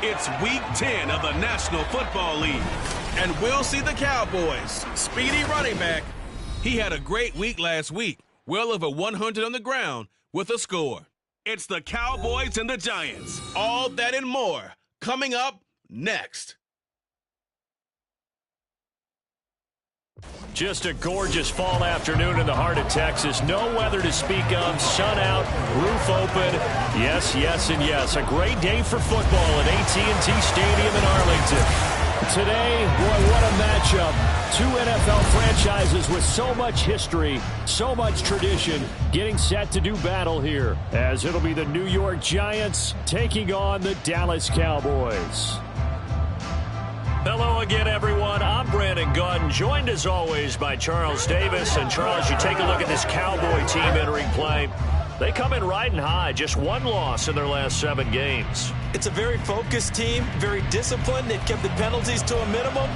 It's Week 10 of the National Football League. And we'll see the Cowboys' speedy running back. He had a great week last week, well over 100 on the ground with a score. It's the Cowboys and the Giants. All that and more coming up next. Just a gorgeous fall afternoon in the heart of Texas. No weather to speak of. Sun out, roof open. Yes, yes, and yes. A great day for football at AT&T Stadium in Arlington. Today, boy, what a matchup. Two NFL franchises with so much history, so much tradition, getting set to do battle here, as it'll be the New York Giants taking on the Dallas Cowboys. Hello again, everyone. I'm Brandon Gunn, joined as always by Charles Davis. And Charles, you take a look at this Cowboy team entering play. They come in riding high, just one loss in their last 7 games. It's a very focused team, very disciplined. They've kept the penalties to a minimum.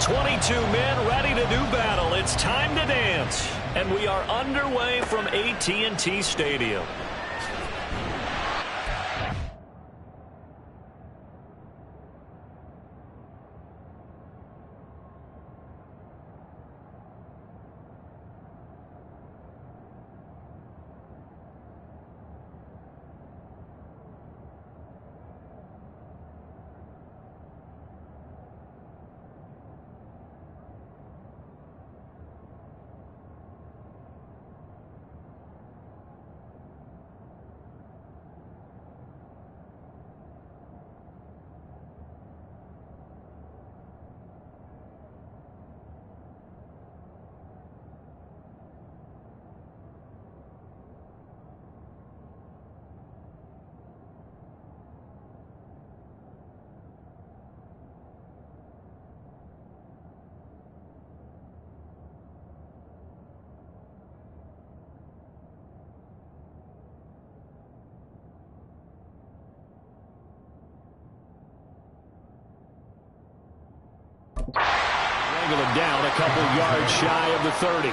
"22 men ready to do battle. It's time to dance." And we are underway from AT&T Stadium. Wrangle him down a couple yards shy of the 30.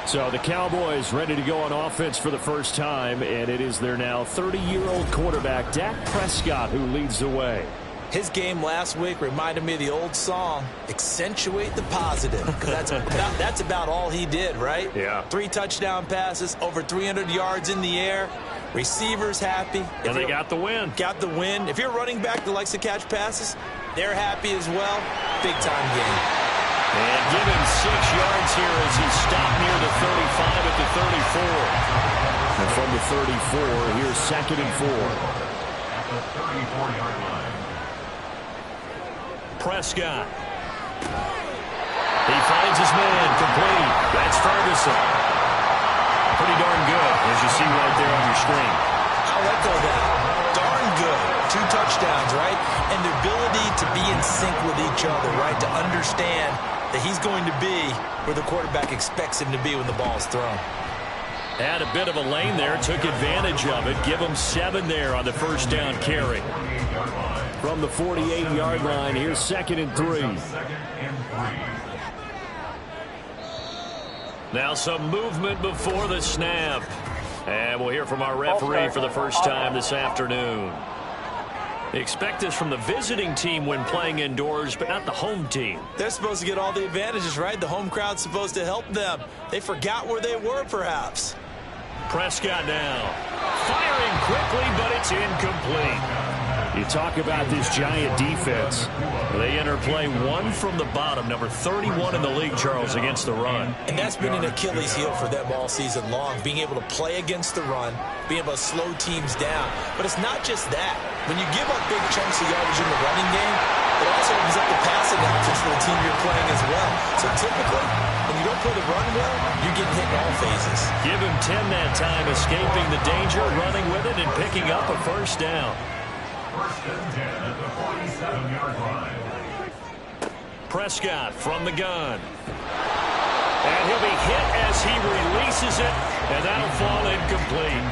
So the Cowboys ready to go on offense for the first time, and it is their now 30-year-old quarterback, Dak Prescott, who leads the way. His game last week reminded me of the old song, accentuate the positive. Because that's about all he did, right? Yeah. 3 touchdown passes, over 300 yards in the air. Receivers happy. And they got the win. Got the win. If you're a running back that likes to catch passes, they're happy as well. Big-time game. And give him 6 yards here as he stopped near the 35 at the 34. And from the 34, here's 2nd and 4. At the 34-yard line. Prescott. He finds his man, complete. That's Ferguson. Pretty darn good, as you see right there on your screen. I'll echo that. Darn good. 2 touchdowns, right? And the ability to be in sync with each other, right? To understand that he's going to be where the quarterback expects him to be when the ball is thrown. Had a bit of a lane there, took advantage of it. Give him 7 there on the first down carry. From the 48-yard line, here's 2nd and 3. Now some movement before the snap. And we'll hear from our referee for the first time this afternoon. Expect this from the visiting team when playing indoors, but not the home team. They're supposed to get all the advantages, right? The home crowd's supposed to help them. They forgot where they were, perhaps. Prescott now. Firing quickly, but it's incomplete. You talk about this Giant defense. They enter play 1 from the bottom, number 31 in the league, Charles, against the run. And that's been an Achilles heel for them all season long, being able to play against the run, being able to slow teams down. But it's not just that. When you give up big chunks of yardage in the running game, it also opens up the passing options for the team you're playing as well. So typically, when you don't play the run well, you're getting hit in all phases. Give him 10 that time, escaping the danger, running with it, and picking up a first down. First and 10 at the 47-yard line. Prescott from the gun. And he'll be hit as he releases it, and that'll fall incomplete.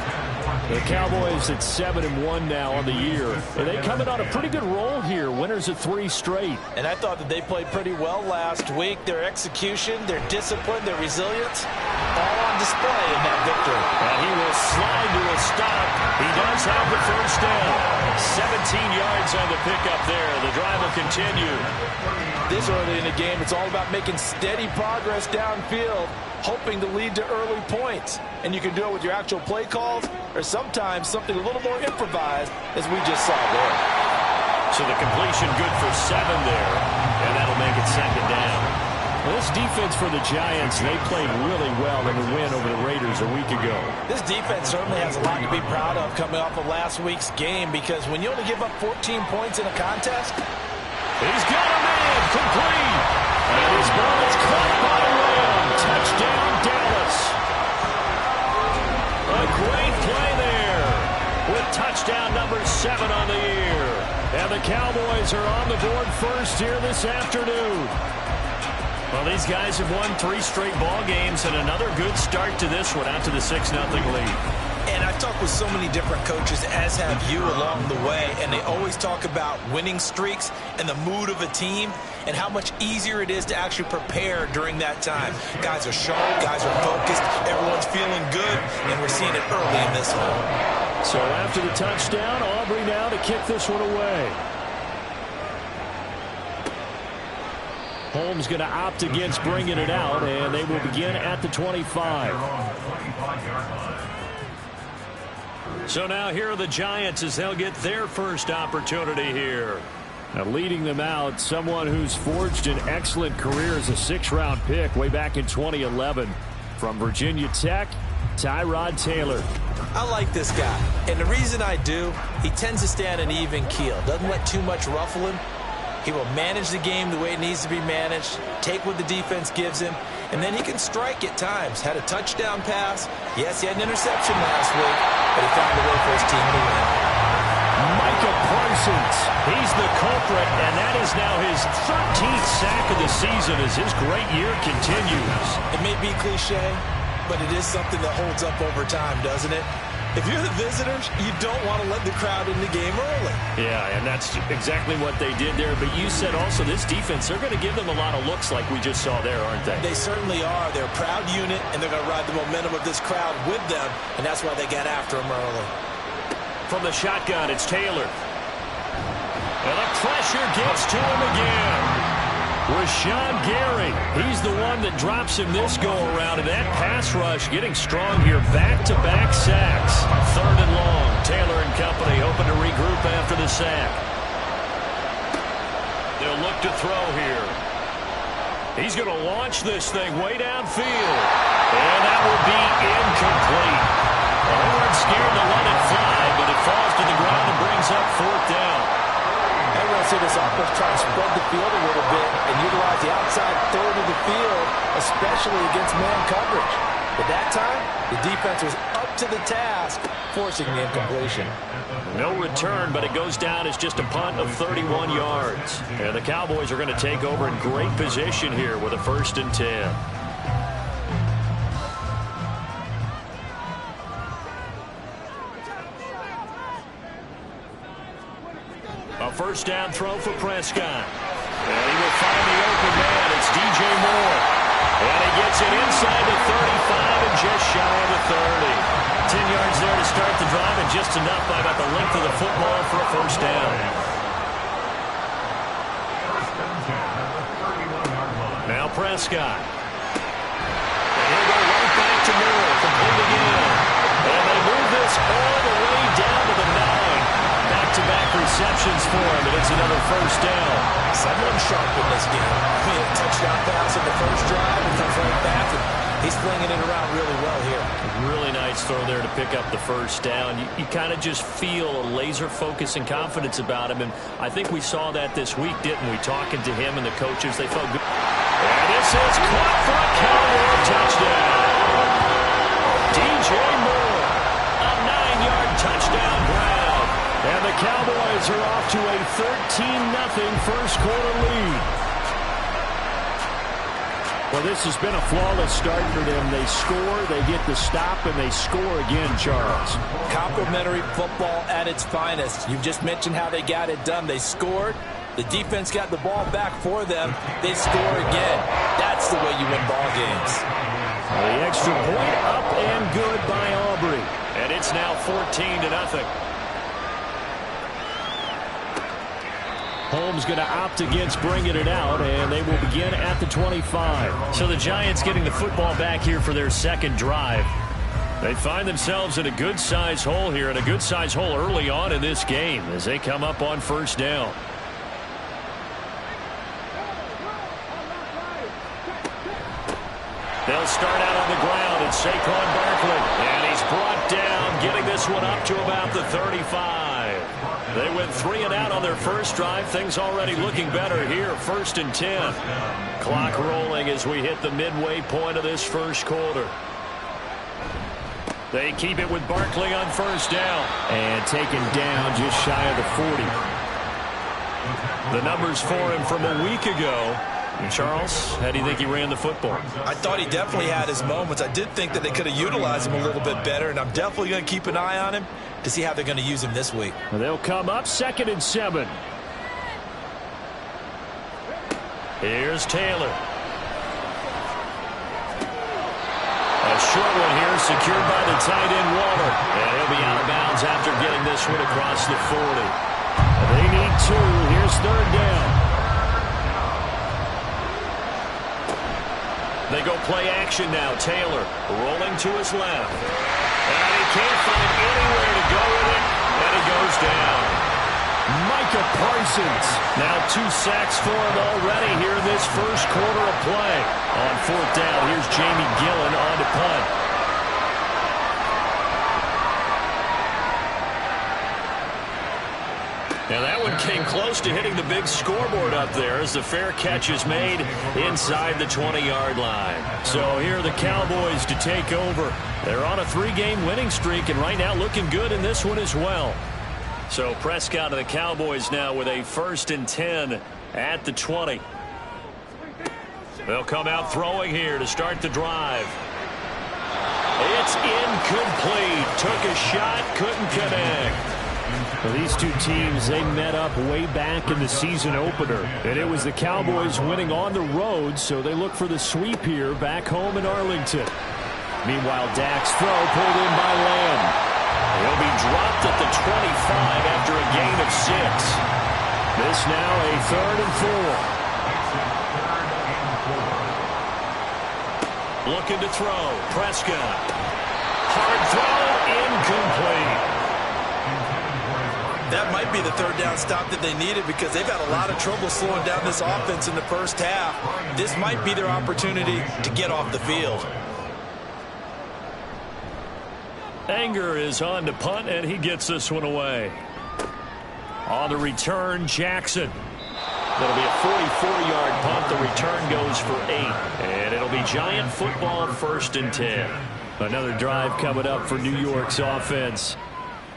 The Cowboys at 7-1 now on the year. And they come in on a pretty good roll here. Winners of 3 straight. And I thought that they played pretty well last week. Their execution, their discipline, their resilience, all on display in that victory. And he will slide to a stop. He does have the first down. 17 yards on the pickup there. The drive will continue. This early in the game, it's all about making steady progress downfield, hoping to lead to early points. And you can do it with your actual play calls or sometimes something a little more improvised, as we just saw there. So the completion good for 7 there, and that'll make it 2nd down. Well, this defense for the Giants, they played really well in the win over the Raiders a week ago. This defense certainly has a lot to be proud of coming off of last week's game, because when you only give up 14 points in a contest, he's got a man complete. And his ball is caught by Lamb. Touchdown, Dallas. A great play there with touchdown number 7 on the year. And the Cowboys are on the board first here this afternoon. Well, these guys have won 3 straight ball games, and another good start to this one out to the 6-0 lead. and I've talked with so many different coaches, as have you, along the way, and they always talk about winning streaks and the mood of a team and how much easier it is to actually prepare during that time. Guys are sharp, guys are focused, everyone's feeling good, and we're seeing it early in this one. So after the touchdown, Aubrey now to kick this one away. Holmes going to opt against bringing it out, and they will begin at the 25. So now here are the Giants as they'll get their first opportunity here. Now leading them out, someone who's forged an excellent career as a 6th-round pick way back in 2011 from Virginia Tech, Tyrod Taylor. I like this guy, and the reason I do, he tends to stay on an even keel, doesn't let too much ruffle him. He will manage the game the way it needs to be managed, take what the defense gives him, and then he can strike at times. Had a touchdown pass. Yes, he had an interception last week, but he found a way for his team to win. Micah Parsons, he's the culprit, and that is now his 13th sack of the season as his great year continues. It may be cliche, but it is something that holds up over time, doesn't it? If you're the visitors, you don't want to let the crowd in the game early. Yeah, and that's exactly what they did there. But you said also this defense, they're going to give them a lot of looks like we just saw there, aren't they? They certainly are. They're a proud unit, and they're going to ride the momentum of this crowd with them, and that's why they got after them early. From the shotgun, it's Taylor. And the pressure gets to him again. Rashawn Gary, he's the one that drops him this go-around, and that pass rush getting strong here. Back-to-back sacks. 3rd and long. Taylor and company hoping to regroup after the sack. They'll look to throw here. He's going to launch this thing way downfield. And that will be incomplete. They weren't scared to let it fly, but it falls to the ground and brings up 4th down. I want to see this offense try to spread the field a little bit and utilize the outside 3rd of the field, especially against man coverage. But that time, the defense was up to the task, forcing the incompletion. No return, but it goes down as just a punt of 31 yards. And the Cowboys are going to take over in great position here with a 1st and 10. A 1st down throw for Prescott. And he will find the open man. It's DJ Moore. And he gets it inside the 35 and just shy of the 30. 10 yards there to start the drive, and just enough by about the length of the football for a 1st down. Now Prescott. And he'll go right back to Moore. Complete again. And they move this all the way down to the 9. Back-to-back receptions for him, and it's another 1st down. Someone sharp in this game. He had a touchdown pass in the first drive and comes right back, and he's flinging it around really well here. Really nice throw there to pick up the 1st down. You kind of just feel a laser focus and confidence about him, and I think we saw that this week, didn't we? Talking to him and the coaches, they felt good. And this is caught for a Cowboy touchdown. DJ Moore, a 9-yard touchdown grab. And the Cowboys are off to a 13-0 first quarter lead. Well, this has been a flawless start for them. They score, they get the stop, and they score again, Charles. Complimentary football at its finest. You just mentioned how they got it done. They scored. The defense got the ball back for them. They score again. That's the way you win ball games. The extra point up and good by Aubrey. And it's now 14-0. Holmes going to opt against bringing it out, and they will begin at the 25. So the Giants getting the football back here for their second drive. They find themselves in a good-sized hole here, and a good-sized hole early on in this game as they come up on first down. They'll start out on the ground, and Saquon Barkley. And he's brought down, getting this one up to about the 35. They went 3 and out on their first drive. Things already looking better here. 1st and 10. Clock rolling as we hit the midway point of this first quarter. They keep it with Barkley on first down. And taken down just shy of the 40. The numbers for him from a week ago. And Charles, how do you think he ran the football? I thought he definitely had his moments. I did think that they could have utilized him a little bit better, and I'm definitely going to keep an eye on him to see how they're going to use him this week. They'll come up 2nd and 7. Here's Taylor. A short one here, secured by the tight end Waller. And he'll be out of bounds after getting this one across the 40. They need 2. Here's 3rd down. They go play action now. Taylor rolling to his left. And he can't find anywhere to go with it. And he goes down. Micah Parsons. Now 2 sacks for him already here in this first quarter of play. On 4th down, here's Jamie Gillen on to punt. Now that one came close to hitting the big scoreboard up there as the fair catch is made inside the 20-yard line. So here are the Cowboys to take over. They're on a 3-game winning streak and right now looking good in this one as well. So Prescott and the Cowboys now with a 1st and 10 at the 20. They'll come out throwing here to start the drive. It's incomplete. Took a shot, couldn't connect. Well, these two teams, they met up way back in the season opener, and it was the Cowboys winning on the road, so they look for the sweep here back home in Arlington. Meanwhile, Dak's throw pulled in by Lamb. He'll be dropped at the 25 after a gain of 6. This now a 3rd and 4. Looking to throw. Prescott. Hard throw, incomplete. That might be the 3rd down stop that they needed because they've had a lot of trouble slowing down this offense in the first half. This might be their opportunity to get off the field. Anger is on to punt, and he gets this one away. On the return, Jackson. That'll be a 44-yard punt. The return goes for 8. And it'll be Giant football 1st and 10. Another drive coming up for New York's offense.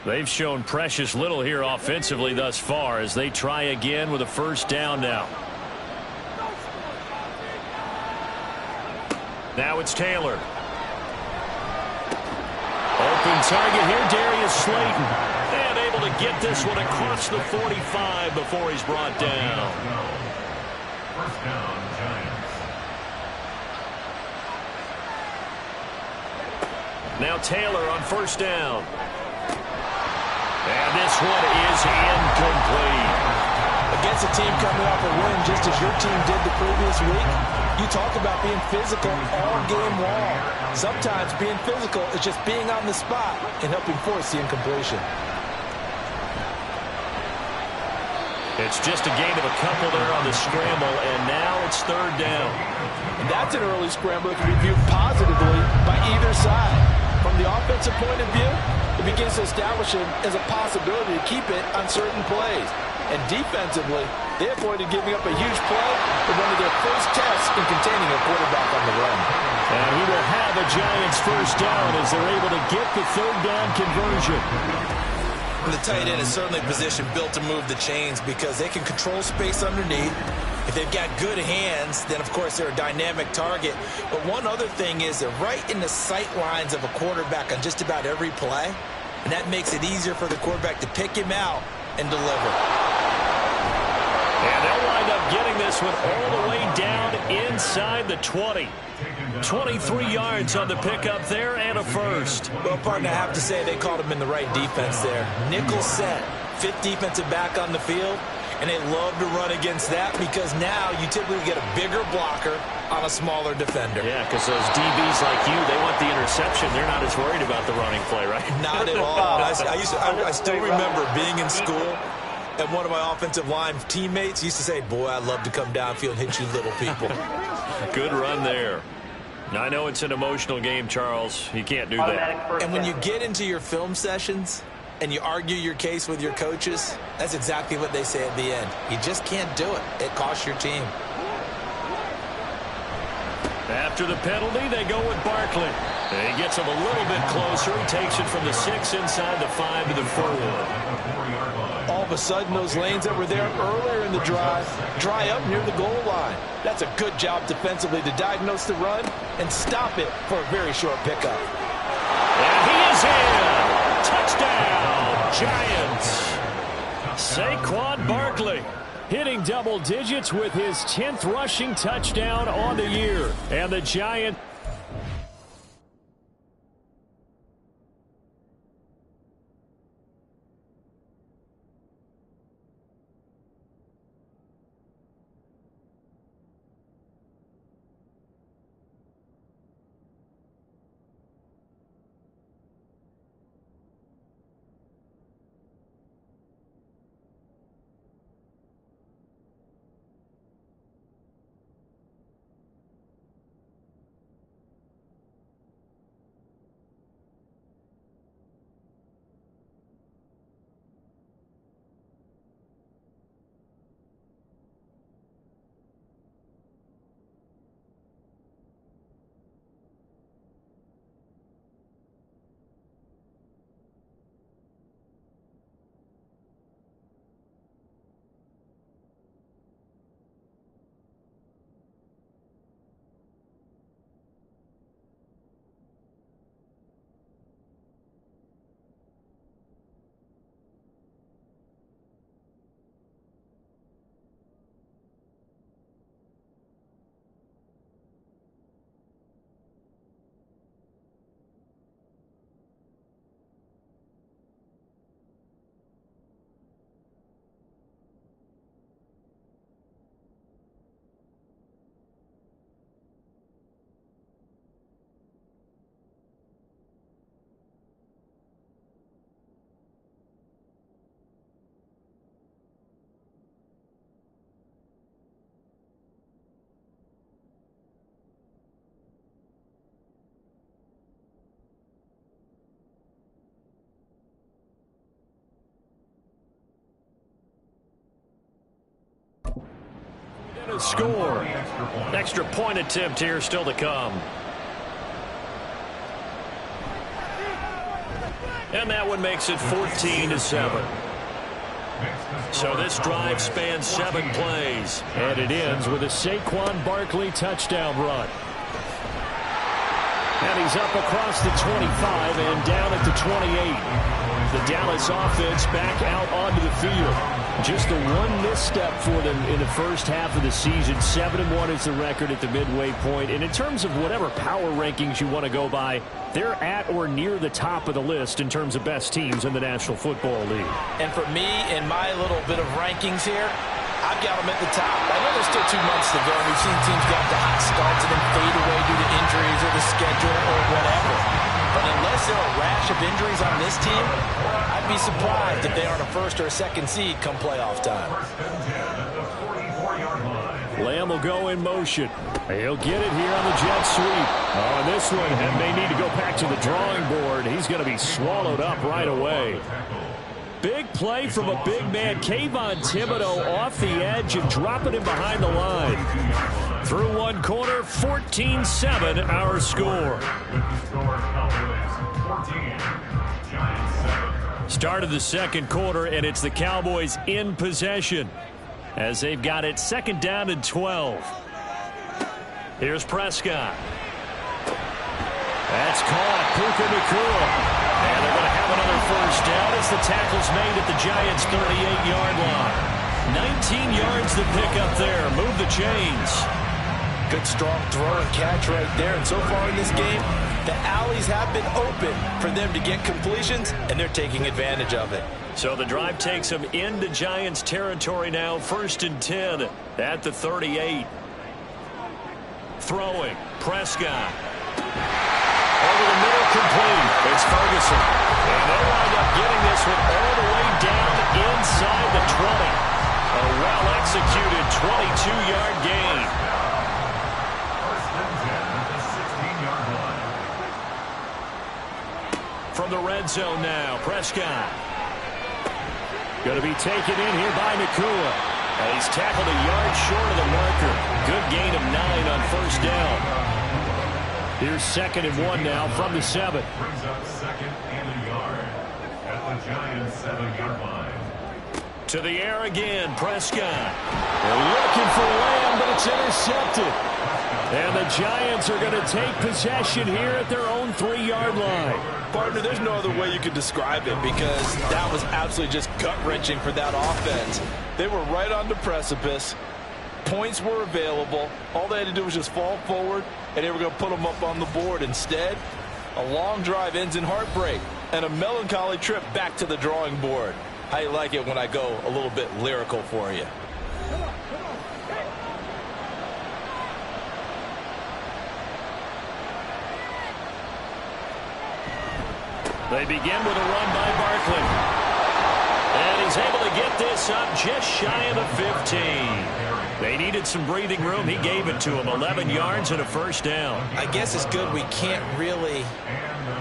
They've shown precious little here offensively thus far as they try again with a 1st down now. Now it's Taylor. Open target here, Darius Slayton. And able to get this one across the 45 before he's brought down. 1st down, Giants. Now Taylor on 1st down. And this one is incomplete. Against a team coming off a win just as your team did the previous week, you talk about being physical all game long. Sometimes being physical is just being on the spot and helping force the incompletion. It's just a gain of a couple there on the scramble, and now it's 3rd down. And that's an early scramble that can be viewed positively by either side. From the offensive point of view, it begins to establish it as a possibility to keep it on certain plays. And defensively, they avoided giving up a huge play with one of their first tests in containing a quarterback on the run. And he will have a Giants 1st down as they're able to get the 3rd down conversion. And the tight end is certainly a position built to move the chains because they can control space underneath. If they've got good hands, then, of course, they're a dynamic target. But one other thing is they're right in the sight lines of a quarterback on just about every play, and that makes it easier for the quarterback to pick him out and deliver. And they'll wind up getting this one all the way down inside the 20. 23 yards on the pickup there and a first. Well, partner, I have to say they called him in the right defense there. Nickel set, fifth defensive back on the field, and they love to run against that because now you typically get a bigger blocker on a smaller defender. Yeah, because those DBs like you, they want the interception. They're not as worried about the running play, right? Not at all. I still remember being in school, and one of my offensive line teammates used to say, boy, I'd love to come downfield and hit you little people. Good run there. Now, I know it's an emotional game, Charles. You can't do that. And when you get into your film sessions and you argue your case with your coaches, that's exactly what they say at the end. You just can't do it. It costs your team. After the penalty, they go with Barkley. He gets him a little bit closer. He takes it from the 6 inside the 5 to the 4. All of a sudden, those lanes that were there earlier in the drive dry up near the goal line. That's a good job defensively to diagnose the run and stop it for a very short pickup. And he is in. Touchdown, Giants. Saquon Barkley hitting double digits with his 10th rushing touchdown on the year. And the Giants... score. Extra point attempt here still to come. And that one makes it 14-7. So this drive spans 7 plays. And it ends with a Saquon Barkley touchdown run. And he's up across the 25 and down at the 28. The Dallas offense back out onto the field. Just the one misstep for them in the first half of the season. 7-1 is the record at the midway point. And in terms of whatever power rankings you want to go by, they're at or near the top of the list in terms of best teams in the National Football League. And for me, in my little bit of rankings here, I've got them at the top. I know there's still 2 months to go. We've seen teams get to hot starts and then fade away due to injuries or the schedule or whatever. But unless there are a rash of injuries on this team, I'd be surprised if they aren't a first or a second seed come playoff time. Lamb will go in motion. He'll get it here on the jet sweep. Oh, and this one may need to go back to the drawing board. He's going to be swallowed up right away. Big play from a big man. Kayvon Thibodeau off the edge and dropping him behind the line. Through one quarter, 14-7 our score. Start of the second quarter, and it's the Cowboys in possession. as they've got it 2nd down and 12. Here's Prescott. That's caught. Puka Nacua. And they're going to have another first down as the tackle's made at the Giants' 38-yard line. 19 yards to pick up there. Move the chains. Good strong throw and catch right there. And so far in this game, the alleys have been open for them to get completions, and they're taking advantage of it. So the drive takes them into Giants territory now. 1st and 10 at the 38. Throwing. Prescott. Over the middle, complete. It's Ferguson. And they wind up getting this one all the way down inside the 20. A well-executed 22-yard gain. From the red zone now, Prescott. Going to be taken in here by Nacua. And he's tackled a yard short of the marker. Good gain of 9 on 1st down. Here's 2nd and 1 now from the 7. Brings up 2nd and a yard at the Giants' 7-yard line. To the air again, Prescott. They're looking for Lamb, but it's intercepted. And the Giants are going to take possession here at their own 3-yard line. Partner, there's no other way you could describe it because that was absolutely just gut-wrenching for that offense. They were right on the precipice. Points were available. All they had to do was just fall forward, and they were going to put them up on the board. Instead, a long drive ends in heartbreak and a melancholy trip back to the drawing board. How you like it when I go a little bit lyrical for you? They begin with a run by Barkley. And he's able to get this up just shy of the 15. They needed some breathing room. He gave it to them. 11 yards and a 1st down. I guess it's good we can't really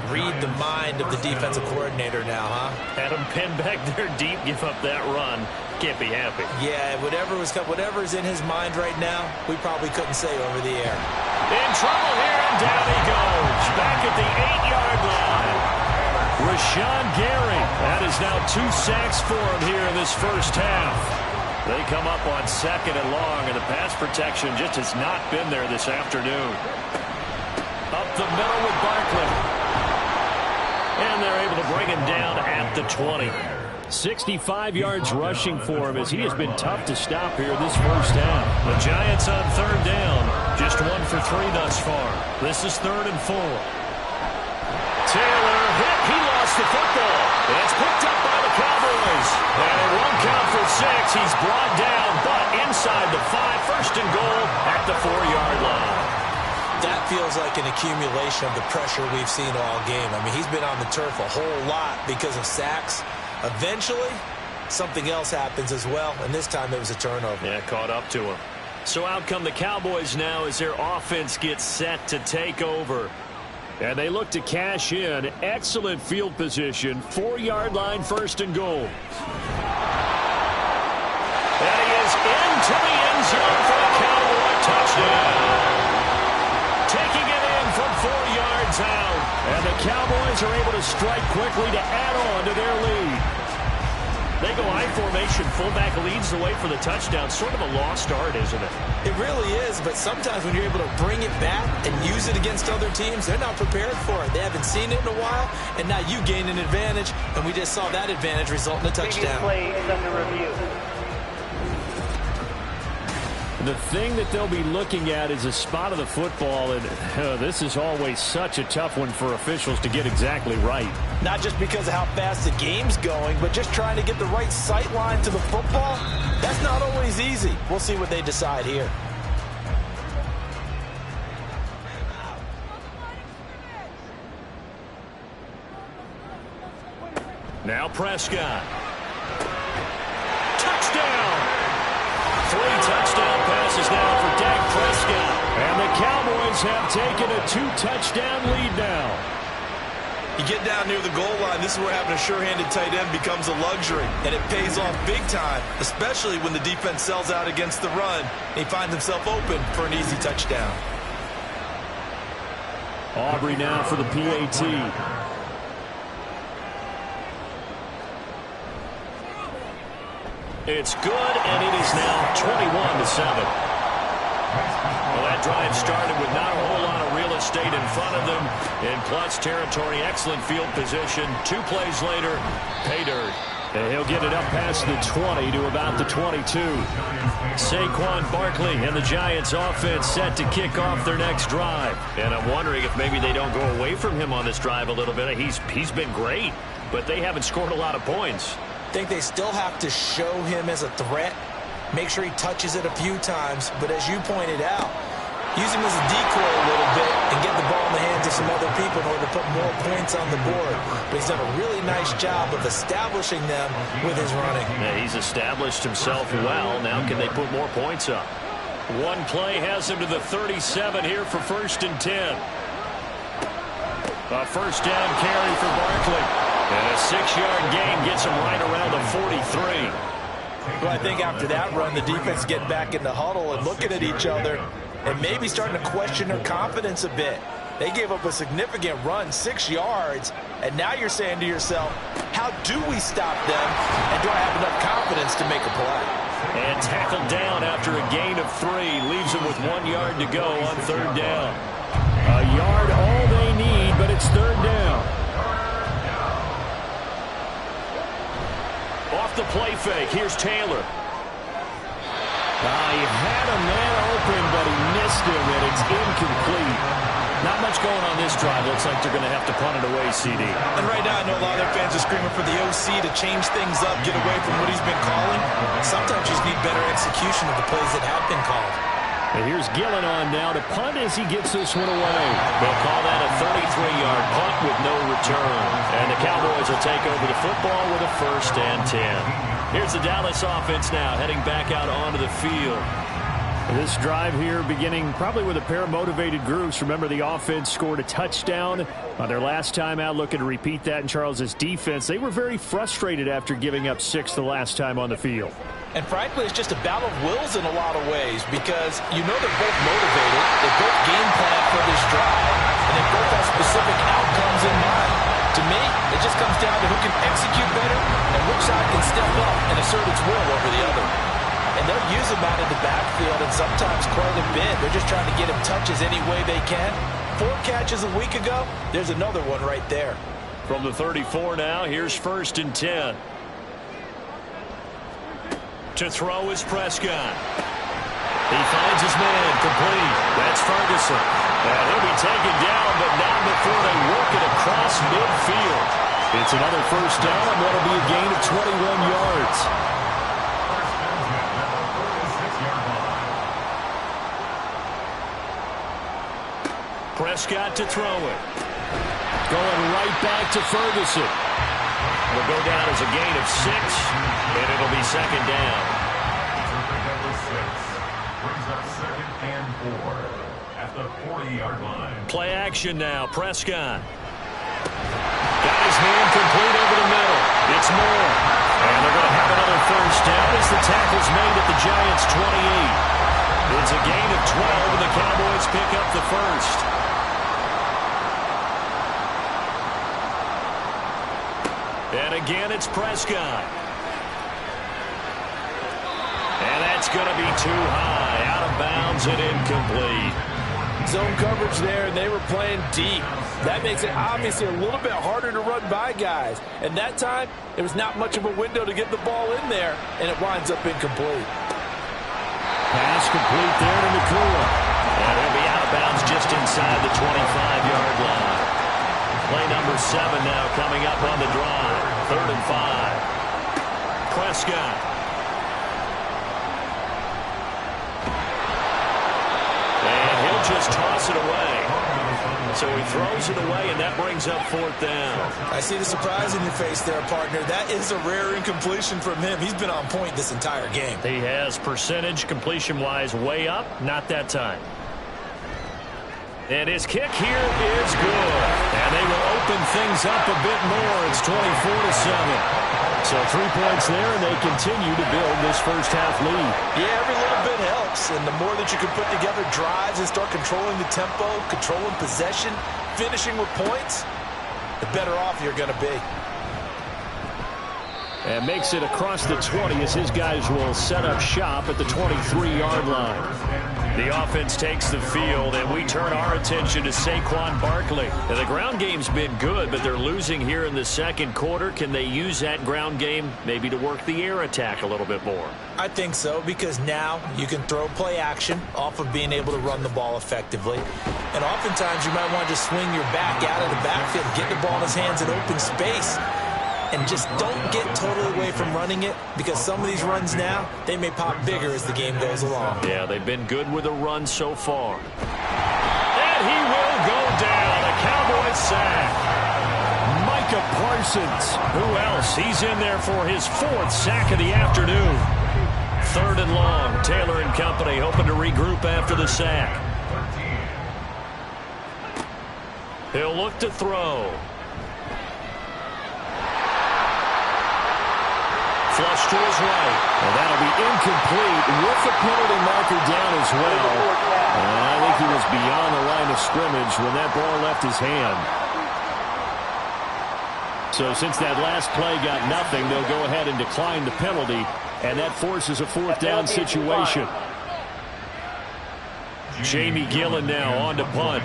read the mind of the defensive coordinator now, huh? Had him pinned back there deep, give up that run. Can't be happy. Yeah, whatever's in his mind right now, we probably couldn't say over the air. In trouble here, and down he goes. Back at the 8-yard line. Rashawn Gary. That is now 2 sacks for him here in this first half. They come up on 2nd and long, and the pass protection just has not been there this afternoon. Up the middle with Barkley. And they're able to bring him down at the 20. 65 yards rushing for him as he has been tough to stop here this first half. The Giants on 3rd down. Just 1 for 3 thus far. This is 3rd and 4. Taylor hit. He lost the football. It's picked up by the Cowboys. And it won't count for 6. He's brought down, but inside the 5. 1st and goal at the 4-yard line. That feels like an accumulation of the pressure we've seen all game. I mean, he's been on the turf a whole lot because of sacks. Eventually, something else happens as well, and this time it was a turnover. Yeah, caught up to him. So out come the Cowboys now as their offense gets set to take over. And they look to cash in. Excellent field position. 4-yard line, 1st and goal. And he is into the end zone for a Cowboy touchdown. Taking it in from 4 yards out. And the Cowboys are able to strike quickly to add on to their lead. They go I formation. Fullback leads the way for the touchdown. Sort of a lost art, isn't it? It really is, but sometimes when you're able to bring it back and use it against other teams, they're not prepared for it. They haven't seen it in a while, and now you gain an advantage, and we just saw that advantage result in a touchdown. Play is under review. The thing that they'll be looking at is a spot of the football, and this is always such a tough one for officials to get exactly right. Not just because of how fast the game's going, but just trying to get the right sight line to the football. That's not always easy. We'll see what they decide here. Now Prescott. Touchdown! 3 touchdown passes now for Dak Prescott. And the Cowboys have taken a 2-touchdown lead now. You get down near the goal line, this is where having a sure-handed tight end becomes a luxury. And it pays off big time, especially when the defense sells out against the run. And he finds himself open for an easy touchdown. Aubrey now for the PAT. It's good, and it is now 21-7. Well, that drive started with not a whole lot of real estate in front of them. In clutch territory, excellent field position. 2 plays later, pay dirt. And he'll get it up past the 20 to about the 22. Saquon Barkley and the Giants offense set to kick off their next drive. And I'm wondering if maybe they don't go away from him on this drive a little bit. He's been great, but they haven't scored a lot of points. I think they still have to show him as a threat. Make sure he touches it a few times. But as you pointed out, use him as a decoy a little bit and get the ball in the hands of some other people in order to put more points on the board. But he's done a really nice job of establishing them with his running. Yeah, he's established himself well. Now can they put more points up? One play has him to the 37 here for 1st and 10. A first down carry for Barkley. And a 6-yard gain gets him right around the 43. Well, I think after that run, the defense getting back in the huddle and looking at each other and maybe starting to question their confidence a bit. They gave up a significant run, 6 yards, and now you're saying to yourself, how do we stop them, and do I have enough confidence to make a play? And tackled down after a gain of 3. Leaves him with 1 yard to go on 3rd down. A yard all they need, but it's 3rd down. Off the play fake, here's Taylor. He had a man open, but he missed him, and it's incomplete. Not much going on this drive. Looks like they're going to have to punt it away, CD. And right now, I know a lot of their fans are screaming for the OC to change things up, get away from what he's been calling. Sometimes you just need better execution of the plays that have been called. And here's Gillen on now to punt as he gets this one away. They'll call that a 33-yard punt with no return. And the Cowboys will take over the football with a 1st and 10. Here's the Dallas offense now heading back out onto the field. This drive here beginning probably with a pair of motivated groups. Remember, the offense scored a touchdown on their last time out, looking to repeat that in Charles's defense. They were very frustrated after giving up 6 the last time on the field. And frankly, it's just a battle of wills in a lot of ways because you know they're both motivated, they both game plan for this drive, and they both have specific outcomes in mind. To me, it just comes down to who can execute better and which side can step up and assert its will over the other. And they'll use him out of the backfield and sometimes quite a bit. They're just trying to get him touches any way they can. 4 catches a week ago, there's another one right there. From the 34 now, here's 1st and 10. To throw is Prescott. He finds his man complete. That's Ferguson. And he'll be taken down, but not before they work it across midfield. It's another 1st down, and that'll be a gain of 21 yards. Prescott to throw it. Going right back to Ferguson. Will go down as a gain of 6, and it'll be 2nd down. Number 6 brings up 2nd and 4 at the 40-yard line. Play action now. Prescott. Got his man complete over the middle. It's Moore. And they're going to have another 1st down as the tackle's made at the Giants' 28. It's a gain of 12, and the Cowboys pick up the 1st. And again, it's Prescott. And that's going to be too high. Out of bounds and incomplete. Zone coverage there, and they were playing deep. That makes it obviously a little bit harder to run by guys. And that time, it was not much of a window to get the ball in there, and it winds up incomplete. Pass complete there to Nakua. And he'll be out of bounds just inside the 25-yard line. Play number 7 now coming up on the drive. 3rd and 5. Prescott. And he'll just toss it away. So he throws it away, and that brings up 4th down. I see the surprise in your face there, partner. That is a rare incompletion from him. He's been on point this entire game. He has percentage completion-wise way up. Not that time. And his kick here is good. And they will open things up a bit more. It's 24-7. So 3 points there, and they continue to build this first half lead. Yeah, every little bit helps. And the more that you can put together drives and start controlling the tempo, controlling possession, finishing with points, the better off you're going to be. And makes it across the 20 as his guys will set up shop at the 23-yard line. The offense takes the field, and we turn our attention to Saquon Barkley. Now, the ground game's been good, but they're losing here in the second quarter. Can they use that ground game maybe to work the air attack a little bit more? I think so, because now you can throw play action off of being able to run the ball effectively. And oftentimes you might want to just swing your back out of the backfield, get the ball in his hands in open space. And just don't get totally away from running it, because some of these runs now, they may pop bigger as the game goes along. Yeah, they've been good with a run so far. And he will go down. A Cowboys sack. Micah Parsons. Who else? He's in there for his 4th sack of the afternoon. 3rd and long. Taylor and company hoping to regroup after the sack. He'll look to throw. Flush to his right. And that'll be incomplete with the penalty marker down as well. And I think he was beyond the line of scrimmage when that ball left his hand. So since that last play got nothing, they'll go ahead and decline the penalty, and that forces a 4th down situation. Jamie Gillen now on to punt.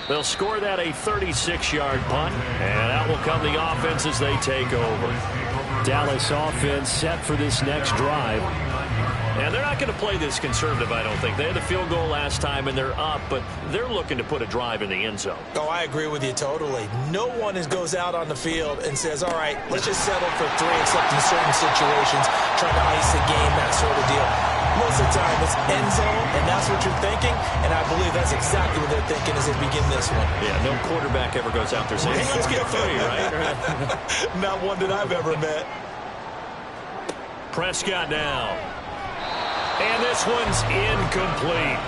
They'll score that a 36-yard punt, and out will come the offense as they take over. Dallas offense set for this next drive. And they're not going to play this conservative, I don't think. They had the field goal last time, and they're up, but they're looking to put a drive in the end zone. Oh, I agree with you totally. No one goes out on the field and says, all right, let's just settle for 3, except in certain situations, trying to ice the game, that sort of deal. Most of the time, it's end zone, and that's what you're thinking, and I believe that's exactly what they're thinking as they begin this one. Yeah, no quarterback ever goes out there saying, hey, let's get 3, right? Not one that I've ever met. Prescott now. And this one's incomplete.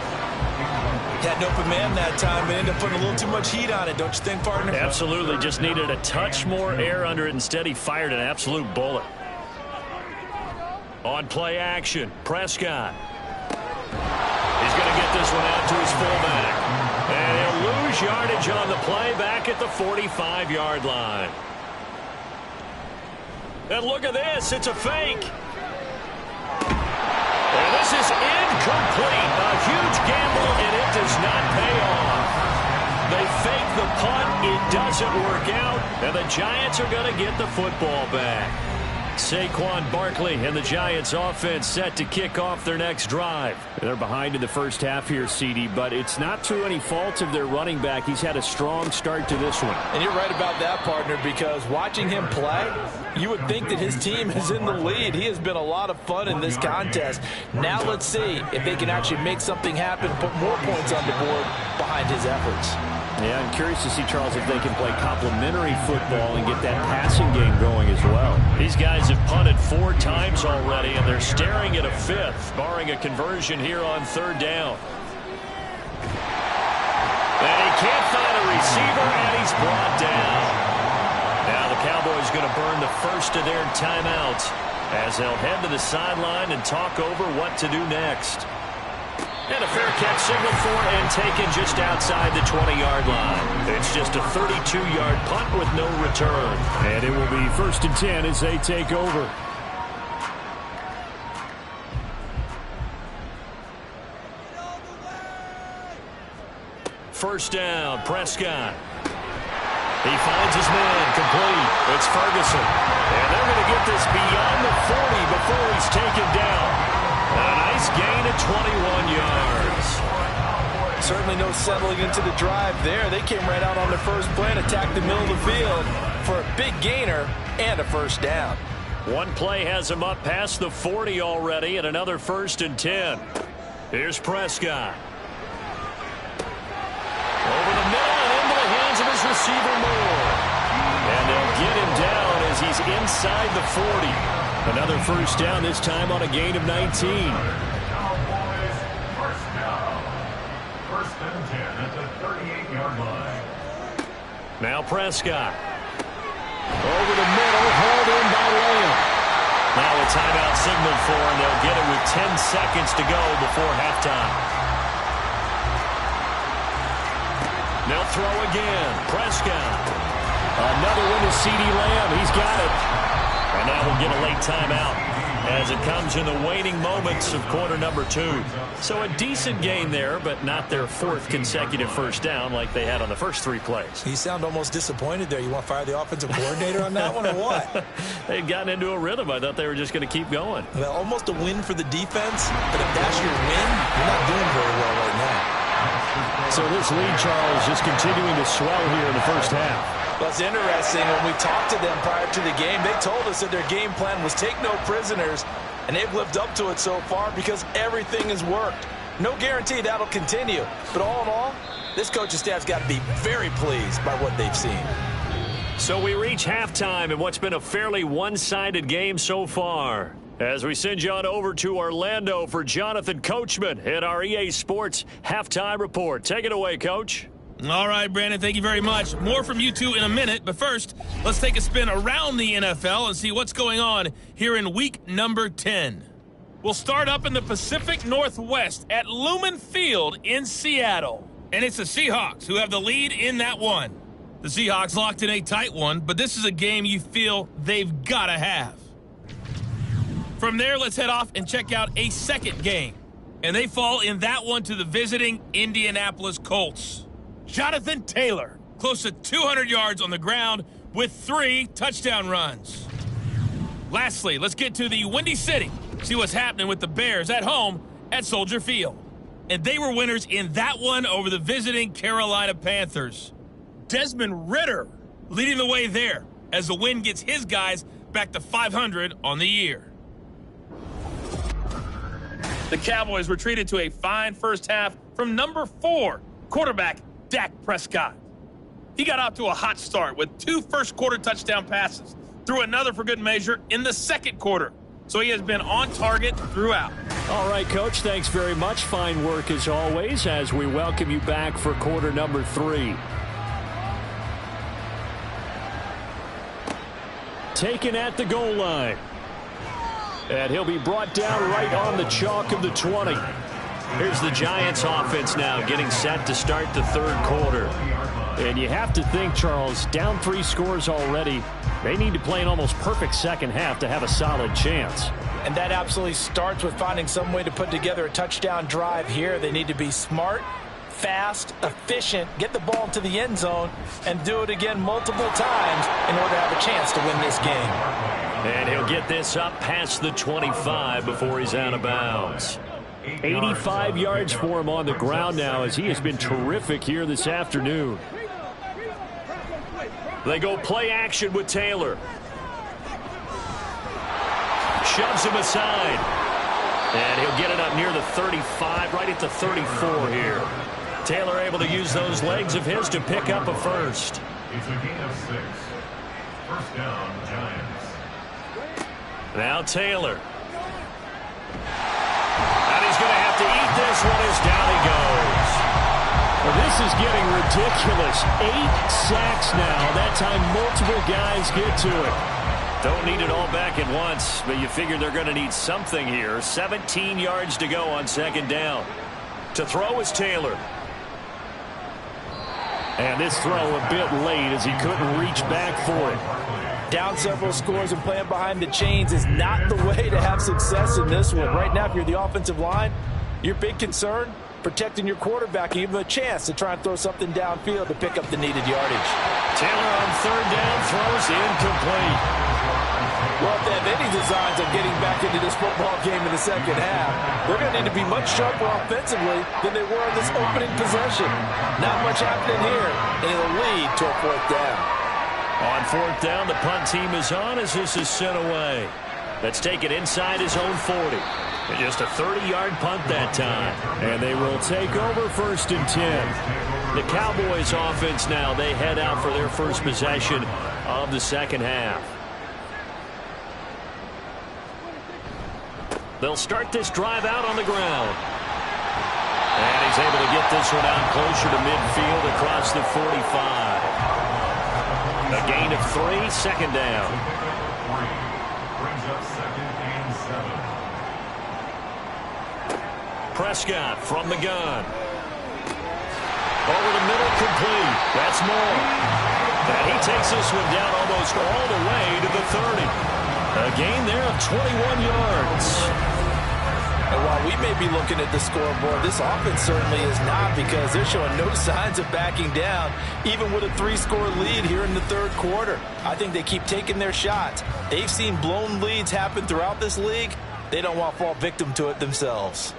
Had an open man that time, but ended up putting a little too much heat on it, don't you think, partner? Absolutely. Just needed a touch more air under it. Instead, he fired an absolute bullet. On play action, Prescott. He's going to get this one out to his fullback. And he'll lose yardage on the play back at the 45-yard line. And look at this. It's a fake. And this is incomplete. A huge gamble, and it does not pay off. They fake the punt. It doesn't work out. And the Giants are going to get the football back. Saquon Barkley and the Giants offense set to kick off their next drive. They're behind in the first half here, CD, but it's not through any fault of their running back. He's had a strong start to this one. And you're right about that, partner, because watching him play, you would think that his team is in the lead. He has been a lot of fun in this contest. Now let's see if they can actually make something happen, put more points on the board behind his efforts. Yeah, I'm curious to see, Charles, if they can play complementary football and get that passing game going as well. These guys have punted 4 times already, and they're staring at a 5th, barring a conversion here on 3rd down. And he can't find a receiver, and he's brought down. Now the Cowboys going to burn the first of their timeouts as they'll head to the sideline and talk over what to do next. And a fair catch signaled for and taken just outside the 20-yard line. It's just a 32-yard punt with no return. And it will be 1st and 10 as they take over. First down, Prescott. He finds his man, complete. It's Ferguson. And they're going to get this beyond the 40 before he's taken down. A nice gain of 21 yards. Certainly no settling into the drive there. They came right out on their first play and attacked the middle of the field for a big gainer and a 1st down. One play has him up past the 40 already, and another 1st and 10. Here's Prescott. Over the middle and into the hands of his receiver Moore. And they'll get him down as he's inside the 40. Another 1st down, this time on a gain of 19. Cowboys, 1st down. 1st and 10 at the 38-yard line. Now Prescott. Over the middle, hauled in by Lamb. Now a timeout signaled for, and they'll get it with 10 seconds to go before halftime. They'll throw again. Prescott. Another one to CeeDee Lamb. He's got it. And now we'll get a late timeout as it comes in the waning moments of quarter number 2. So a decent gain there, but not their 4th consecutive first down like they had on the first 3 plays. You sound almost disappointed there. You want to fire the offensive coordinator on that one or what? They'd gotten into a rhythm. I thought they were just going to keep going. Well, almost a win for the defense, but if that's your win, you're not doing very well right now. So this lead, Charles, just continuing to swell here in the first half. Well, it's interesting. When we talked to them prior to the game, they told us that their game plan was take no prisoners, and they've lived up to it so far because everything has worked. No guarantee that'll continue. But all in all, this coaching staff's got to be very pleased by what they've seen. So we reach halftime in what's been a fairly one-sided game so far. As we send you on over to Orlando for Jonathan Coachman at our EA Sports Halftime Report. Take it away, Coach. All right, Brandon, thank you very much. More from you two in a minute, but first, let's take a spin around the NFL and see what's going on here in week number 10. We'll start up in the Pacific Northwest at Lumen Field in Seattle. And it's the Seahawks who have the lead in that one. The Seahawks locked in a tight one, but this is a game you feel they've got to have. From there, let's head off and check out a second game. And they fall in that one to the visiting Indianapolis Colts. Jonathan Taylor, close to 200 yards on the ground with 3 touchdown runs. Lastly, let's get to the Windy City, see what's happening with the Bears at home at Soldier Field. And they were winners in that one over the visiting Carolina Panthers. Desmond Ridder leading the way there as the win gets his guys back to 500 on the year. The Cowboys were treated to a fine first half from number 4, quarterback Dak Prescott. He got off to a hot start with 2 first-quarter touchdown passes, threw another for good measure in the second quarter. So he has been on target throughout. All right, Coach, thanks very much. Fine work as always as we welcome you back for quarter number 3. Taken at the goal line. And he'll be brought down right on the chalk of the 20. Here's the Giants offense now getting set to start the third quarter. And you have to think, Charles, down 3 scores already. They need to play an almost perfect second half to have a solid chance. And that absolutely starts with finding some way to put together a touchdown drive here. They need to be smart, fast, efficient, get the ball into the end zone, and do it again multiple times in order to have a chance to win this game. And he'll get this up past the 25 before he's out of bounds. 85 yards for him on the ground now as he has been terrific here this afternoon. They go play action with Taylor. Shoves him aside. And he'll get it up near the 35, right at the 34 here. Taylor able to use those legs of his to pick up a first. It's a gain of 6. First down, Giants. Now Taylor. And he's going to have to eat this one as down he goes. Well, this is getting ridiculous. 8 sacks now. That time multiple guys get to it. Don't need it all back at once, but you figure they're going to need something here. 17 yards to go on second down. To throw is Taylor. And this throw a bit late as he couldn't reach back for it. Down several scores and playing behind the chains is not the way to have success in this one. Right now, if you're the offensive line, your big concern, protecting your quarterback and give him a chance to try and throw something downfield to pick up the needed yardage. Taylor on third down throws incomplete. Well, if they have any designs of getting back into this football game in the second half, they're going to need to be much sharper offensively than they were in this opening possession. Not much happening here, and it'll lead to a 4th down. On 4th down, the punt team is on as this is sent away. Let's take it inside his own 40. And just a 30-yard punt that time. And they will take over 1st and 10. The Cowboys offense now, they head out for their first possession of the second half. They'll start this drive out on the ground. And he's able to get this one out closer to midfield across the 45. A gain of 3, second down. Brings up 2nd and Prescott from the gun. Over the middle, complete. That's more. And he takes this one down almost all the way to the 30. A gain there of 21 yards. And while we may be looking at the scoreboard, this offense certainly is not, because they're showing no signs of backing down, even with a 3-score lead here in the third quarter. I think they keep taking their shots. They've seen blown leads happen throughout this league. They don't want to fall victim to it themselves.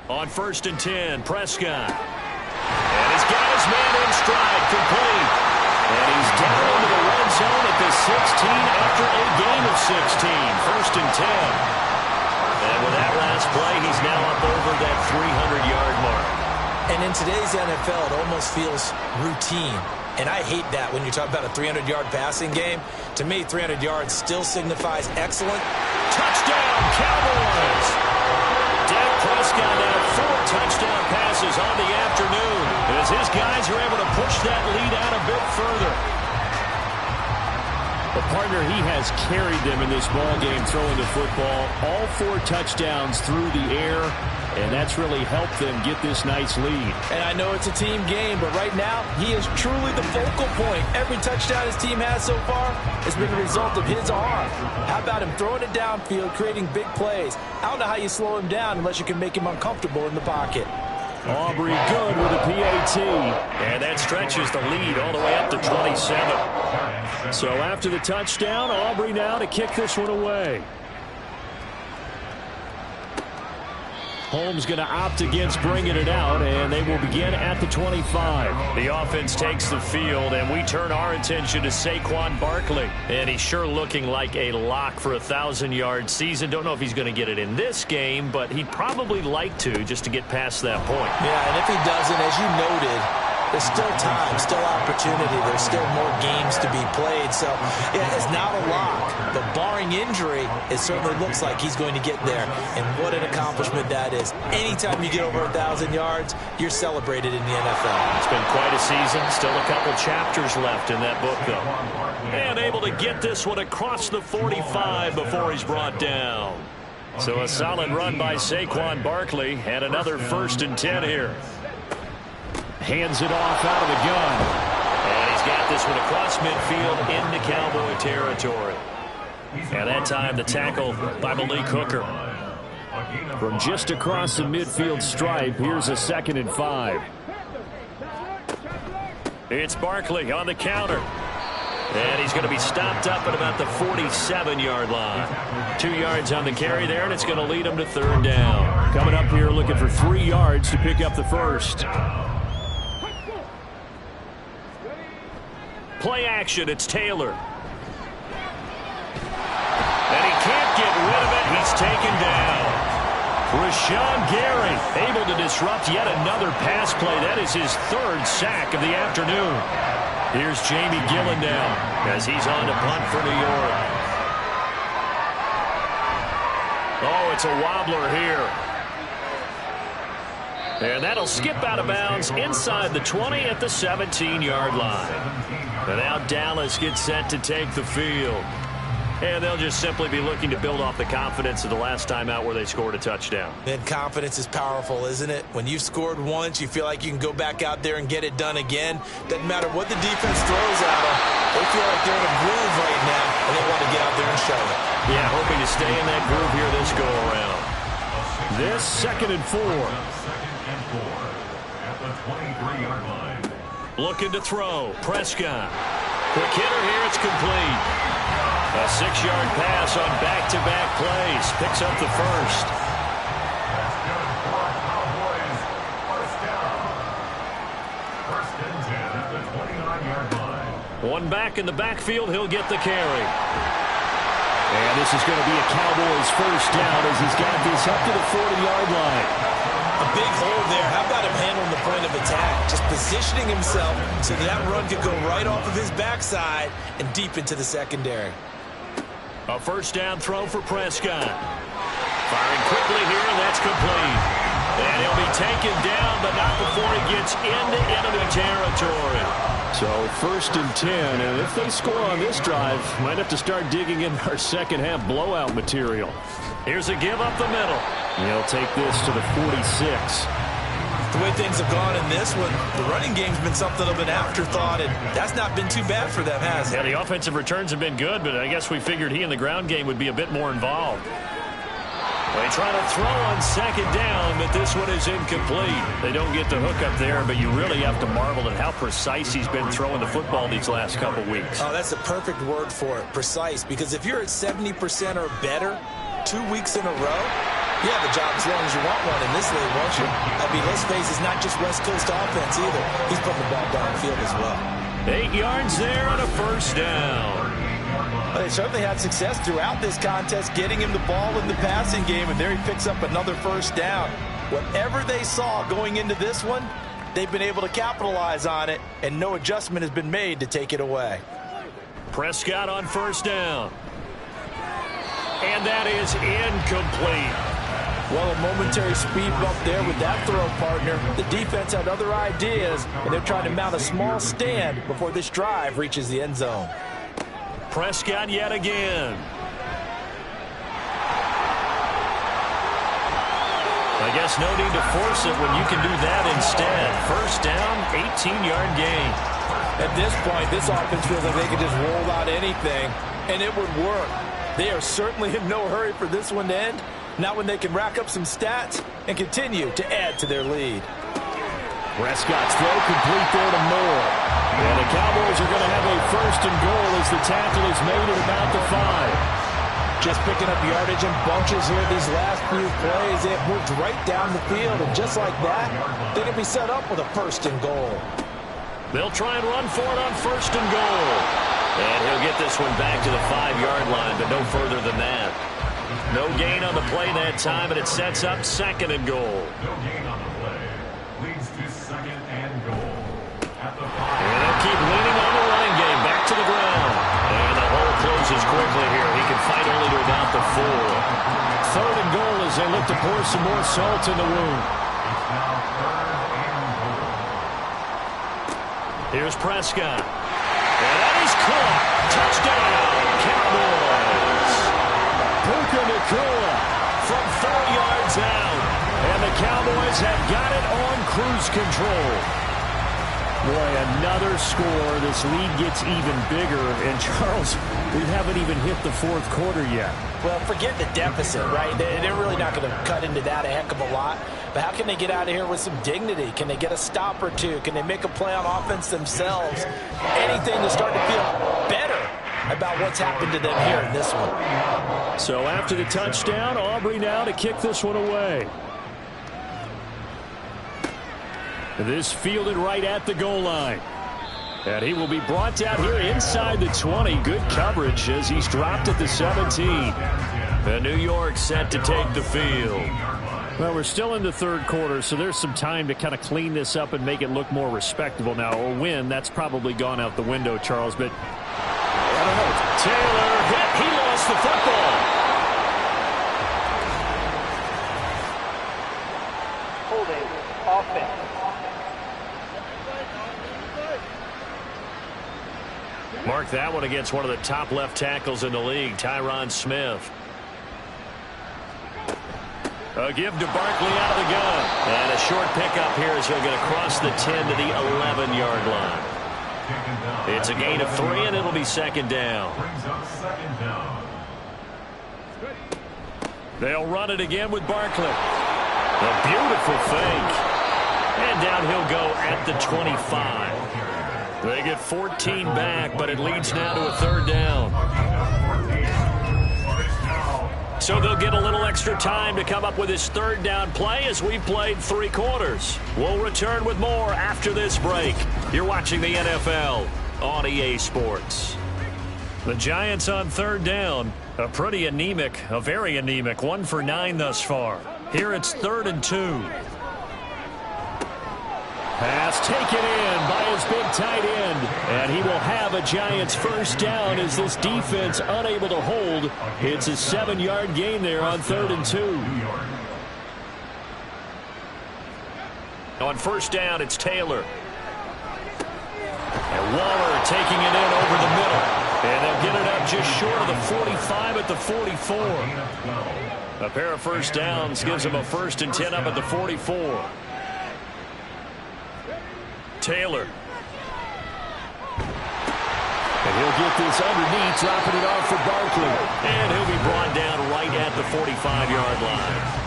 On 1st and 10, Prescott. And he's got his man in stride, complete. And he's down into the red zone at the 16 after a gain of 16. 1st and 10. And with that last play, he's now up over that 300-yard mark. And in today's NFL, it almost feels routine. And I hate that when you talk about a 300-yard passing game. To me, 300 yards still signifies excellent. Touchdown, Cowboys! Dak Prescott now 4 touchdown passes on the afternoon as his guys are able to push that lead out a bit further. A partner, he has carried them in this ball game throwing the football. All 4 touchdowns through the air, and that's really helped them get this nice lead. And I know it's a team game, but right now, he is truly the focal point. Every touchdown his team has so far has been the result of his arm. How about him throwing it downfield, creating big plays? I don't know how you slow him down unless you can make him uncomfortable in the pocket. Aubrey good with a PAT. And that stretches the lead all the way up to 27. So after the touchdown, Aubrey now to kick this one away. Holmes going to opt against bringing it out, and they will begin at the 25. The offense takes the field, and we turn our attention to Saquon Barkley. And he's sure looking like a lock for a 1,000-yard season. Don't know if he's going to get it in this game, but he'd probably like to, just to get past that point. Yeah, and if he doesn't, as you noted, there's still time, still opportunity. There's still more games to be played. So, yeah, it's not a lock. But barring injury, it certainly looks like he's going to get there. And what an accomplishment that is. Anytime you get over 1,000 yards, you're celebrated in the NFL. It's been quite a season. Still a couple chapters left in that book, though. And able to get this one across the 45 before he's brought down. So a solid run by Saquon Barkley, and another 1st and 10 here. Hands it off out of the gun. And he's got this one across midfield into Cowboy territory. And that time the tackle by Malik Hooker. From just across the midfield stripe, here's a 2nd and 5. It's Barkley on the counter. And he's going to be stopped up at about the 47-yard line. 2 yards on the carry there, and it's going to lead him to 3rd down. Coming up here looking for 3 yards to pick up the first. Play action, it's Taylor. And he can't get rid of it. He's taken down. Rashawn Gary able to disrupt yet another pass play. That is his 3rd sack of the afternoon. Here's Jamie Gillen now as he's on to punt for New York. Oh, it's a wobbler here. And that'll skip out of bounds inside the 20 at the 17-yard line. And now Dallas gets set to take the field. And they'll just simply be looking to build off the confidence of the last time out where they scored a touchdown. And confidence is powerful, isn't it? When you've scored once, you feel like you can go back out there and get it done again. Doesn't matter what the defense throws at them. They feel like they're in a groove right now, and they want to get out there and show it. Yeah, hoping to stay in that groove here this go-around. This 2nd and 4. At the 23-yard line. Looking to throw. Prescott. Quick hitter here. It's complete. A 6-yard pass on back-to-back plays. Picks up the first. That's good for Cowboys. First down. 1st and 10 at the 29-yard line. One back in the backfield. He'll get the carry. And this is going to be a Cowboys first down as he's got this up to the 40-yard line. A big hole there. How about him handling the point of attack? Just positioning himself so that run could go right off of his backside and deep into the secondary. A first down throw for Prescott. Firing quickly here, and that's complete. And he'll be taken down, but not before he gets into enemy territory. So 1st and 10, and if they score on this drive, might have to start digging in our second half blowout material. Here's a give up the middle. He'll take this to the 46. The way things have gone in this one, the running game's been something of an afterthought, and that's not been too bad for them, has it? Yeah, the offensive returns have been good, but I guess we figured he in the ground game would be a bit more involved. They try to throw on second down, but this one is incomplete. They don't get the hook up there, but you really have to marvel at how precise he's been throwing the football these last couple weeks. Oh, that's the perfect word for it, precise, because if you're at 70% or better 2 weeks in a row, you have a job as long as you want one in this league, won't you? I mean, let's face it, it's not just West Coast offense either. He's putting the ball downfield as well. 8 yards there on a first down. Well, they certainly had success throughout this contest getting him the ball in the passing game, and there he picks up another first down. Whatever they saw going into this one, they've been able to capitalize on it, and no adjustment has been made to take it away. Prescott on first down. And that is incomplete. Well, a momentary speed bump there with that throw, partner. The defense had other ideas, and they're trying to mount a small stand before this drive reaches the end zone. Prescott yet again. I guess no need to force it when you can do that instead. First down, 18-yard gain. At this point, this offense feels like they could just roll out anything, and it would work. They are certainly in no hurry for this one to end, not when they can rack up some stats and continue to add to their lead. Prescott's throw complete there to Moore. And the Cowboys are going to have a first and goal as the tackle is made at about the 5. Just picking up yardage in bunches here these last few plays. They have moved right down the field, and just like that, they can be set up with a first and goal. They'll try and run for it on first and goal. And he'll get this one back to the 5-yard line, but no further than that. No gain on the play that time, and it sets up second and goal. No gain on the play. Leads to second and goal. At the 5. And they'll keep leaning on the running game. Back to the ground. And the hole closes quickly here. He can fight only to about the 4. Third and goal as they look to pour some more salt in the wound. It's now third and goal. Here's Prescott. And that is caught. Touchdown, Cowboys. Puka Nacua from 4 yards out. And the Cowboys have got it on cruise control. Boy, another score. This lead gets even bigger. And, Charles, we haven't even hit the fourth quarter yet. Well, forget the deficit, right? They're really not going to cut into that a heck of a lot. But how can they get out of here with some dignity? Can they get a stop or two? Can they make a play on offense themselves? Anything to start to feel better about what's happened to them here in this one. So after the touchdown, Aubrey now to kick this one away. This fielded right at the goal line. And he will be brought down here inside the 20. Good coverage as he's dropped at the 17. And New York set to take the field. Well, we're still in the third quarter, so there's some time to kind of clean this up and make it look more respectable now. A win, that's probably gone out the window, Charles, but I don't know. Taylor hit. He lost the football. Holding offense. Mark that one against one of the top left tackles in the league, Tyron Smith. A give to Barkley out of the gun. And a short pickup here as he'll get across the 10 to the 11-yard line. It's a gain of 3, and it'll be second down. Brings up second down. They'll run it again with Barkley. A beautiful fake. And down he'll go at the 25. They get 14 back, but it leads now to a third down. So they'll get a little extra time to come up with his third down play as we've played 3 quarters. We'll return with more after this break. You're watching the NFL on EA Sports. The Giants on third down. A pretty anemic, a very anemic 1 for 9 thus far. Here it's 3rd and 2. Pass taken in by his big tight end. And he will have a Giants first down as this defense unable to hold. It's a 7-yard gain there on 3rd and 2. On first down, it's Taylor. And Waller taking it in over the middle. And they'll get it up just short of the 45 at the 44. A pair of first downs gives him a 1st and 10 up at the 44. Taylor. And he'll get this underneath, dropping it off for Barkley. And he'll be brought down right at the 45-yard line.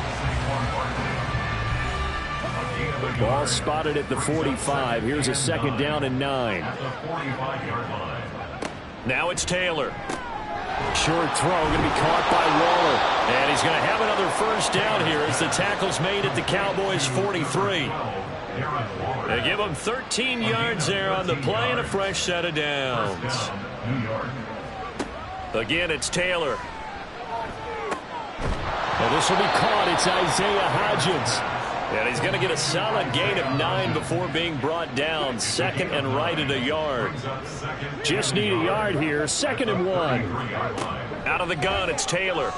Ball spotted at the 45. Here's a 2nd down and 9. Now it's Taylor. Short throw, going to be caught by Waller. And he's going to have another 1st down here as the tackle's made at the Cowboys' 43. They give him 13 yards there on the play and a fresh set of downs. Again, it's Taylor. Well, this will be caught. It's Isaiah Hodgins. And he's going to get a solid gain of 9 before being brought down. 2nd and right at a yard. Just need a yard here. 2nd and 1. Out of the gun, it's Taylor.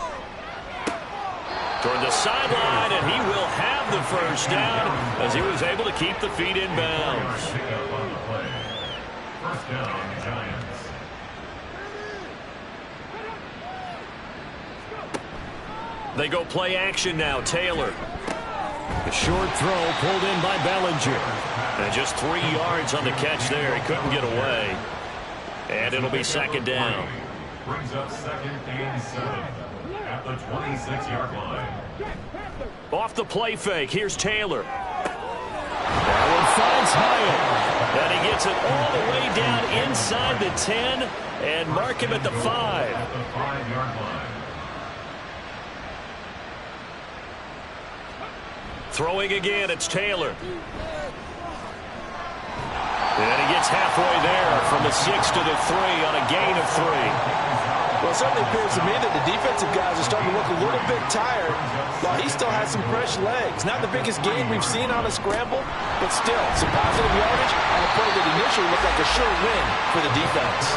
Toward the sideline, and he will have the 1st down as he was able to keep the feet in bounds. First down, Giants. They go play action now. Taylor. A short throw pulled in by Bellinger. And just 3 yards on the catch there. He couldn't get away. And it'll be 2nd down. Brings up 2nd and 7 at the 26-yard line. Off the play fake. Here's Taylor. That one finds Hyatt. And he gets it all the way down inside the 10 and mark him at the 5. At the 5-yard line. Throwing again, it's Taylor. And he gets halfway there from the 6 to the 3 on a gain of 3. Well, it certainly appears to me that the defensive guys are starting to look a little bit tired while he still has some fresh legs. Not the biggest gain we've seen on a scramble, but still some positive yardage on a play that initially looked like a sure win for the defense.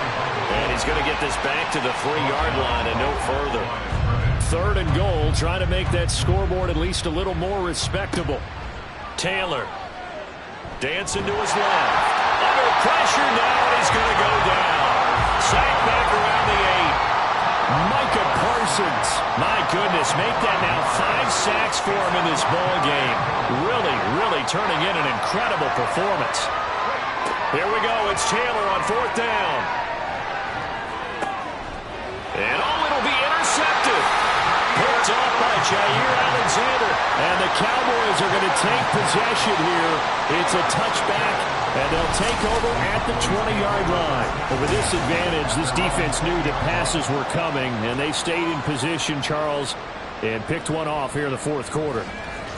And he's going to get this back to the 3-yard line and no further. 3rd and goal, trying to make that scoreboard at least a little more respectable. Taylor dancing to his left. Under pressure now, and he's going to go down. Sacked back around the 8. Micah Parsons. My goodness, make that now 5 sacks for him in this ball game. Really turning in an incredible performance. Here we go. It's Taylor on 4th down. And it'll be intercepted. Picked off by Jair Alexander. And the Cowboys are going to take possession here. It's a touchback, and they'll take over at the 20-yard line. But with this advantage, this defense knew that passes were coming, and they stayed in position, Charles, and picked one off here in the 4th quarter.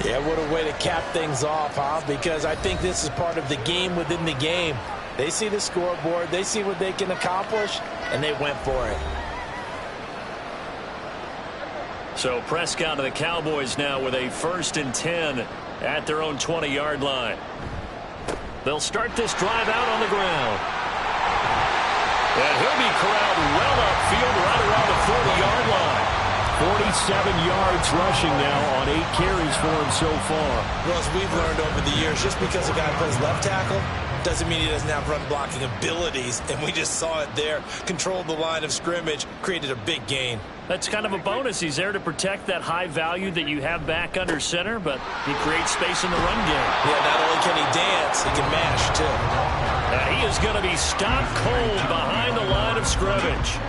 Yeah, what a way to cap things off, huh? Because I think this is part of the game within the game. They see the scoreboard, they see what they can accomplish, and they went for it. So Prescott of the Cowboys now with a 1st and 10 at their own 20-yard line. They'll start this drive out on the ground. And he'll be corralled well upfield right around the 40-yard line. 47 yards rushing now on 8 carries for him so far. Well, as we've learned over the years, just because a guy plays left tackle doesn't mean he doesn't have run blocking abilities, and we just saw it there. Controlled the line of scrimmage, created a big gain. That's kind of a bonus. He's there to protect that high value that you have back under center, but he creates space in the run game. Yeah, not only can he dance, he can mash, too. And he is going to be stopped cold behind the line of scrimmage.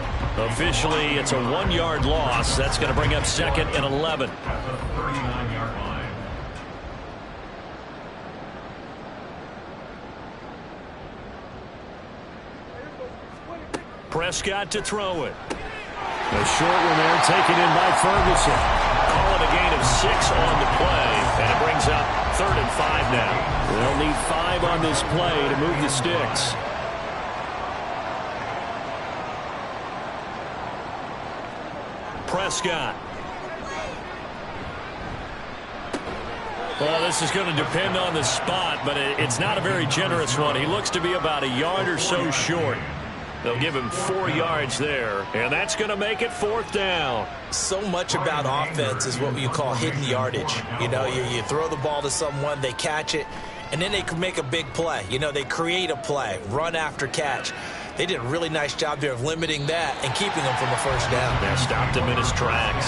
Officially, it's a 1-yard loss. That's going to bring up 2nd and 11. At the 39-yard line. Prescott to throw it. A short one there, taken in by Ferguson. Calling a gain of 6 on the play, and it brings up 3rd and 5 now. They'll need 5 on this play to move the sticks. Prescott. Well, this is going to depend on the spot, but it's not a very generous one. He looks to be about a yard or so short. They'll give him 4 yards there, and that's going to make it 4th down. So much about offense is what you call hidden yardage. You know, you throw the ball to someone, they catch it, and then they can make a big play. You know, they create a play, run after catch. They did a really nice job there of limiting that and keeping him from a first down. They stopped him in his tracks.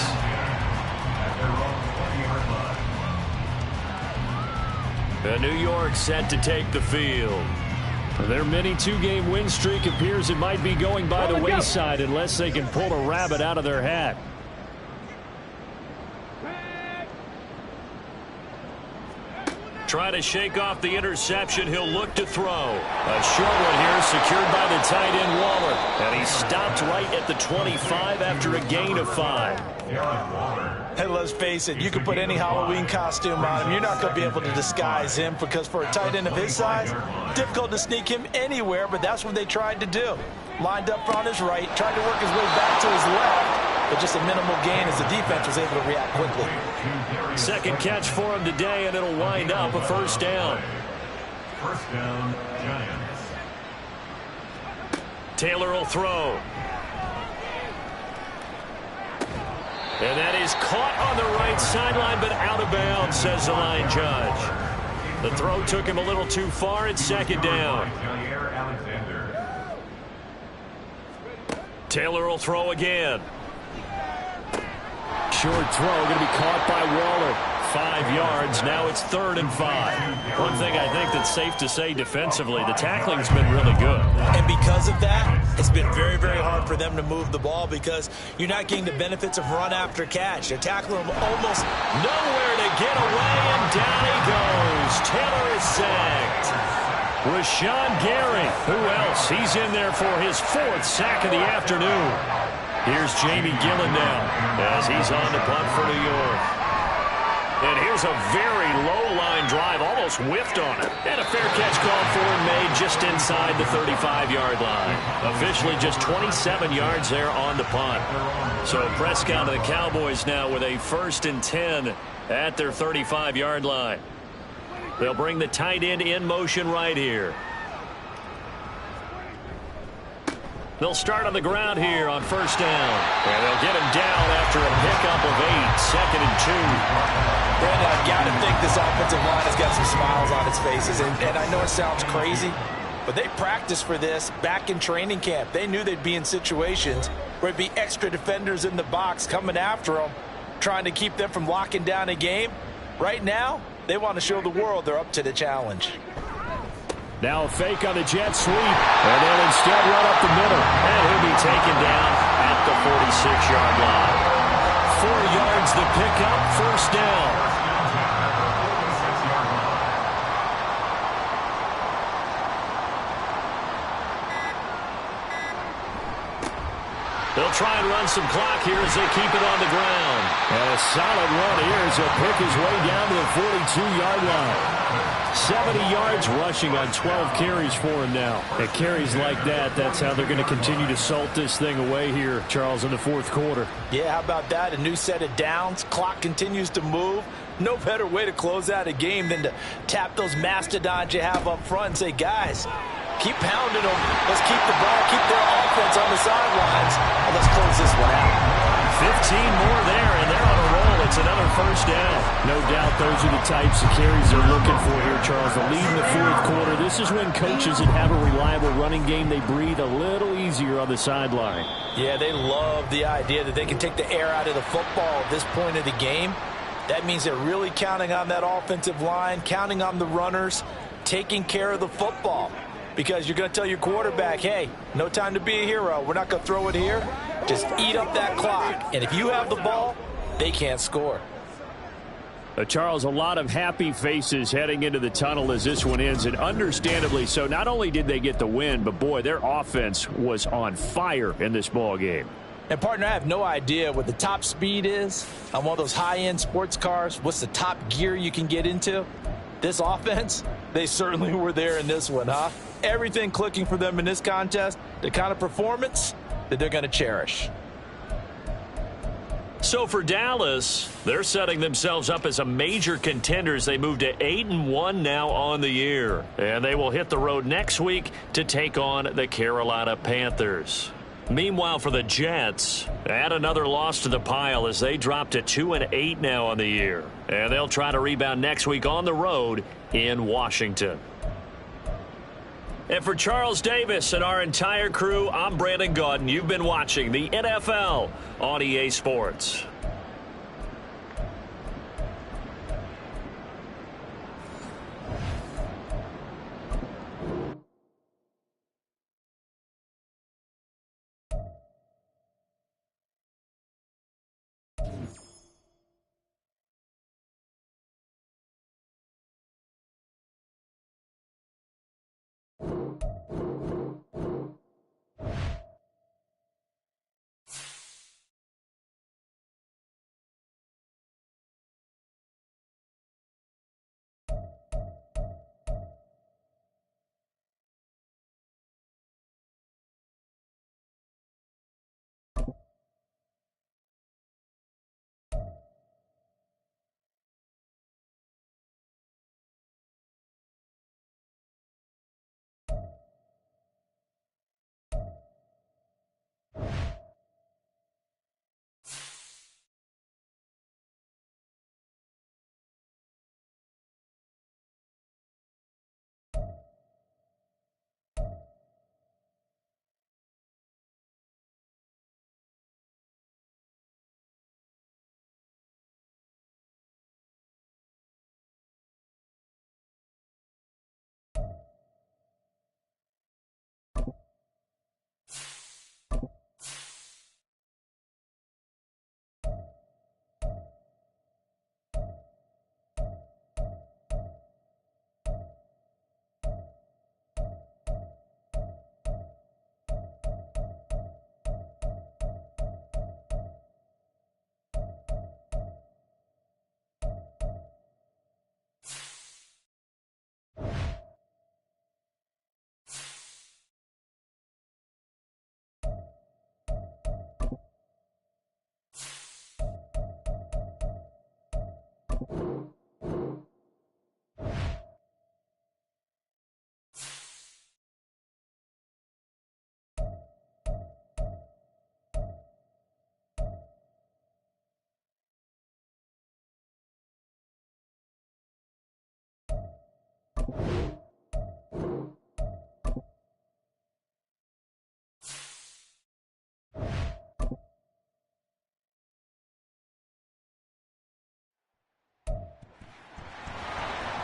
And New York set to take the field. Their mini two-game win streak appears it might be going by the wayside unless they can pull a rabbit out of their hat. Try to shake off the interception. He'll look to throw. A short one here secured by the tight end Waller. And he stopped right at the 25 after a gain of 5. Hey, let's face it, you can put any Halloween costume on him. You're not going to be able to disguise him because for a tight end of his size, difficult to sneak him anywhere, but that's what they tried to do. Lined up on his right, tried to work his way back to his left, but just a minimal gain as the defense was able to react quickly. Second catch for him today, and it'll wind up a first down. First down, Giants. Taylor will throw. And that is caught on the right sideline, but out of bounds, says the line judge. The throw took him a little too far. It's second down. Taylor will throw again. Short throw going to be caught by Waller. 5 yards. Now it's 3rd and 5. One thing I think that's safe to say defensively, the tackling's been really good. And because of that, it's been very, very hard for them to move the ball because you're not getting the benefits of run after catch. They're tackling him almost nowhere to get away, and down he goes. Taylor is sacked. Rashawn Gary. Who else? He's in there for his 4th sack of the afternoon. Here's Jamie Gillen now as he's on the punt for New York. And here's a very low-line drive, almost whiffed on it. And a fair catch called for and made just inside the 35-yard line. Officially just 27 yards there on the punt. So Prescott and the Cowboys now with a 1st and 10 at their 35-yard line. They'll bring the tight end in motion right here. They'll start on the ground here on first down. And they'll get him down after a pickup of 8, 2nd and 2. Brandon, I've got to think this offensive line has got some smiles on its faces. And I know it sounds crazy, but they practiced for this back in training camp. They knew they'd be in situations where it'd be extra defenders in the box coming after them, trying to keep them from locking down a game. Right now, they want to show the world they're up to the challenge. Now a fake on the jet sweep, and they'll instead run up the middle. And he'll be taken down at the 46-yard line. 4 yards the pickup, first down. They'll try and run some clock here as they keep it on the ground. And a solid run here as he'll pick his way down to the 42-yard line. 70 yards rushing on 12 carries for him now. And carries like that, that's how they're going to continue to salt this thing away here, Charles, in the 4th quarter. Yeah, how about that? A new set of downs. Clock continues to move. No better way to close out a game than to tap those mastodons you have up front and say, guys, keep pounding them. Let's keep the ball, keep their offense on the sidelines, and let's close this one out. 15 more there, and they're on a roll. It's another first down. No doubt those are the types of carries they're looking for here, Charles. The lead in the 4th quarter. This is when coaches that have a reliable running game, they breathe a little easier on the sideline. Yeah, they love the idea that they can take the air out of the football at this point of the game. That means they're really counting on that offensive line, counting on the runners, taking care of the football. Because you're going to tell your quarterback, hey, no time to be a hero. We're not going to throw it here. Just eat up that clock. And if you have the ball, they can't score. Charles, a lot of happy faces heading into the tunnel as this one ends, and understandably so. Not only did they get the win, but, boy, their offense was on fire in this ball game. And, partner, I have no idea what the top speed is on one of those high-end sports cars. What's the top gear you can get into? This offense, they certainly were there in this one, huh? Everything clicking for them in this contest, the kind of performance that they're going to cherish. So for Dallas, they're setting themselves up as a major contender as they move to 8-1 now on the year. And they will hit the road next week to take on the Carolina Panthers. Meanwhile, for the Jets, add another loss to the pile as they drop to 2-8 now on the year. And they'll try to rebound next week on the road in Washington. And for Charles Davis and our entire crew, I'm Brandon Gaudin. You've been watching the NFL on EA Sports.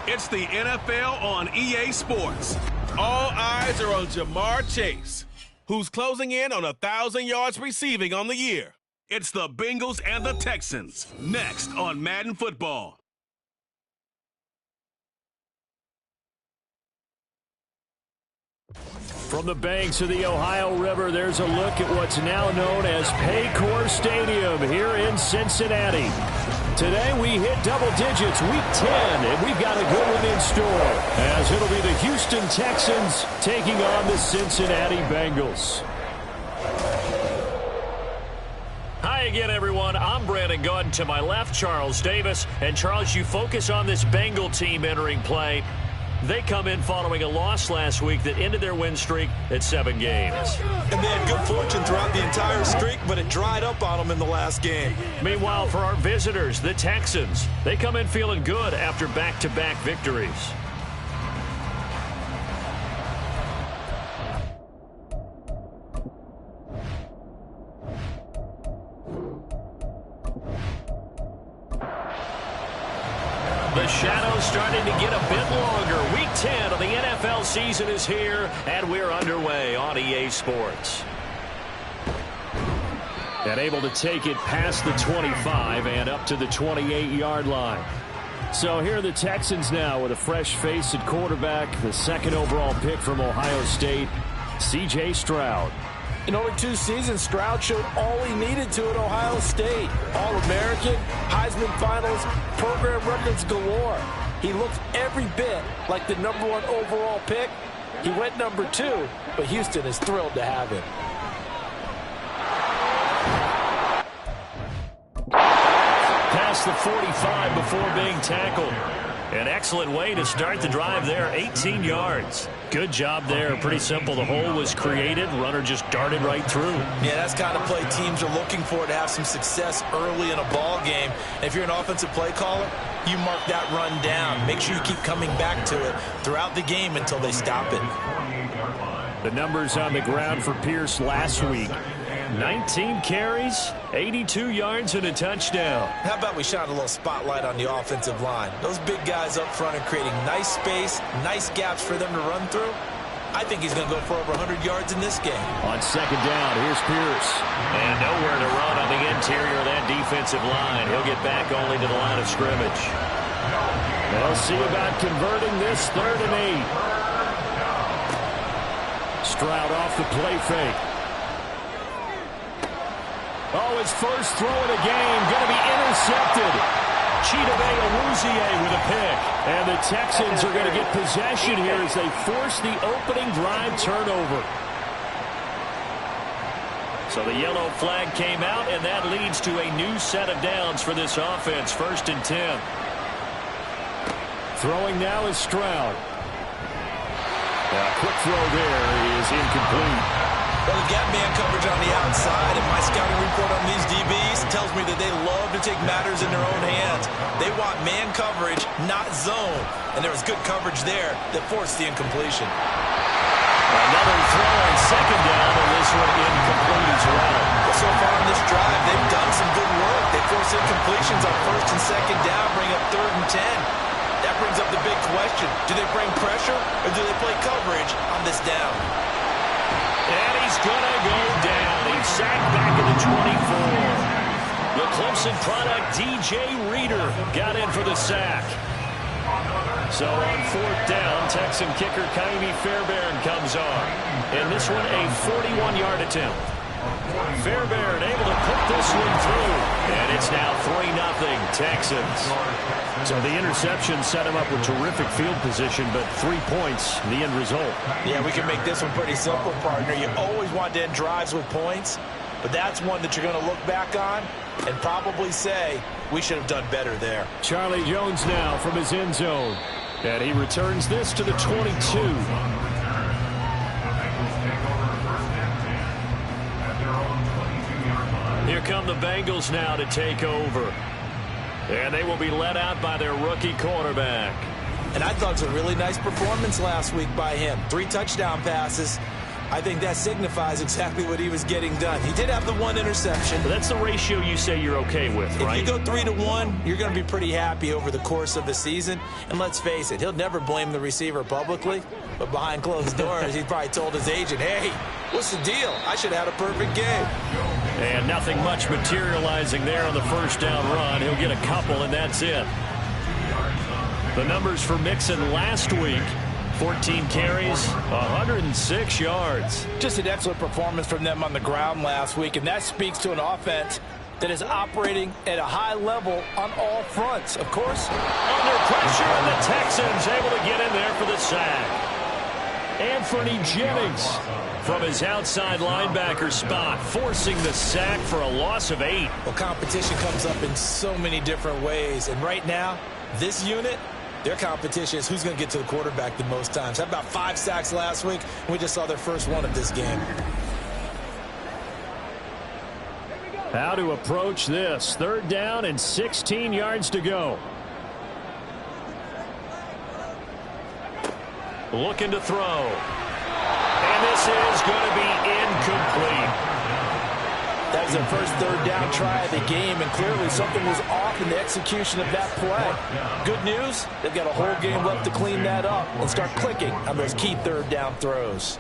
It's the NFL on EA Sports. All eyes are on Jamar Chase, who's closing in on 1,000 yards receiving on the year. It's the Bengals and the Texans, next on Madden Football. From the banks of the Ohio River, there's a look at what's now known as Paycor Stadium here in Cincinnati. Today we hit double digits, week 10, and we've got a good one in store, as it'll be the Houston Texans taking on the Cincinnati Bengals. Hi again, everyone. I'm Brandon Gaudin. To my left, Charles Davis. And Charles, you focus on this Bengal team entering play. They come in following a loss last week that ended their win streak at 7 games. And they had good fortune throughout the entire streak, but it dried up on them in the last game. Meanwhile, for our visitors, the Texans, they come in feeling good after back-to-back victories. The shadow's starting to get a bit longer. Week 10 of the NFL season is here, and we're underway on EA Sports. And able to take it past the 25 and up to the 28-yard line. So here are the Texans now with a fresh face at quarterback, the second overall pick from Ohio State, C.J. Stroud. In only 2 seasons, Stroud showed all he needed to at Ohio State. All-American, Heisman Finals, program records galore. He looks every bit like the #1 overall pick. He went #2, but Houston is thrilled to have him. Past the 45 before being tackled. An excellent way to start the drive there, 18 yards. Good job there. Pretty simple. The hole was created. Runner just darted right through. Yeah, that's the kind of play teams are looking for to have some success early in a ball game. And if you're an offensive play caller, you mark that run down. Make sure you keep coming back to it throughout the game until they stop it. The numbers on the ground for Pierce last week. 19 carries, 82 yards, and a touchdown. How about we shine a little spotlight on the offensive line? Those big guys up front are creating nice space, nice gaps for them to run through. I think he's going to go for over 100 yards in this game. On second down, here's Pierce. And nowhere to run on the interior of that defensive line. He'll get back only to the line of scrimmage. They'll see about converting this 3rd and 8. Stroud off the play fake. Oh, his first throw of the game going to be intercepted. Chidobe Awuzie with a pick. And the Texans are going to get possession here as they force the opening drive turnover. So the yellow flag came out, and that leads to a new set of downs for this offense. 1st and 10. Throwing now is Stroud. A quick throw there is incomplete. Well, they've got man coverage on the outside, and my scouting report on these DBs tells me that they love to take matters in their own hands. They want man coverage, not zone. And there was good coverage there that forced the incompletion. Another throw on second down, and this one incomplete as well. Well, so far on this drive, they've done some good work. They forced incompletions on 1st and 2nd down, bring up 3rd and 10. That brings up the big question. Do they bring pressure, or do they play coverage on this down? And he's going to go down. He's sacked back at the 24. The Clemson product, DJ Reader, got in for the sack. So on 4th down, Texan kicker Kaimi Fairbairn comes on. And this one a 41-yard attempt. Fairbairn able to put this one through. And it's now 3-0 Texans. So the interception set him up with terrific field position, but 3 points, the end result. Yeah, we can make this one pretty simple, partner. You always want to end drives with points, but that's one that you're going to look back on and probably say, we should have done better there. Charlie Jones now from his end zone. And he returns this to the 22. Here come the Bengals now to take over. And they will be led out by their rookie quarterback. And I thought it was a really nice performance last week by him. 3 touchdown passes. I think that signifies exactly what he was getting done. He did have the 1 interception. But that's the ratio you say you're okay with, right? If you go 3-1, you're going to be pretty happy over the course of the season. And let's face it, he'll never blame the receiver publicly. But behind closed doors, he probably told his agent, hey, what's the deal? I should have had a perfect game. And nothing much materializing there on the 1st down run. He'll get a couple, and that's it. The numbers for Mixon last week. 14 carries, 106 yards. Just an excellent performance from them on the ground last week, and that speaks to an offense that is operating at a high level on all fronts. Of course, under pressure, and the Texans able to get in there for the sack. Anthony Jennings from his outside linebacker spot, forcing the sack for a loss of 8. Well, competition comes up in so many different ways, and right now, this unit, their competition is who's going to get to the quarterback the most times. How about 5 sacks last week? We just saw their first one of this game. How to approach this. 3rd down and 16 yards to go. Looking to throw. And this is going to be incomplete. that was their first 3rd down try of the game, and clearly something was off in the execution of that play. Good news, they've got a whole game left to clean that up and start clicking on those key 3rd down throws.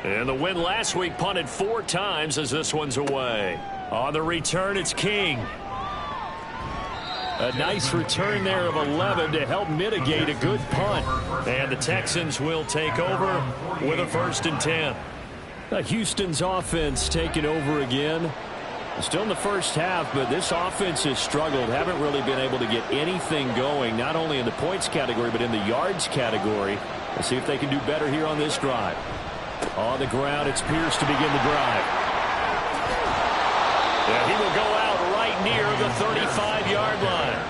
And the win last week punted 4 times as this one's away. On the return, it's King. A nice return there of 11 to help mitigate a good punt. And the Texans will take over with a 1st and 10. Houston's offense taking over again. Still in the first half, but this offense has struggled. Haven't really been able to get anything going, not only in the points category, but in the yards category. We'll see if they can do better here on this drive. On the ground, it's Pierce to begin the drive. Yeah, he will go out right near the 35-yard line.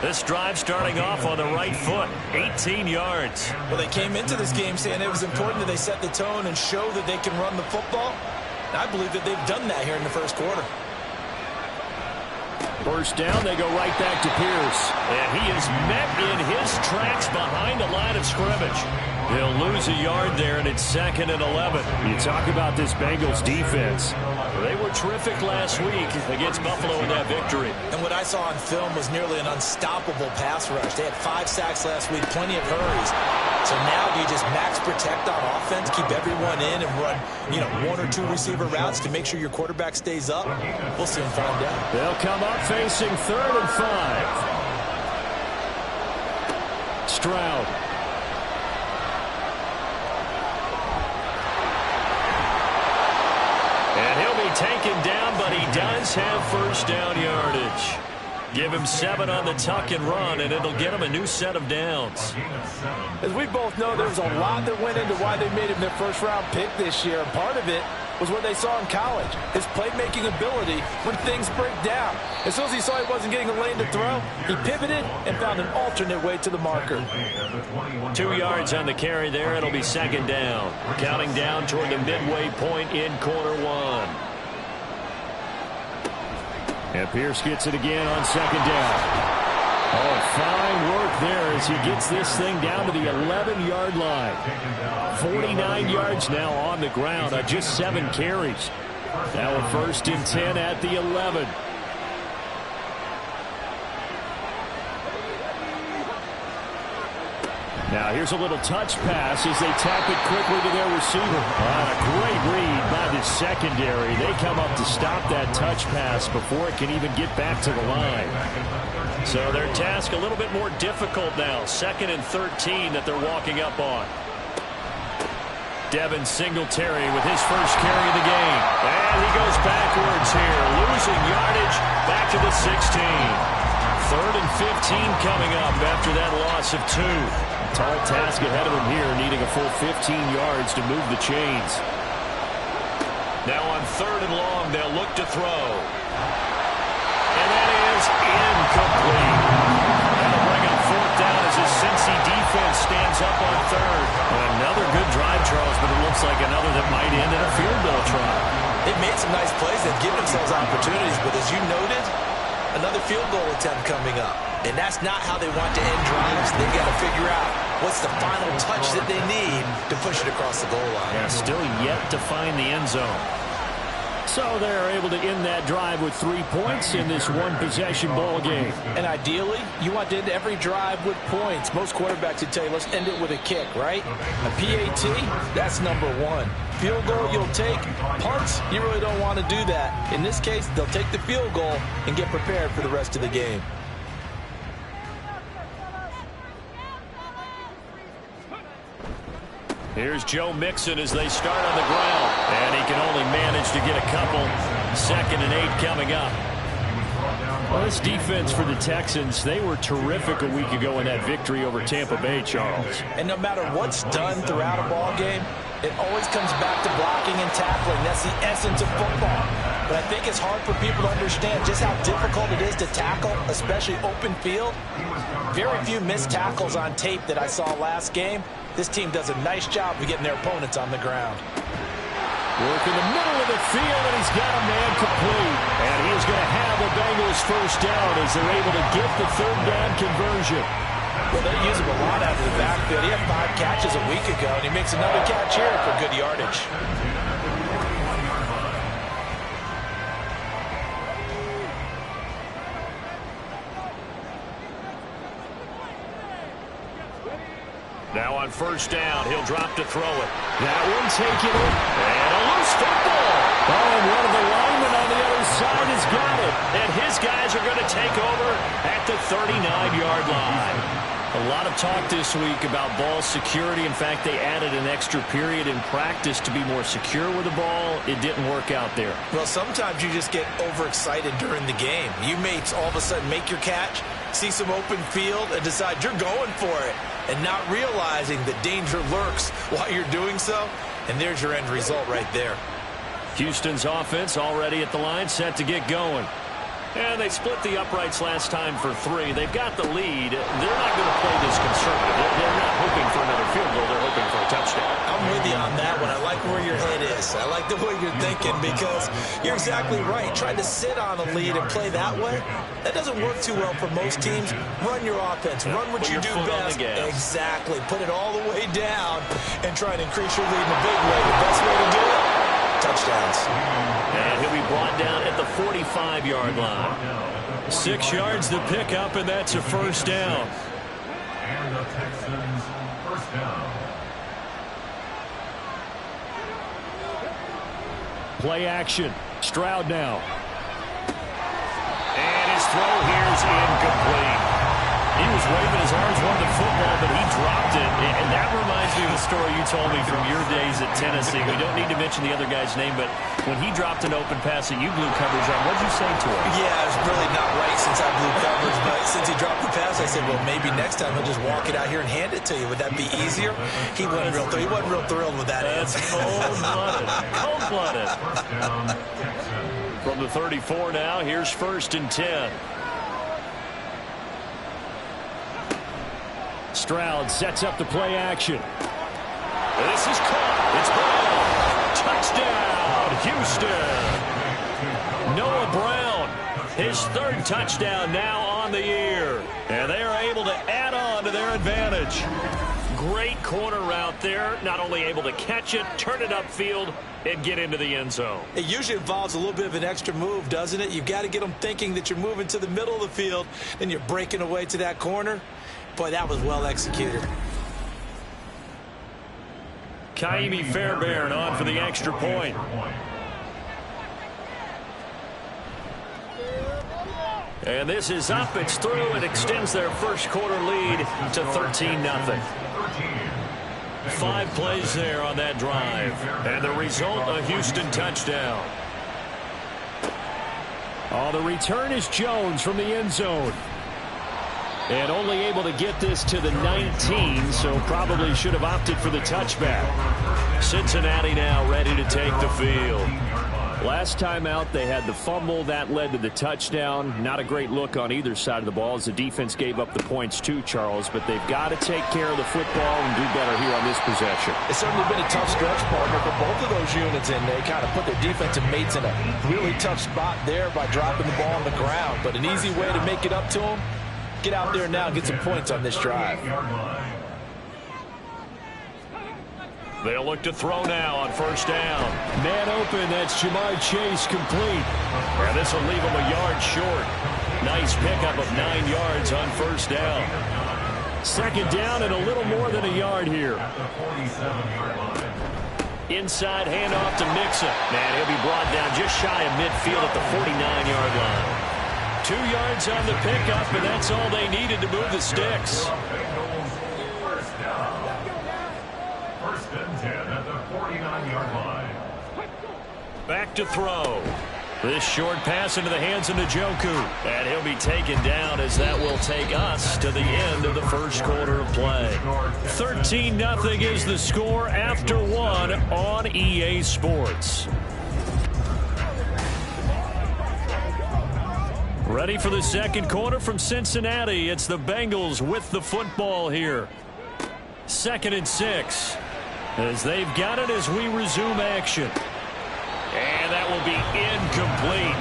This drive starting off on the right foot, 18 yards. Well, they came into this game saying it was important that they set the tone and show that they can run the football. And I believe that they've done that here in the first quarter. First down, they go right back to Pierce. And he is met in his tracks behind the line of scrimmage. He'll lose a yard there, and it's 2nd and 11. You talk about this Bengals defense. They were terrific last week against Buffalo in that victory. And what I saw on film was nearly an unstoppable pass rush. They had 5 sacks last week, plenty of hurries. So now do you just max protect on offense, keep everyone in, and run, 1 or 2 receiver routes to make sure your quarterback stays up? We'll soon find out. They'll come up facing 3rd and 5. Stroud. And he'll be taken down, but he does have first down yardage. Give him 7 on the tuck and run, and it'll get him a new set of downs. As we both know, there was a lot that went into why they made him their first-round pick this year. And part of it was what they saw in college, his playmaking ability when things break down. As soon as he saw he wasn't getting a lane to throw, he pivoted and found an alternate way to the marker. 2 yards on the carry there. It'll be 2nd down. Counting down toward the midway point in quarter 1. And Pierce gets it again on 2nd down. Oh, fine work there as he gets this thing down to the 11-yard line. 49 yards now on the ground on just 7 carries. Now a 1st and 10 at the 11. Now here's a little touch pass as they tap it quickly to their receiver. A great read by the secondary. They come up to stop that touch pass before it can even get back to the line. So their task a little bit more difficult now. 2nd and 13 that they're walking up on. Devin Singletary with his first carry of the game. And he goes backwards here, losing yardage back to the 16. 3rd and 15 coming up after that loss of 2. Tall task ahead of him here, needing a full 15 yards to move the chains. Now on 3rd and long, they'll look to throw. And that is incomplete. That'll bring up 4th down as his Cincy defense stands up on 3rd. Another good drive, Charles, but it looks like another that might end in a field goal try. They've made some nice plays. They've given themselves opportunities, but as you noted, another field goal attempt coming up. And that's not how they want to end drives. They've got to figure out what's the final touch that they need to push it across the goal line. Yeah, still yet to find the end zone. So they're able to end that drive with 3 points in this one-possession ball game. And ideally, you want to end every drive with points. Most quarterbacks would tell you, let's end it with a kick, right? A PAT, that's number 1. Field goal you'll take. Punts, you really don't want to do that. In this case, they'll take the field goal and get prepared for the rest of the game. Here's Joe Mixon as they start on the ground. And he can only manage to get a couple. 2nd and 8 coming up. Well, this defense for the Texans, they were terrific a week ago in that victory over Tampa Bay, Charles. And no matter what's done throughout a ball game, it always comes back to blocking and tackling. That's the essence of football. But I think it's hard for people to understand just how difficult it is to tackle, especially open field. Very few missed tackles on tape that I saw last game. This team does a nice job of getting their opponents on the ground. Work in the middle of the field, and he's got a man complete. And he is going to have the Bengals first down as they're able to get the 3rd down conversion. Well, they use him a lot out of the backfield. He had 5 catches a week ago, and he makes another catch here for good yardage. Now on 1st down, he'll drop to throw it. That one taken in. And a loose football. Oh, and one of the linemen on the other side has got it. And his guys are going to take over at the 39-yard line. A lot of talk this week about ball security. In fact, they added an extra period in practice to be more secure with the ball. It didn't work out there. Well, sometimes you just get overexcited during the game. You may all of a sudden make your catch, see some open field, and decide you're going for it, and not realizing that danger lurks while you're doing so. And there's your end result right there. Houston's offense already at the line, set to get going. And they split the uprights last time for 3. They've got the lead. They're not going to play this conservative. They're not hoping for another field goal. They're hoping for a touchdown. I'm with you on that one. I like where your head is. I like the way you're thinking because you're exactly right. Trying to sit on a lead and play that way, that doesn't work too well for most teams. Run your offense. Run what you do best. Exactly. Put it all the way down and try and increase your lead in a big way. The best way to do it, touchdowns. And he'll be brought down at the 45-yard line. 6 yards to pick up, and that's a first down. And the Texans first down. Play action. Stroud now. And his throw here's incomplete. He was waving his arms, wanted the football, but he dropped it. And that reminds me of a story you told me from your days at Tennessee. We don't need to mention the other guy's name, but when he dropped an open pass that you blew coverage on, what did you say to him? Yeah, it's really not right since I blew coverage, but since he dropped the pass, I said, well, maybe next time he'll just walk it out here and hand it to you. Would that be easier? He wasn't real thrilled with that answer. Cold-blooded. Cold-blooded. From the 34 now, here's 1st and 10. Stroud sets up the play action. This is caught. It's Brown. Touchdown, Houston. Noah Brown, his 3rd touchdown now on the year. And they are able to add on to their advantage. Great corner route there. Not only able to catch it, turn it upfield, and get into the end zone. It usually involves a little bit of an extra move, doesn't it? You've got to get them thinking that you're moving to the middle of the field, and you're breaking away to that corner. Boy, that was well executed. Kaimi Fairbairn on for the extra point. And this is up. It's through. It extends their first quarter lead to 13-0. 5 plays there on that drive. And the result, a Houston touchdown. Oh, the return is Jones from the end zone. And only able to get this to the 19, so probably should have opted for the touchback. Cincinnati now ready to take the field. Last time out, they had the fumble. That led to the touchdown. Not a great look on either side of the ball as the defense gave up the points too, Charles. But they've got to take care of the football and do better here on this possession. It's certainly been a tough stretch, partner, for both of those units, and they kind of put their defensive mates in a really tough spot there by dropping the ball on the ground. But an easy way to make it up to them, get out there now and get some points on this drive. They'll look to throw now on 1st down. Man open, that's Jamar Chase complete. And this will leave him a yard short. Nice pickup of 9 yards on 1st down. 2nd down and a little more than a yard here. Inside handoff to Mixon. Man, he'll be brought down just shy of midfield at the 49-yard line. 2 yards on the pickup, and that's all they needed to move the sticks. First and 10 at the 49-yard line. Back to throw. This short pass into the hands of Njoku. And he'll be taken down as that will take us to the end of the first quarter of play. 13-0 is the score after 1 on EA Sports. Ready for the second quarter from Cincinnati. It's the Bengals with the football here. 2nd and 6. As they've got it as we resume action. And that will be incomplete.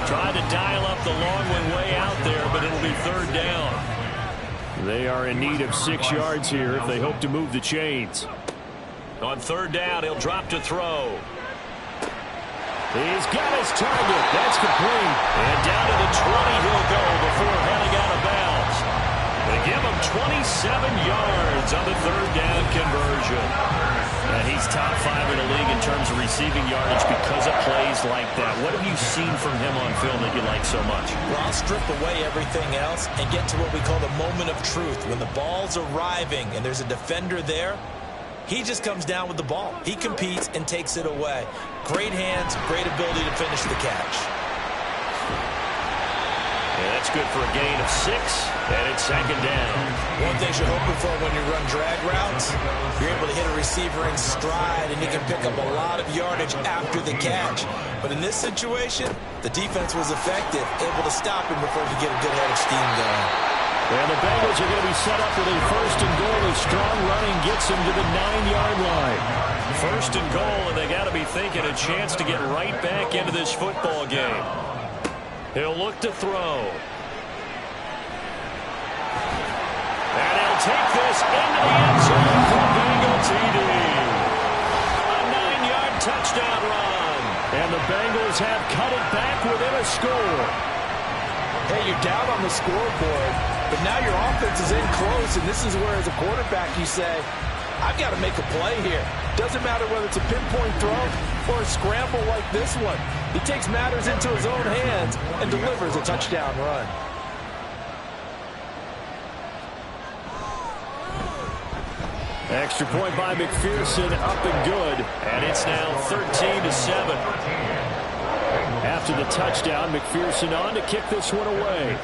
Tried to dial up the long one way out there, but it'll be 3rd down. They are in need of 6 yards here if they hope to move the chains. On 3rd down, he'll drop to throw. He's got his target. That's complete. And down to the 20 he'll go before heading out of bounds. They give him 27 yards on the 3rd down conversion. And he's top 5 in the league in terms of receiving yardage because of plays like that. What have you seen from him on film that you like so much? Well, I'll strip away everything else and get to what we call the moment of truth. When the ball's arriving and there's a defender there, he just comes down with the ball. He competes and takes it away. Great hands, great ability to finish the catch. Yeah, that's good for a gain of 6, and it's second down. One thing you're hoping for when you run drag routes, you're able to hit a receiver in stride, and you can pick up a lot of yardage after the catch. But in this situation, the defense was effective, able to stop him before he could get a good head of steam going. And the Bengals are going to be set up with a first and goal as strong running gets him to the 9-yard line. First and goal, and they got to be thinking a chance to get right back into this football game. He'll look to throw. And he'll take this into the end zone for a Bengal TD. A 9-yard touchdown run. And the Bengals have cut it back within a score. Hey, you're down on the scoreboard, but now your offense is in close, and this is where, as a quarterback, you say, I've got to make a play here. Doesn't matter whether it's a pinpoint throw or a scramble like this one. He takes matters into his own hands and delivers a touchdown run. Extra point by McPherson, up and good, and it's now 13-7. After the touchdown, McPherson on to kick this one away.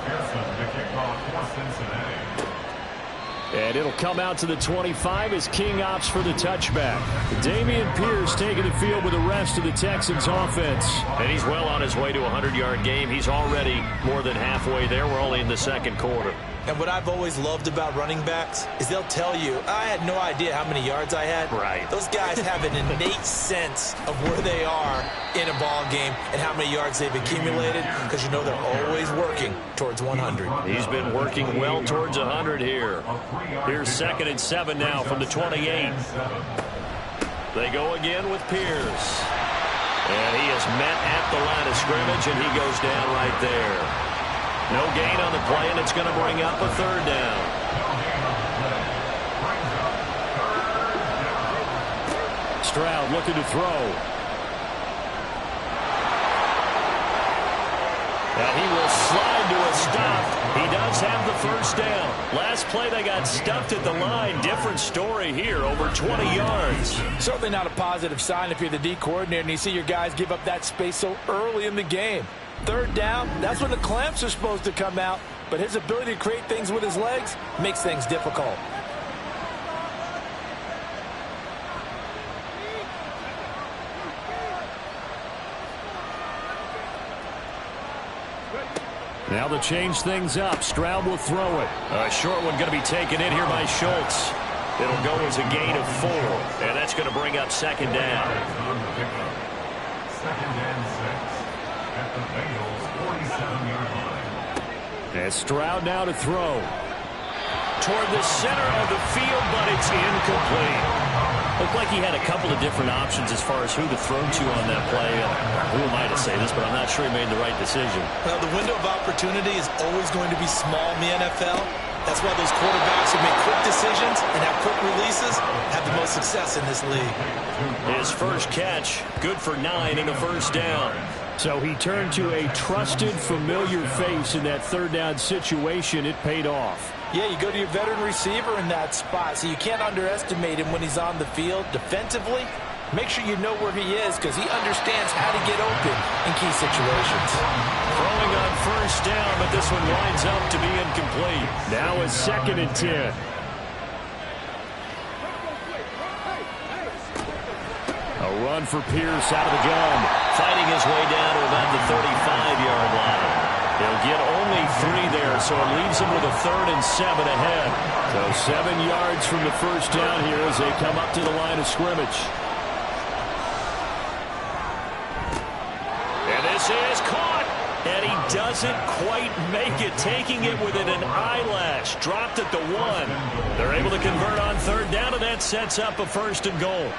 And it'll come out to the 25 as King opts for the touchback. Dameon Pierce taking the field with the rest of the Texans offense. And he's well on his way to a 100-yard game. He's already more than halfway there. We're only in the second quarter. And what I've always loved about running backs is they'll tell you, I had no idea how many yards I had. Right. Those guys have an innate sense of where they are in a ball game and how many yards they've accumulated, because you know they're always working towards 100. He's been working well towards 100 here. Here's 2nd and 7 now from the 28. They go again with Pierce. And he is met at the line of scrimmage, and he goes down right there. No gain on the play, and it's going to bring up a 3rd down. Stroud looking to throw. Now he will slide to a stop. He does have the 1st down. Last play they got stuffed at the line. Different story here, over 20 yards. Certainly not a positive sign if you're the D coordinator and you see your guys give up that space so early in the game. 3rd down, that's when the clamps are supposed to come out, but his ability to create things with his legs makes things difficult. Now to change things up, Stroud will throw it. A short one going to be taken in here by Schultz. It'll go as a gain of 4, and that's going to bring up 2nd down. 2nd and 6 at the Bengals 47-yard line. And Stroud now to throw. Toward the center of the field, but it's incomplete. Looked like he had a couple of different options as far as who to throw to on that play. Who am I to say this, but I'm not sure he made the right decision. Well, the window of opportunity is always going to be small in the NFL. That's why those quarterbacks who make quick decisions and have quick releases have the most success in this league. His first catch, good for 9 and a 1st down. So he turned to a trusted, familiar face in that 3rd down situation. It paid off. Yeah, you go to your veteran receiver in that spot, so you can't underestimate him when he's on the field. Defensively, make sure you know where he is, because he understands how to get open in key situations. Throwing on 1st down, but this one winds up to be incomplete. Now a 2nd and 10. A run for Pierce out of the gun. Fighting his way down to about the 35-yard line. He'll get only 3 there, so it leaves him with a 3rd and 7 ahead. So 7 yards from the 1st down here as they come up to the line of scrimmage. And this is caught. And he doesn't quite make it, taking it within an eyelash. Dropped at the 1. They're able to convert on 3rd down, and that sets up a 1st and goal.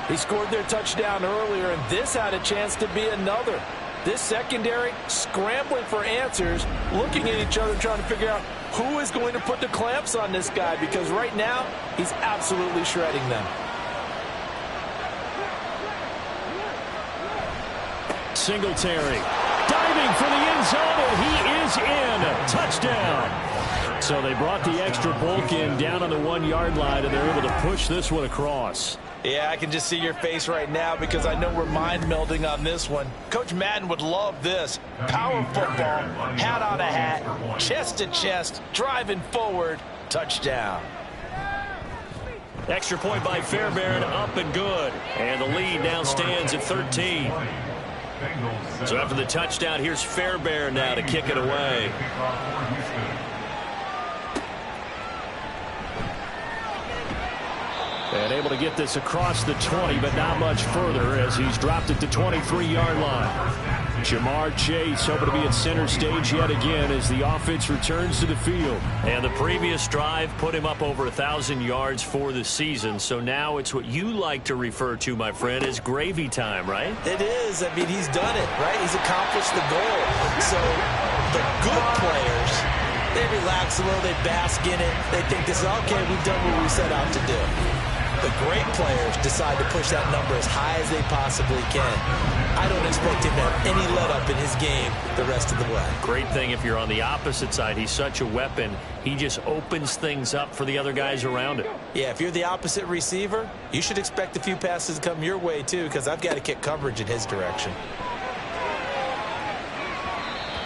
He scored their touchdown earlier, and this had a chance to be another. This secondary scrambling for answers, looking at each other, trying to figure out who is going to put the clamps on this guy, because right now he's absolutely shredding them. Singletary diving for the end zone, and he is in. Touchdown. So they brought the extra bulk in down on the 1-yard line, and they're able to push this one across. Yeah, I can just see your face right now because I know we're mind melding on this one. Coach Madden would love this. Power football, hat on a hat, chest to chest, driving forward, touchdown. Extra point by Fairbairn, up and good. And the lead now stands at 13. So after the touchdown, here's Fairbairn now to kick it away. And able to get this across the 20, but not much further as he's dropped it to 23-yard line. Jamar Chase hoping to be at center stage yet again as the offense returns to the field. And the previous drive put him up over 1,000 yards for the season. So now it's what you like to refer to, my friend, as gravy time, right? It is. I mean, he's done it, right? He's accomplished the goal. So the good players, they relax a little, they bask in it. They think this is, okay, we've done what we set out to do. The great players decide to push that number as high as they possibly can. I don't expect him to have any let-up in his game the rest of the way. Great thing if you're on the opposite side. He's such a weapon. He just opens things up for the other guys around him. Yeah, if you're the opposite receiver, you should expect a few passes to come your way, too, because I've got to kick coverage in his direction.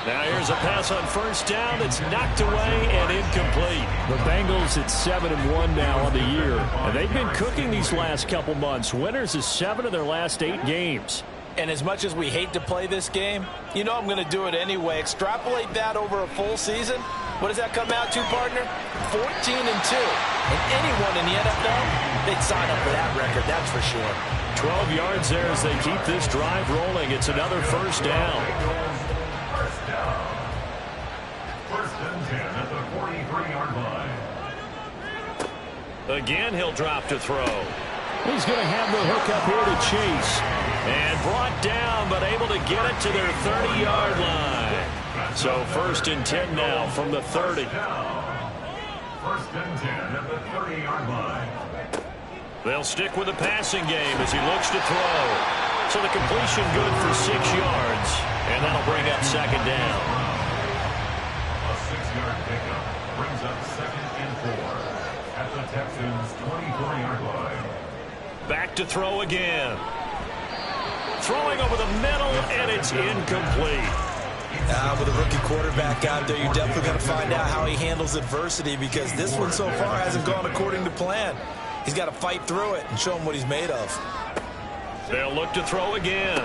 Now here's a pass on first down that's knocked away and incomplete. The Bengals at 7-1 now on the year, and they've been cooking these last couple months. Winners of 7 of their last 8 games. And as much as we hate to play this game, you know I'm going to do it anyway. Extrapolate that over a full season. What does that come out to, partner? 14-2. And anyone in the NFL, they'd sign up for that record, that's for sure. 12 yards there as they keep this drive rolling. It's another first down. First and 10 at the 43-yard line. Again, he'll drop to throw. He's going to have the hook up here to Chase. And brought down, but able to get it to their 30-yard line. So first and 10 now from the 30. First and 10 at the 30-yard line. They'll stick with the passing game as he looks to throw. So the completion good for 6 yards. And that'll bring up second down. A 6-yard pickup brings up second and 4 at the Texans' 24-yard line. Back to throw again. Throwing over the middle, and it's incomplete. With a rookie quarterback out there, you're definitely going to find out how he handles adversity because this one so far hasn't gone according to plan. He's got to fight through it and show him what he's made of. They'll look to throw again.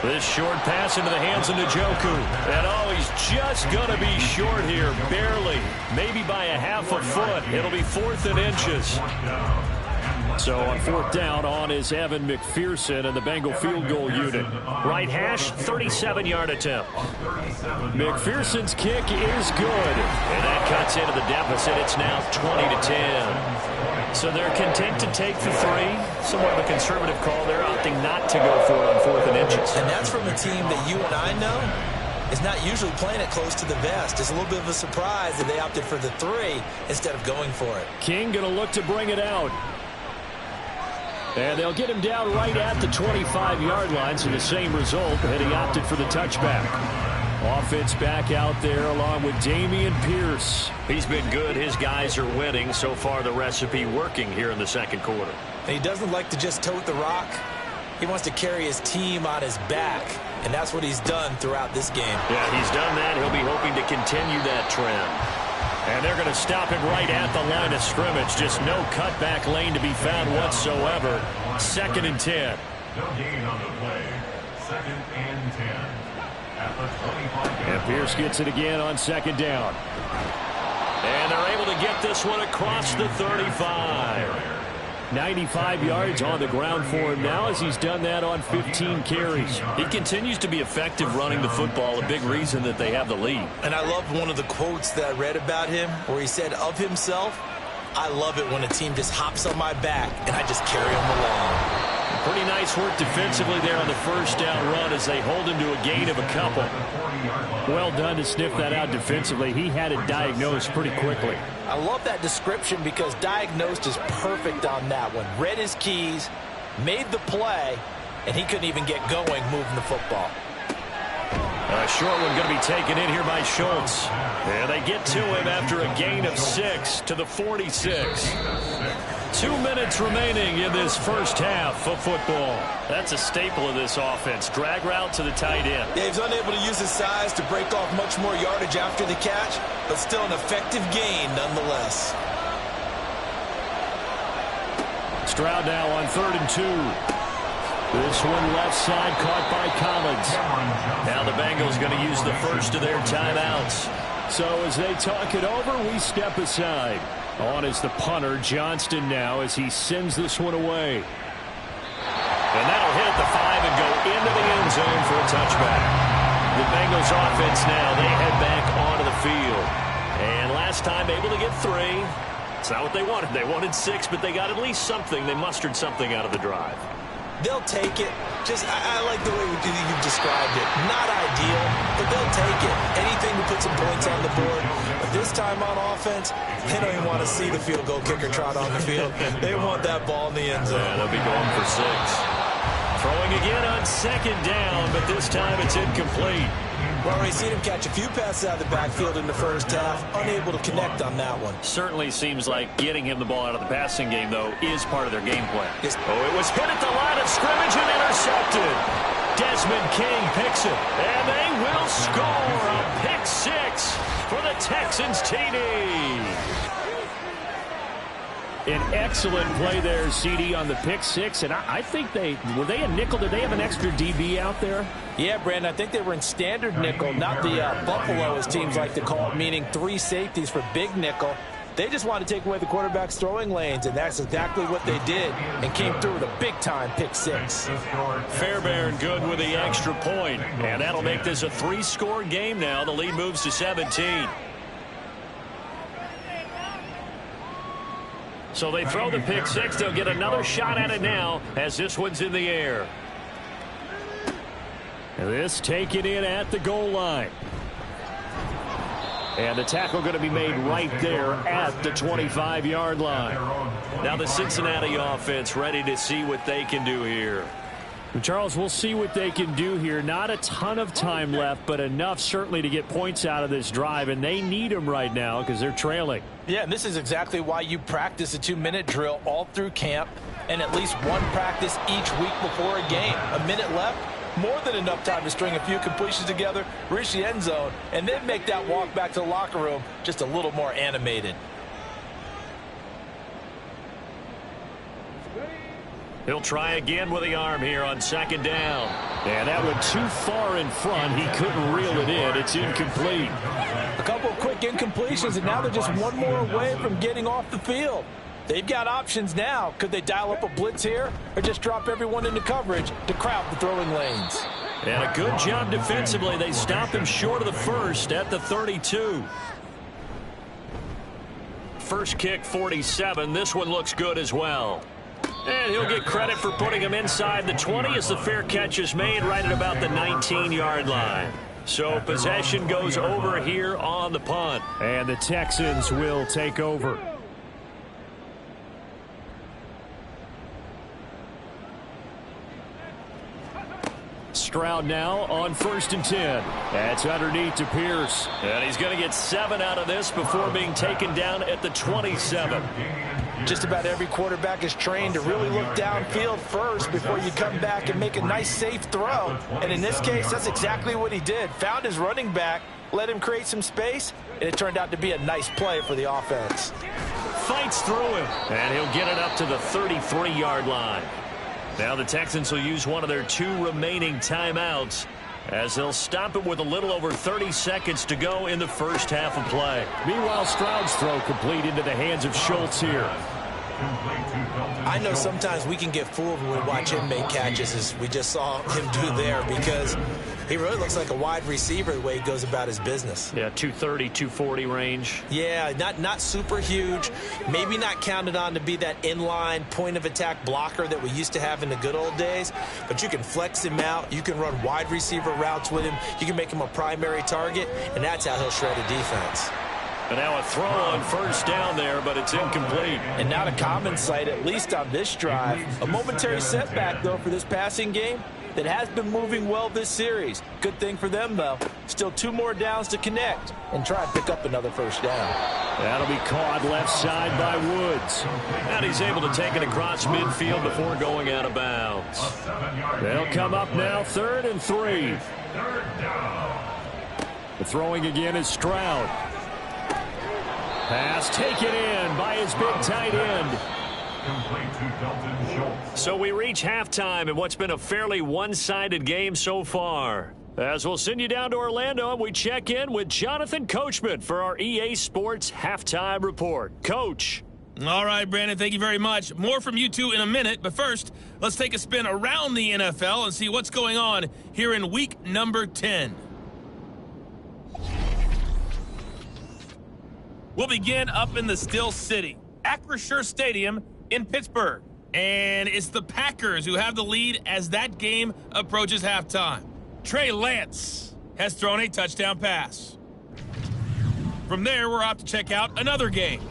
This short pass into the hands of Njoku. And oh, he's just going to be short here, barely. Maybe by a half a foot. It'll be 4th and inches. So on 4th down on is Evan McPherson and the Bengal field goal unit. Right hash, 37-yard attempt. McPherson's kick is good. And that cuts into the deficit. It's now 20-10. So they're content to take the 3. Somewhat of a conservative call. They're opting not to go for it on 4th and inches. And that's from a team that you and I know is not usually playing it close to the vest. It's a little bit of a surprise that they opted for the 3 instead of going for it. King going to look to bring it out. And they'll get him down right at the 25-yard line, so the same result, and he opted for the touchback. Offense back out there along with Dameon Pierce. He's been good. His guys are winning. So far, the recipe working here in the second quarter. And he doesn't like to just tote the rock. He wants to carry his team on his back, and that's what he's done throughout this game. Yeah, he's done that. He'll be hoping to continue that trend. And they're going to stop him right at the line of scrimmage. Just no cutback lane to be found whatsoever. 2nd and 10. No gain on the play. 2nd and 10 at the 25-yard And Pierce gets it again on 2nd down. And they're able to get this one across the 35. 95 yards on the ground for him now as he's done that on 15 carries. He continues to be effective running the football, a big reason that they have the lead. And I love one of the quotes that I read about him where he said of himself, I love it when a team just hops on my back and I just carry them along. Pretty nice work defensively there on the first down run as they hold him to a gain of a couple. Well done to sniff that out defensively. He had it diagnosed pretty quickly. I love that description because diagnosed is perfect on that one. Read his keys, made the play, and he couldn't even get going moving the football. A short one going to be taken in here by Schultz. And they get to him after a gain of 6 to the 46. 2 minutes remaining in this first half of football. That's a staple of this offense. Drag route to the tight end. Yeah, he's unable to use his size to break off much more yardage after the catch, but still an effective gain nonetheless. Stroud now on 3rd and 2. This one left side caught by Collins. Now the Bengals going to use the first of their timeouts. So as they talk it over, we step aside. On is the punter, Johnston now, as he sends this one away. And that'll hit at the 5 and go into the end zone for a touchback. The Bengals offense now, they head back onto the field. And last time able to get 3. It's not what they wanted. They wanted 6, but they got at least something. They mustered something out of the drive. They'll take it. I like the way you've described it. Not ideal, but they'll take it. Anything to put some points on the board. But this time on offense, they don't even want to see the field goal kicker trot on the field. They want that ball in the end zone. Yeah, they'll be going for 6. Throwing again on 2nd down, but this time it's incomplete. Well, we've seen him catch a few passes out of the backfield in the first half. Unable to connect on that one. Certainly seems like getting him the ball out of the passing game, though, is part of their game plan. Oh, it was hit at the line of scrimmage and intercepted. Desmond King picks it, and they will score a pick 6 for the Texans TD. An excellent play there, CD, on the pick 6, and I think were they a nickel? Did they have an extra DB out there? Yeah, Brandon, I think they were in standard nickel, not the Buffalo, as teams like to call it, meaning 3 safeties for big nickel. They just wanted to take away the quarterback's throwing lanes, and that's exactly what they did, and came through with a big-time pick 6. Fairbairn good with the extra point, and that'll make this a 3-score game now. The lead moves to 17. So they throw the pick 6. They'll get another shot at it now as this one's in the air. This taken in at the goal line. And the tackle going to be made right there at the 25-yard line. Now the Cincinnati offense ready to see what they can do here. Charles, we'll see what they can do here. Not a ton of time left, but enough certainly to get points out of this drive, and they need them right now because they're trailing. Yeah, and this is exactly why you practice a 2-minute drill all through camp and at least one practice each week before a game. A minute left, more than enough time to string a few completions together, reach the end zone, and then make that walk back to the locker room just a little more animated. He'll try again with the arm here on 2nd down. And that went too far in front. He couldn't reel it in. It's incomplete. A couple of quick incompletions, and now they're just one more away from getting off the field. They've got options now. Could they dial up a blitz here or just drop everyone into coverage to crowd the throwing lanes? And a good job defensively. They stopped him short of the first at the 32. First kick, 47. This one looks good as well. And he'll get credit for putting him inside the 20 as the fair catch is made right at about the 19-yard line. So possession goes over here on the punt. And the Texans will take over. Stroud now on 1st and 10. That's underneath to Pierce. And he's going to get 7 out of this before being taken down at the 27. Just about every quarterback is trained to really look downfield first before you come back and make a nice, safe throw. And in this case, that's exactly what he did. Found his running back, let him create some space, and it turned out to be a nice play for the offense. Fights through him, and he'll get it up to the 33-yard line. Now the Texans will use one of their 2 remaining timeouts as they'll stop it with a little over 30 seconds to go in the first half of play. Meanwhile, Stroud's throw complete into the hands of Schultz here. I know sometimes we can get fooled when we watch him make catches, as we just saw him do there, because he really looks like a wide receiver the way he goes about his business. Yeah, 230, 240 range. Yeah, not super huge. Maybe not counted on to be that inline point-of-attack blocker that we used to have in the good old days, but you can flex him out. You can run wide receiver routes with him. You can make him a primary target, and that's how he'll shred a defense. And now a throw on 1st down there, but it's incomplete. And not a common sight, at least on this drive. A momentary setback, though, for this passing game. that has been moving well this series. Good thing for them, though. Still 2 more downs to connect and try and pick up another first down. That'll be caught left side by Woods. And he's able to take it across midfield before going out of bounds. They'll come up now 3rd and 3. The throwing again is Stroud. Pass taken in by his big tight end. So we reach halftime in what's been a fairly one-sided game so far. As we'll send you down to Orlando, and we check in with Jonathan Coachman for our EA Sports Halftime Report. Coach. All right, Brandon, thank you very much. More from you two in a minute, but first, let's take a spin around the NFL and see what's going on here in week number 10. We'll begin up in the Still City, Acrisure Stadium in Pittsburgh. And it's the Packers who have the lead as that game approaches halftime. Trey Lance has thrown a touchdown pass. From there, we're off to check out another game.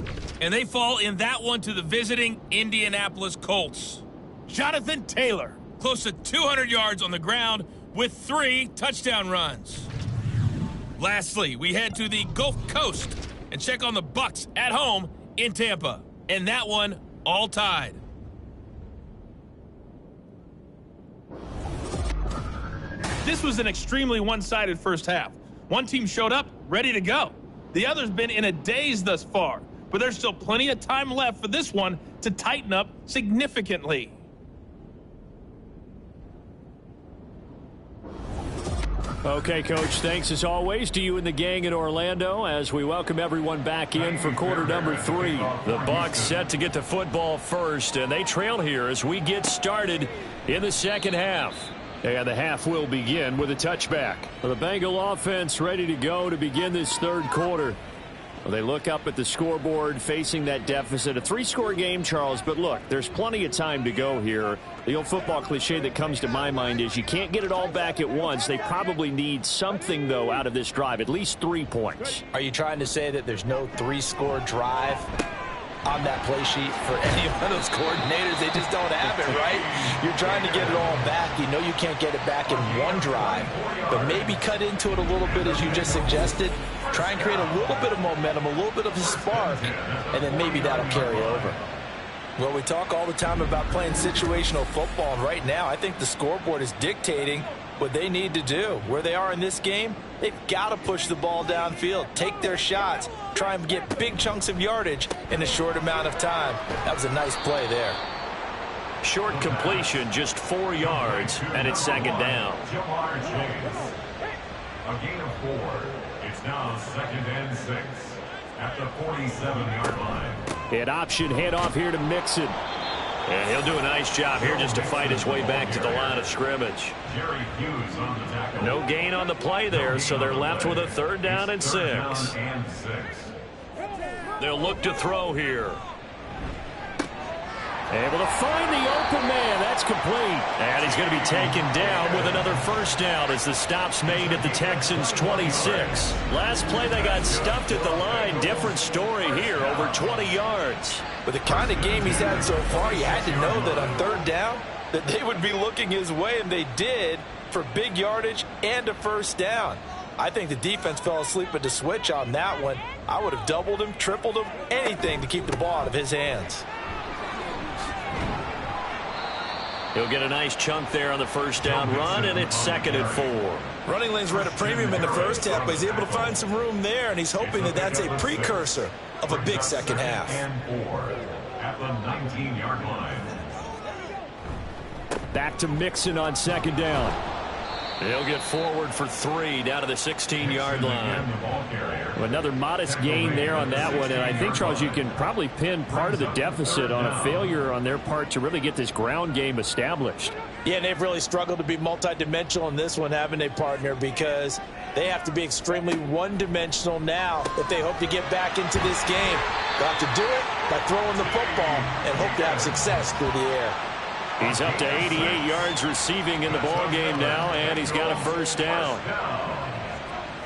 And they fall in that one to the visiting Indianapolis Colts. Jonathan Taylor, close to 200 yards on the ground with 3 touchdown runs. Lastly, we head to the Gulf Coast and check on the Bucs at home in Tampa. And that one all tied. This was an extremely one-sided first half. One team showed up ready to go. The other's been in a daze thus far, but there's still plenty of time left for this one to tighten up significantly. Okay, Coach, thanks as always to you and the gang in Orlando as we welcome everyone back in for quarter number 3. The Bucs set to get the football first, and they trail here as we get started in the second half. And the half will begin with a touchback. The Bengal offense ready to go to begin this third quarter. Well, they look up at the scoreboard facing that deficit. A 3-score game, Charles, but look, there's plenty of time to go here. The old football cliche that comes to my mind is you can't get it all back at once. They probably need something, though, out of this drive, at least 3 points. Are you trying to say that there's no 3-score drive on that play sheet for any of those coordinators? They just don't have it, right? You're trying to get it all back. You know you can't get it back in one drive, but maybe cut into it a little bit as you just suggested. Try and create a little bit of momentum, a little bit of a spark, and then maybe that'll carry over. Well, we talk all the time about playing situational football, and right now I think the scoreboard is dictating what they need to do. Where they are in this game, they've got to push the ball downfield, take their shots, try and get big chunks of yardage in a short amount of time. That was a nice play there. Short completion, just 4 yards, and it's second down. A gain of 4. It's now 2nd and 6 at the 47-yard line. An option handoff here to Mixon. And he'll do a nice job here just to fight his way back to the line of scrimmage. No gain on the play there, so they're left with a 3rd down and 6. They'll look to throw here. Able to find the open man. That's complete. And he's going to be taken down with another first down as the stop's made at the Texans' 26. Last play they got stuffed at the line. Different story here, over 20 yards. With the kind of game he's had so far, you had to know that on 3rd down that they would be looking his way, and they did, for big yardage and a first down. I think the defense fell asleep at the switch on that one. I would have doubled him, tripled him, anything to keep the ball out of his hands. He'll get a nice chunk there on the first down run, and it's 2nd and 4. Running lanes were at a premium in the first half, but he's able to find some room there, and he's hoping that that's a precursor of a big second half. And 4 at the 19-yard line. Back to Mixon on 2nd down. He'll get forward for 3 down to the 16-yard line. Another modest gain there on that one, and I think, Charles, you can probably pin part of the deficit on a failure on their part to really get this ground game established. Yeah, and they've really struggled to be multidimensional in this one, haven't they, partner? Because they have to be extremely one-dimensional now if they hope to get back into this game. They'll have to do it by throwing the football and hope to have success through the air.3He's up to 88 yards receiving in the ball game now, and he's got a first down.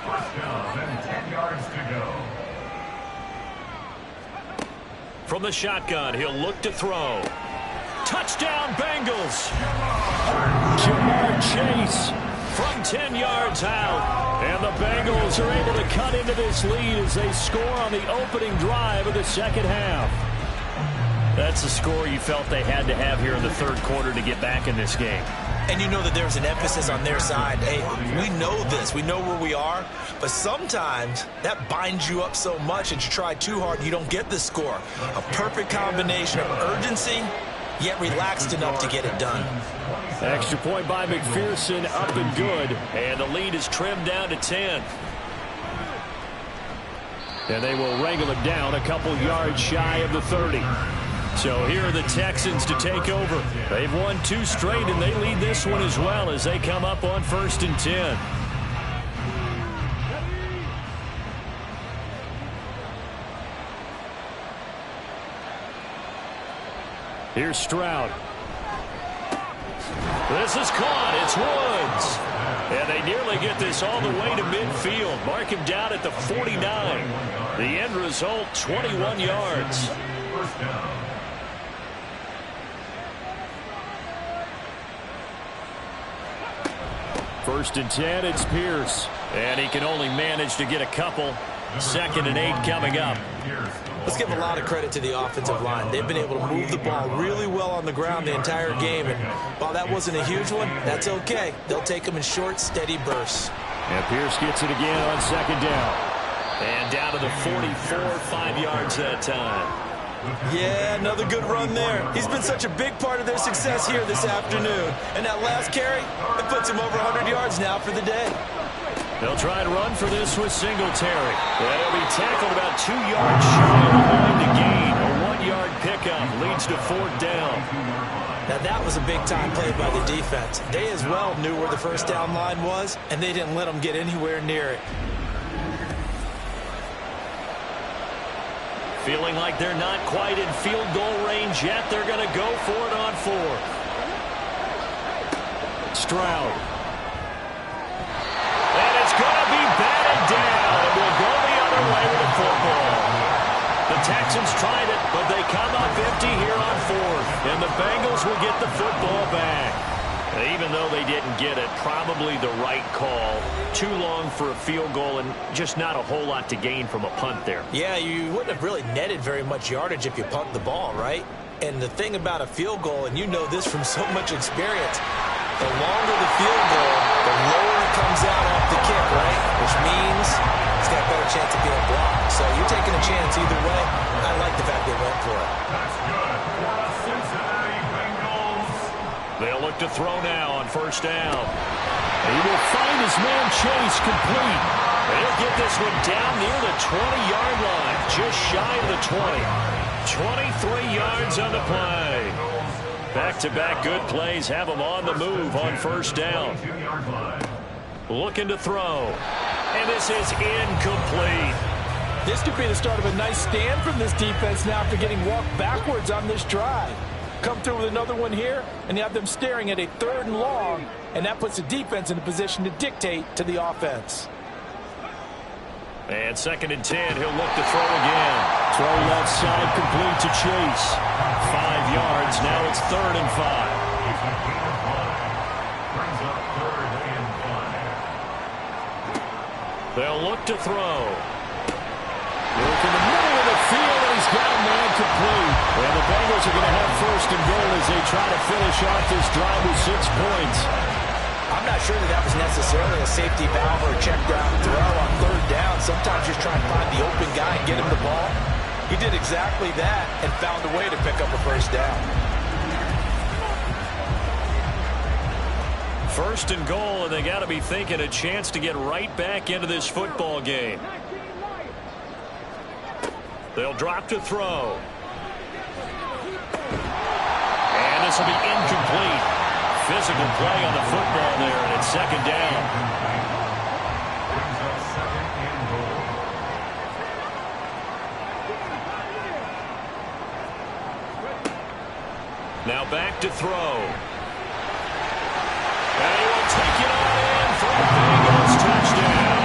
First down and 10 yards to go. From the shotgun, he'll look to throw. Touchdown, Bengals! Jamar Chase from 10 yards out. And the Bengals are able to cut into this lead as they score on the opening drive of the second half. That's the score you felt they had to have here in the third quarter to get back in this game. And you know that there's an emphasis on their side. Hey, we know this. We know where we are. But sometimes that binds you up so much that you try too hard, you don't get the score. A perfect combination of urgency, yet relaxed enough to get it done. Extra point by McPherson, up and good. And the lead is trimmed down to 10. And they will wrangle it down a couple yards shy of the 30. So here are the Texans to take over. They've won 2 straight, and they lead this one as well as they come up on 1st and 10. Here's Stroud. This is caught. It's Woods. And they nearly get this all the way to midfield. Mark him down at the 49. The end result, 21 yards. First down. First and 10, it's Pierce. And he can only manage to get a couple. 2nd and 8 coming up. Let's give a lot of credit to the offensive line. They've been able to move the ball really well on the ground the entire game. And while that wasn't a huge one, that's okay. They'll take them in short, steady bursts. And Pierce gets it again on 2nd down. And down to the 44, 5 yards that time. Yeah, another good run there. He's been such a big part of their success here this afternoon. And that last carry, it puts him over 100 yards now for the day. They'll try and run for this with Singletary. That'll be tackled about 2 yards shy of the line to gain. A 1-yard pickup leads to 4th down. Now that was a big-time play by the defense. They as well knew where the first down line was, and they didn't let them get anywhere near it. Feeling like they're not quite in field goal range yet. They're going to go for it on 4th. Stroud. And it's going to be batted down. And we'll go the other way with the football. The Texans tried it, but they come up empty here on 4th. And the Bengals will get the football back. Even though they didn't get it, probably the right call. Too long for a field goal and just not a whole lot to gain from a punt there. Yeah, you wouldn't have really netted very much yardage if you punt the ball, right? And the thing about a field goal, and you know this from so much experience, the longer the field goal, the lower it comes out off the kick, right? Which means it's got a better chance of being blocked. So you're taking a chance either way. I like the fact they went for it. That's good for the Cincinnati Bengals. They'll look to throw now on 1st down. He will find his man Chase complete. They'll get this one down near the 20-yard line, just shy of the 20. 23 yards on the play. Back-to-back good plays have them on the move on 1st down. Looking to throw. And this is incomplete. This could be the start of a nice stand from this defense now after getting walked backwards on this drive. Come through with another one here, and you have them staring at a 3rd and long, and that puts the defense in a position to dictate to the offense. And 2nd and 10, he'll look to throw again. Throw left side complete to Chase. 5 yards, now it's 3rd and 5. Brings up 3rd and 5. They'll look to throw. Look in the middle of the field, and he's got a man complete. And the Bengals are going to have 1st and goal as they try to finish off this drive with 6 points. I'm not sure that was necessarily a safety valve or a check down throw on 3rd down. Sometimes you're trying to find the open guy and get him the ball. He did exactly that and found a way to pick up a 1st down. 1st and goal, and they got to be thinking a chance to get right back into this football game. They'll drop to throw. And this will be incomplete. Physical play on the football there, and it's 2nd down. Brings up 2nd and goal. Now back to throw. And he will take it on in for the Bengals touchdown.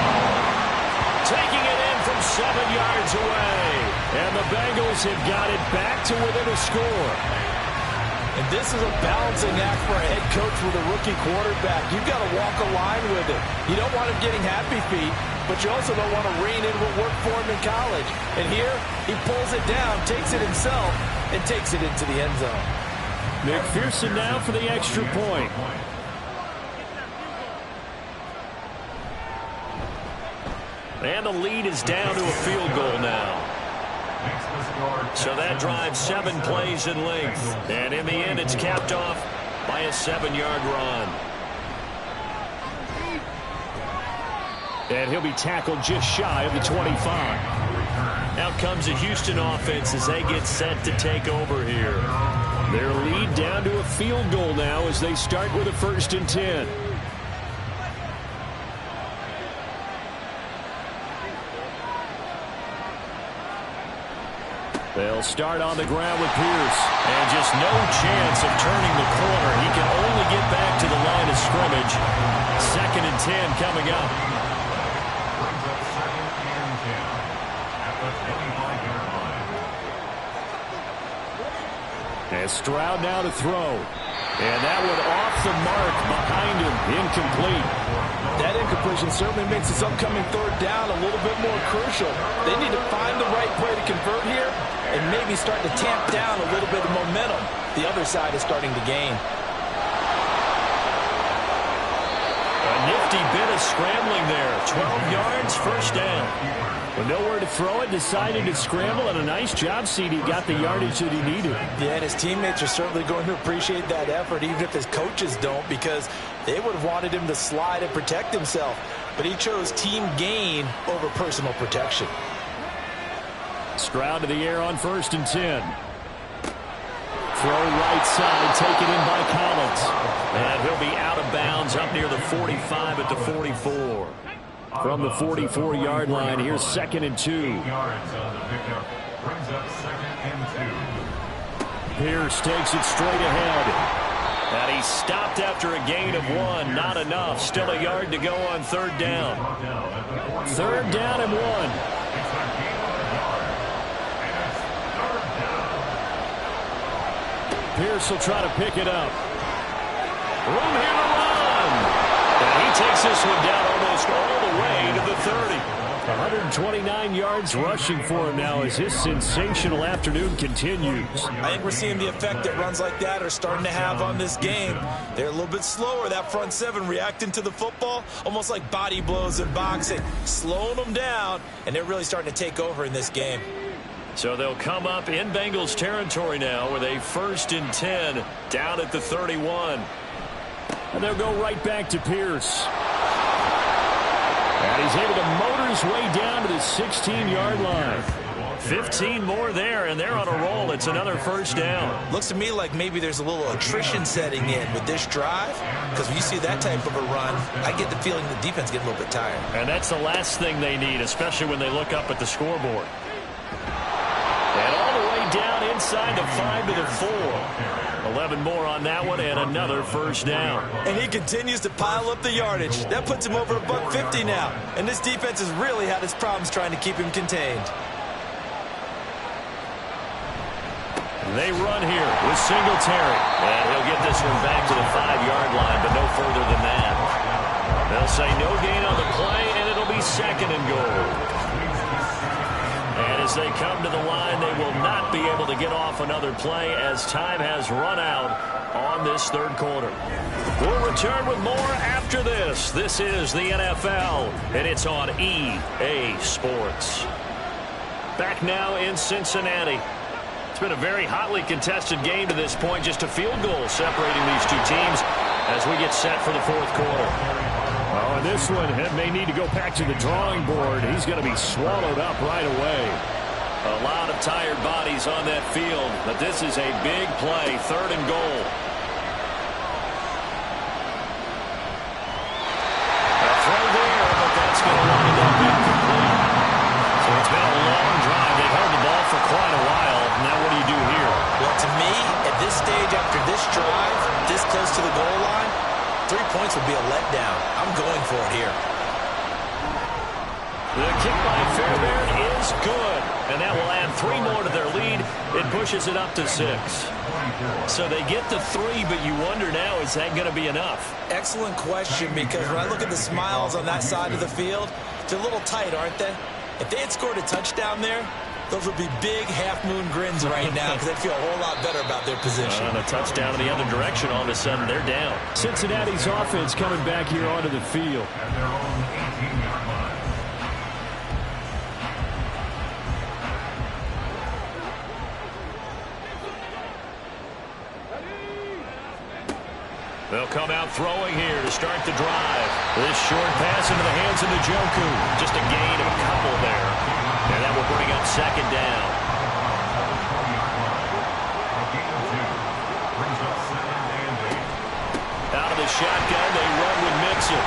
Taking it in from 7 yards away. And the Bengals have got it back to within a score. And this is a balancing act for a head coach with a rookie quarterback. You've got to walk a line with it. You don't want him getting happy feet, but you also don't want to rein in what worked for him in college. And here, he pulls it down, takes it himself, and takes it into the end zone. McPherson now for the extra point. And the lead is down to a field goal now. So that drives 7 plays in length. And in the end, it's capped off by a 7-yard run. And he'll be tackled just shy of the 25. Out comes the Houston offense as they get set to take over here. Their lead down to a field goal now as they start with a 1st and 10. They'll start on the ground with Pierce. And just no chance of turning the corner. He can only get back to the line of scrimmage. 2nd and 10 coming up. Brings up 2nd and 10 at the 25-yard line. And Stroud now to throw. And that one off the mark behind him. Incomplete. That incompletion certainly makes this upcoming 3rd down a little bit more crucial. They need to find the right play to convert here and maybe start to tamp down a little bit of momentum the other side is starting to gain. A nifty bit of scrambling there. 12 yards, 1st down. With nowhere to throw it, decided to scramble, and a nice job, CD. Got the yardage that he needed. Yeah, and his teammates are certainly going to appreciate that effort, even if his coaches don't, because they would have wanted him to slide and protect himself. But he chose team gain over personal protection. Stroud to the air on 1st and 10. Throw right side, taken in by Collins. And he'll be out of bounds up near the 45 at the 44. From the 44-yard line, here's 2nd and 2. 8 yards on the pickup. Brings up 2nd and 2. Pierce takes it straight ahead. And he stopped after a gain of 1. Not enough. Still a yard to go on 3rd down. 3rd down and 1. It's a gain of a yard. And it's 3rd down. Pierce will try to pick it up. Room here to run. And he takes this one down almost all the way to the 30. 129 yards rushing for him now as his sensational afternoon continues. I think we're seeing the effect that runs like that are starting to have on this game. They're a little bit slower, that front 7 reacting to the football, almost like body blows in boxing, slowing them down, and they're really starting to take over in this game. So they'll come up in Bengals territory now with a 1st and 10 down at the 31. And they'll go right back to Pierce. And he's able to motor his way down to the 16-yard line. 15 more there, and they're on a roll. It's another 1st down. Looks to me like maybe there's a little attrition setting in with this drive, because when you see that type of a run, I get the feeling the defense get a little bit tired. And that's the last thing they need, especially when they look up at the scoreboard. And all the way down inside the 5 to the 4. 11 more on that one, and another 1st down. And he continues to pile up the yardage. That puts him over $150 now. And this defense has really had its problems trying to keep him contained. They run here with Singletary. And he'll get this one back to the 5-yard line, but no further than that. They'll say no gain on the play, and it'll be 2nd and goal. And as they come to the line, they will not be able to get off another play as time has run out on this 3rd quarter. We'll return with more after this. This is the NFL, and it's on EA Sports. Back now in Cincinnati. It's been a very hotly contested game to this point. Just a field goal separating these two teams as we get set for the 4th quarter. Oh, and this one may need to go back to the drawing board. He's going to be swallowed up right away. A lot of tired bodies on that field, but this is a big play, 3rd and goal. A throw there, but that's going to wind up incomplete. So it's been a long drive. They've held the ball for quite a while. Now what do you do here? Well, to me, at this stage after this drive, this close to the goal line, 3 points would be a letdown. I'm going for it here. The kick by Fairbairn is good, and that will add 3 more to their lead. It pushes it up to 6. So they get the 3, but you wonder now, is that going to be enough? Excellent question, because when I look at the smiles on that side of the field, they're a little tight, aren't they? If they had scored a touchdown there, those would be big half-moon grins right now because they'd feel a whole lot better about their position. And a touchdown in the other direction, all of a sudden they're down. Cincinnati's offense coming back here onto the field. At their own 18-yard line. They'll come out throwing here to start the drive. This short pass into the hands of Njoku. Just a gain of a couple there. And that will bring up 2nd down. Out of the shotgun, they run with Mixon.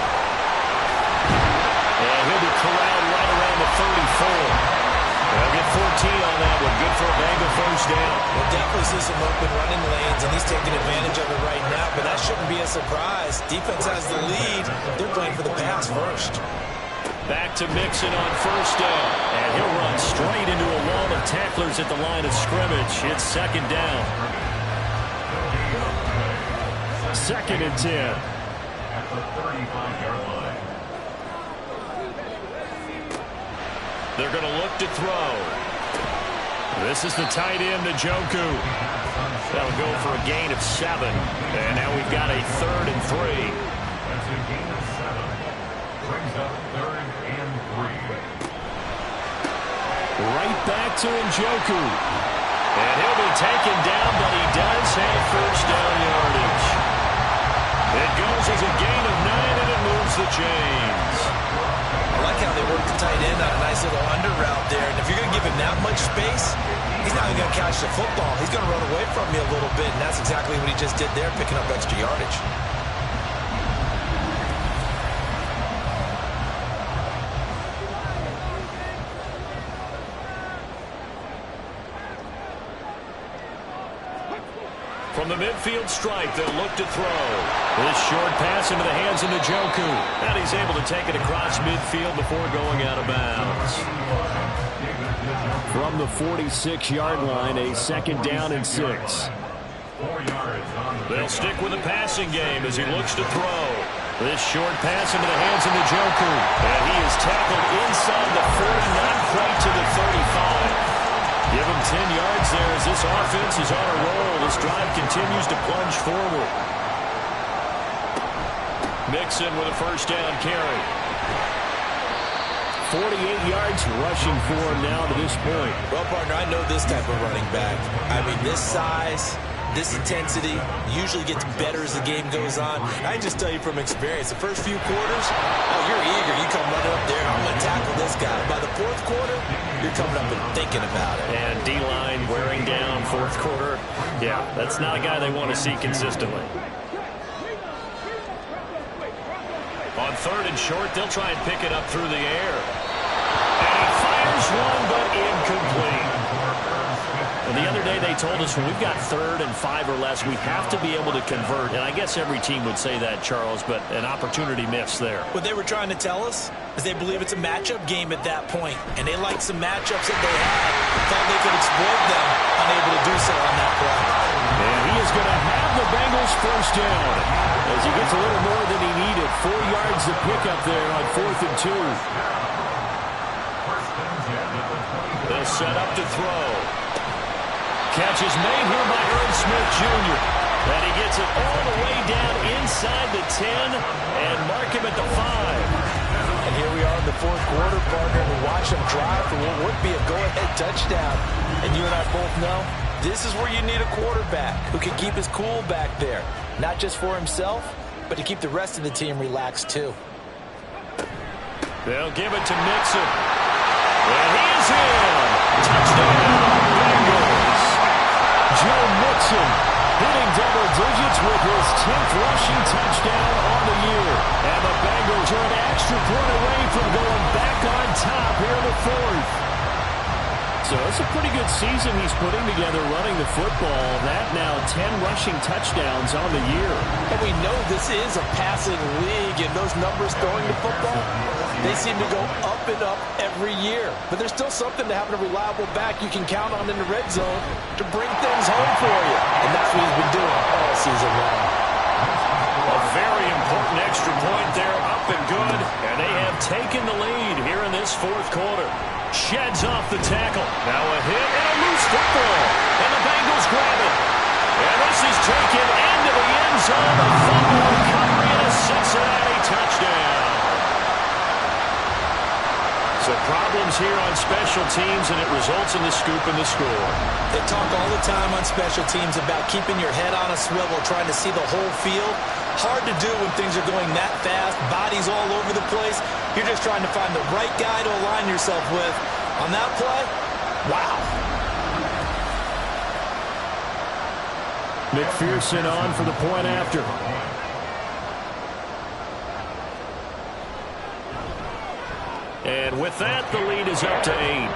And he'll be corralled right around the 34. They'll get 14 on that one. Good for a Bengal first down. We'll definitely see some open running lanes, and he's taking advantage of it right now, but that shouldn't be a surprise. Defense has the lead. They're playing for the pass first. Back to Mixon on 1st down. And he'll run straight into a wall of tacklers at the line of scrimmage. It's 2nd down. 2nd and 10. At the 35-yard line. They're going to look to throw. This is the tight end, Njoku. That'll go for a gain of 7. And now we've got a 3rd and 3. That's a gain of 7. Brings up 3rd and 3. Right back to Njoku. And he'll be taken down, but he does have first down yardage. It goes as a gain of 9, and it moves the chains. I like how they work the tight end on a nice little under route there. And if you're going to give him that much space, he's not even going to catch the football. He's going to run away from you a little bit, and that's exactly what he just did there, picking up extra yardage. From the midfield stripe, they'll look to throw. This short pass into the hands of Njoku. And he's able to take it across midfield before going out of bounds. From the 46-yard line, a 2nd down and 6. 4 yards on the They'll stick with the passing game as he looks to throw. This short pass into the hands of Njoku. And he is tackled inside the 40, not quite to the 35. Give him 10 yards there as this offense is on a roll. This drive continues to plunge forward. Mixon with a first down carry. 48 yards rushing for him now to this point. Well, partner, I know this type of running back. I mean, this size, this intensity usually gets better as the game goes on. I can just tell you from experience, the first few quarters, oh, you're eager. You come running up there, I'm going to tackle this guy. By the 4th quarter, you're coming up and thinking about it. And D-line wearing down 4th quarter. Yeah, that's not a guy they want to see consistently. On 3rd and short, they'll try and pick it up through the air. And he fires one, but incomplete. And the other day they told us when we've got 3rd and 5 or less, we have to be able to convert. And I guess every team would say that, Charles, but an opportunity missed there. What they were trying to tell us is they believe it's a matchup game at that point, and they liked some matchups that they had, thought they could exploit them, unable to do so on that play. And he is going to have the Bengals first down as he gets a little more than he needed. 4 yards to pick up there on 4th and 2. They'll set up to throw. Catch is made here by Irv Smith Jr. And he gets it all the way down inside the 10 and mark him at the 5. And here we are in the 4th quarter, partner, and we watch him drive for what would be a go-ahead touchdown. And you and I both know this is where you need a quarterback who can keep his cool back there. Not just for himself, but to keep the rest of the team relaxed too. They'll give it to Mixon. And he's in. Touchdown, Bengals. Joe Mixon hitting double digits with his 10th rushing touchdown on the year. And the Bengals are an extra point away from going back on top here in the 4th. So it's a pretty good season he's putting together running the football. That now 10 rushing touchdowns on the year. And we know this is a passing league, and those numbers throwing the football, they seem to go up and up every year. But there's still something to having a reliable back you can count on in the red zone to bring things home for you. And that's what he's been doing all season long. A very important extra point there, up and good. And they have taken the lead here in this fourth quarter. Sheds off the tackle. Now a hit and a loose football. And the Bengals grab it. And this is taken into the end zone. A fumble recovery and a Cincinnati touchdown. So problems here on special teams, and it results in the scoop and the score. They talk all the time on special teams about keeping your head on a swivel, trying to see the whole field. Hard to do when things are going that fast, bodies all over the place. You're just trying to find the right guy to align yourself with. On that play, wow. McPherson on for the point after. And with that, the lead is up to 8.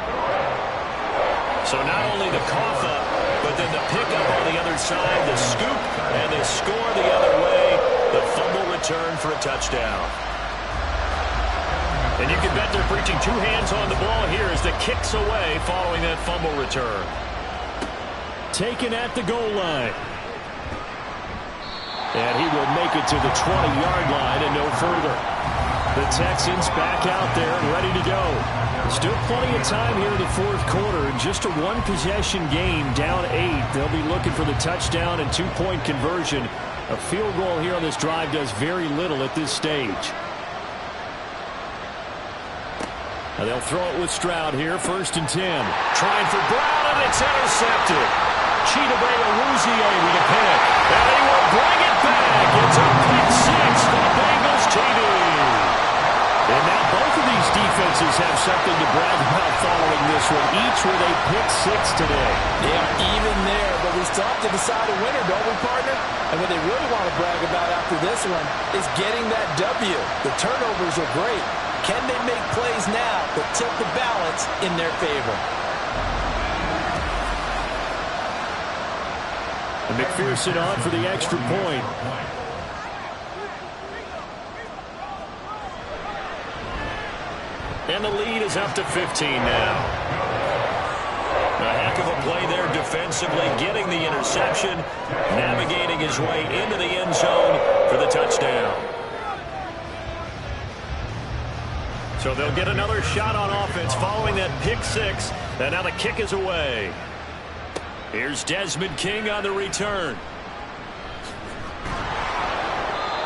So not only the cough up, but then the pickup on the other side, the scoop, and the score the other way, the fumble return for a touchdown. And you can bet they're preaching two hands on the ball here as the kick's away following that fumble return. Taken at the goal line. And he will make it to the 20-yard line and no further. The Texans back out there and ready to go. Still plenty of time here in the fourth quarter. And just a one-possession game, down 8. They'll be looking for the touchdown and two-point conversion. A field goal here on this drive does very little at this stage. Now they'll throw it with Stroud here, 1st and 10. Trying for Brown, and it's intercepted. Chidobe Awuzie with a pick. And he will bring it back. It's a pick 6 for the Bengals TD. And now both of these defenses have something to brag about following this one, each with a pick 6 today. Yeah, even there, but we still have to decide a winner, don't we, partner? And what they really want to brag about after this one is getting that W. The turnovers are great. Can they make plays now that tilt the balance in their favor? And McPherson on for the extra point. And the lead is up to 15 now. A heck of a play there defensively, getting the interception, navigating his way into the end zone for the touchdown. So they'll get another shot on offense following that pick 6, and now the kick is away. Here's Desmond King on the return.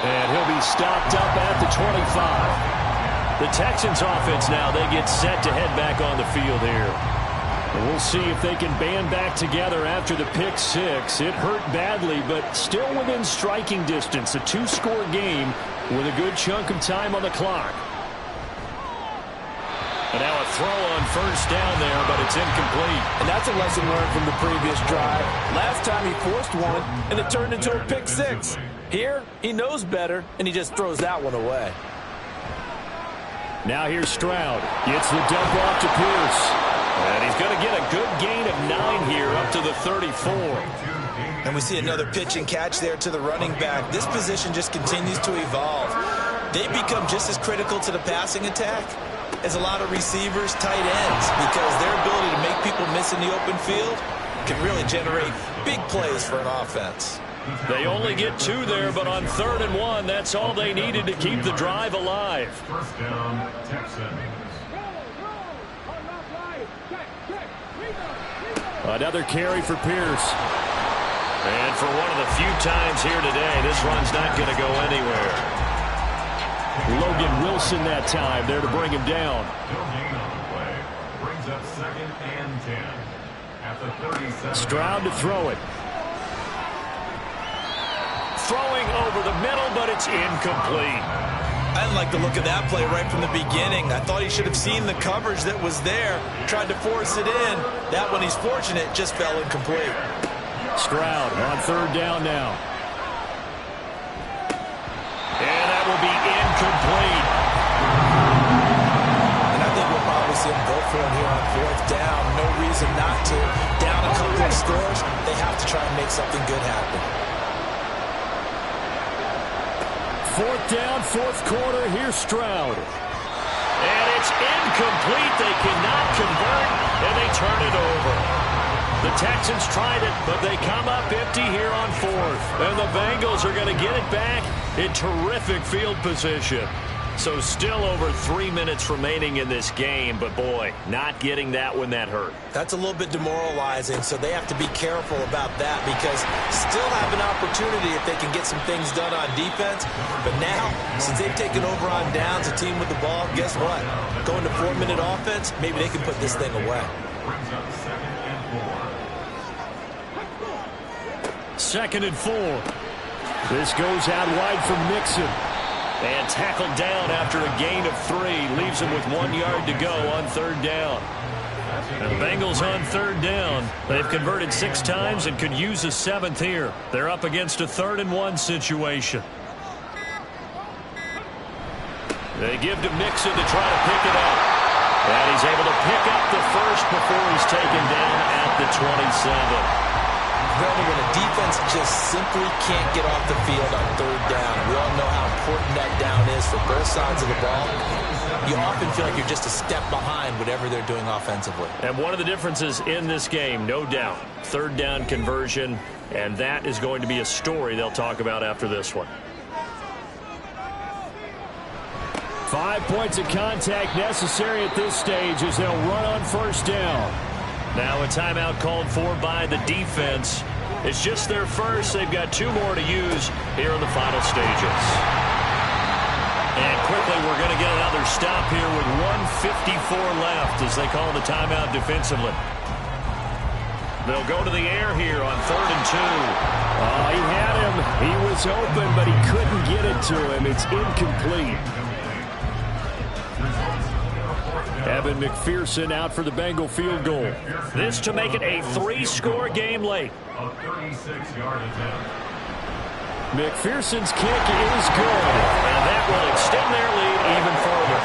And he'll be stopped up at the 25. The Texans offense now, they get set to head back on the field here. And we'll see if they can band back together after the pick 6. It hurt badly, but still within striking distance. A 2-score game with a good chunk of time on the clock. And now a throw on 1st down there, but it's incomplete. And that's a lesson learned from the previous drive. Last time he forced one, and it turned into a pick 6. Here, he knows better, and he just throws that one away. Now here's Stroud. Gets the dump off to Pierce. And he's going to get a good gain of 9 here up to the 34. And we see another pitch and catch there to the running back. This position just continues to evolve. They become just as critical to the passing attack as a lot of receivers, tight ends, because their ability to make people miss in the open field can really generate big plays for an offense. They only get 2 there, but on 3rd and 1, that's all they needed to keep the drive alive. 1st down, Texans. Another carry for Pierce. And for one of the few times here today, this run's not going to go anywhere. Logan Wilson that time there to bring him down. No gain on the play. Brings up 2nd and 10. At the 37. Stroud to throw it. Throwing over the middle, but it's incomplete. I didn't like the look of that play right from the beginning. I thought he should have seen the coverage that was there, tried to force it in. That one, he's fortunate, just fell incomplete. Stroud on 3rd down now. And that will be incomplete. And I think we'll probably see them go for it here on fourth down. No reason not to. Down a couple of scores, they have to try and make something good happen. Fourth down, fourth quarter. Here's Stroud. And it's incomplete. They cannot convert, and they turn it over. The Texans tried it, but they come up empty here on fourth. And the Bengals are going to get it back in terrific field position. So still over 3 minutes remaining in this game, but boy, not getting that when that hurt. That's a little bit demoralizing, so they have to be careful about that because still have an opportunity if they can get some things done on defense. But now, since they've taken over on downs, a team with the ball, guess what? Going to 4-minute offense, maybe they can put this thing away. Second and 4. This goes out wide from Mixon. And tackled down after a gain of 3. Leaves him with 1 yard to go on third down. And the Bengals on third down. They've converted 6 times and could use a 7th here. They're up against a 3rd and 1 situation. They give to Mixon to try to pick it up. And he's able to pick up the first before he's taken down at the 27. Brandon, when a defense just simply can't get off the field on third down, we all know how important that down is for both sides of the ball. You often feel like you're just a step behind whatever they're doing offensively. And one of the differences in this game, no doubt, third down conversion, and that is going to be a story they'll talk about after this one. 5 points of contact necessary at this stage as they'll run on first down. Now a timeout called for by the defense. It's just their first. They've got 2 more to use here in the final stages. And quickly we're going to get another stop here with 1:54 left as they call the timeout defensively. They'll go to the air here on 3rd and 2. Oh, he had him. He was open, but he couldn't get it to him. It's incomplete. Evan McPherson out for the Bengal field goal. This to make it a 3-score game late. McPherson's kick is good. And that will extend their lead even further.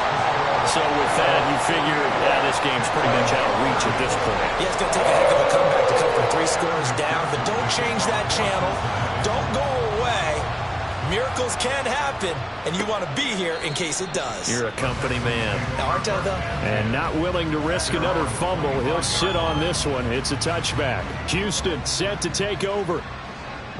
So with that, you figure this game's pretty much out of reach at this point. Yeah, it's going to take a heck of a comeback to come from 3 scores down, but don't change that channel. Don't go away. Miracles can happen, and you want to be here in case it does. You're a company man. Aren't I, though? And not willing to risk another fumble. He'll sit on this one. It's a touchback. Houston set to take over.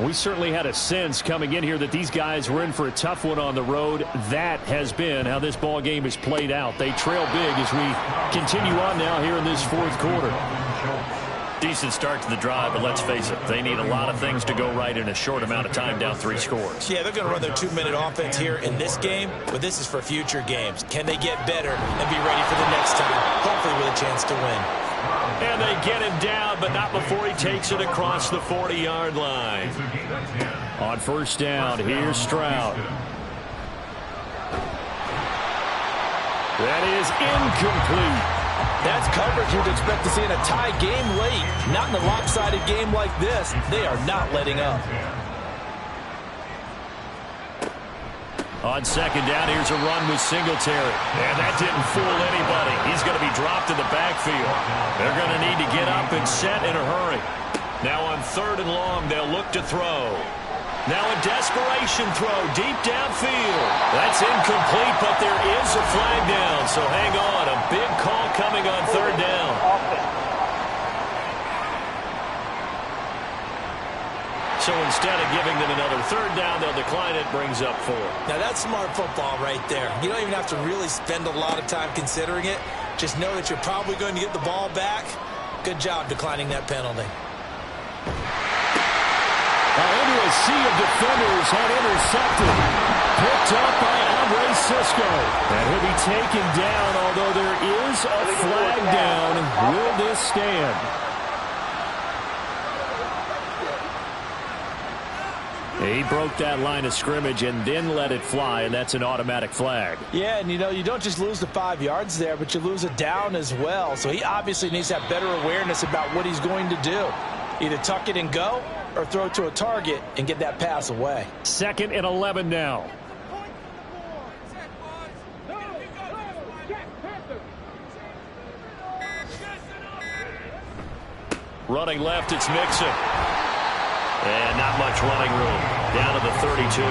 We certainly had a sense coming in here that these guys were in for a tough one on the road. That has been how this ball game has played out. They trail big as we continue on now here in this fourth quarter. Decent start to the drive, but let's face it, they need a lot of things to go right in a short amount of time down 3 scores. Yeah, they're going to run their 2-minute offense here in this game, but this is for future games. Can they get better and be ready for the next time, hopefully with a chance to win? And they get him down, but not before he takes it across the 40-yard line. On first down, here's Stroud. That is incomplete. That's coverage you'd expect to see in a tie game late. Not in a lopsided game like this. They are not letting up. On second down, here's a run with Singletary. And that didn't fool anybody. He's going to be dropped in the backfield. They're going to need to get up and set in a hurry. Now on 3rd and long, they'll look to throw. Now a desperation throw deep downfield. That's incomplete, but there is a flag down. So hang on. A big call coming on 3rd down. So instead of giving them another 3rd down, they'll decline it. Brings up 4. Now that's smart football right there. You don't even have to really spend a lot of time considering it. Just know that you're probably going to get the ball back. Good job declining that penalty. Into a sea of defenders and intercepted. Picked up by Andre Sisco. And he'll be taken down, although there is a flag down. Will this stand? He broke that line of scrimmage and then let it fly, and that's an automatic flag. Yeah, and you don't just lose the 5 yards there, but you lose it down as well. So he obviously needs to have better awareness about what he's going to do. Either tuck it and go, or throw to a target and get that pass away. 2nd and 11 now. Running left, it's Mixon. And not much running room. Down to the 32.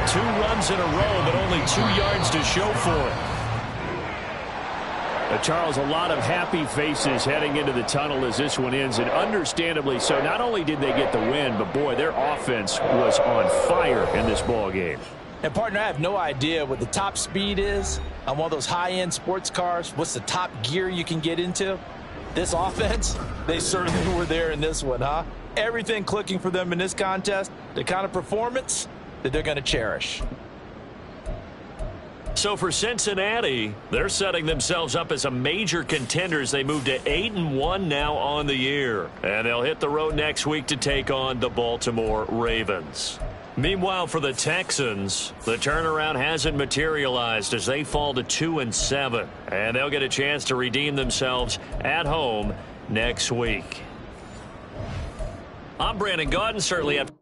2 runs in a row, but only 2 yards to show for it. Charles, a lot of happy faces heading into the tunnel as this one ends, and understandably so. Not only did they get the win, but boy, their offense was on fire in this ball game. And partner, I have no idea what the top speed is on one of those high-end sports cars. What's the top gear you can get into? This offense, they certainly were there in this one, huh? Everything clicking for them in this contest, the kind of performance that they're going to cherish. So for Cincinnati, they're setting themselves up as a major contender as they move to 8-1 now on the year. And they'll hit the road next week to take on the Baltimore Ravens. Meanwhile, for the Texans, the turnaround hasn't materialized as they fall to 2-7. And they'll get a chance to redeem themselves at home next week. I'm Brandon Gaudin, certainly have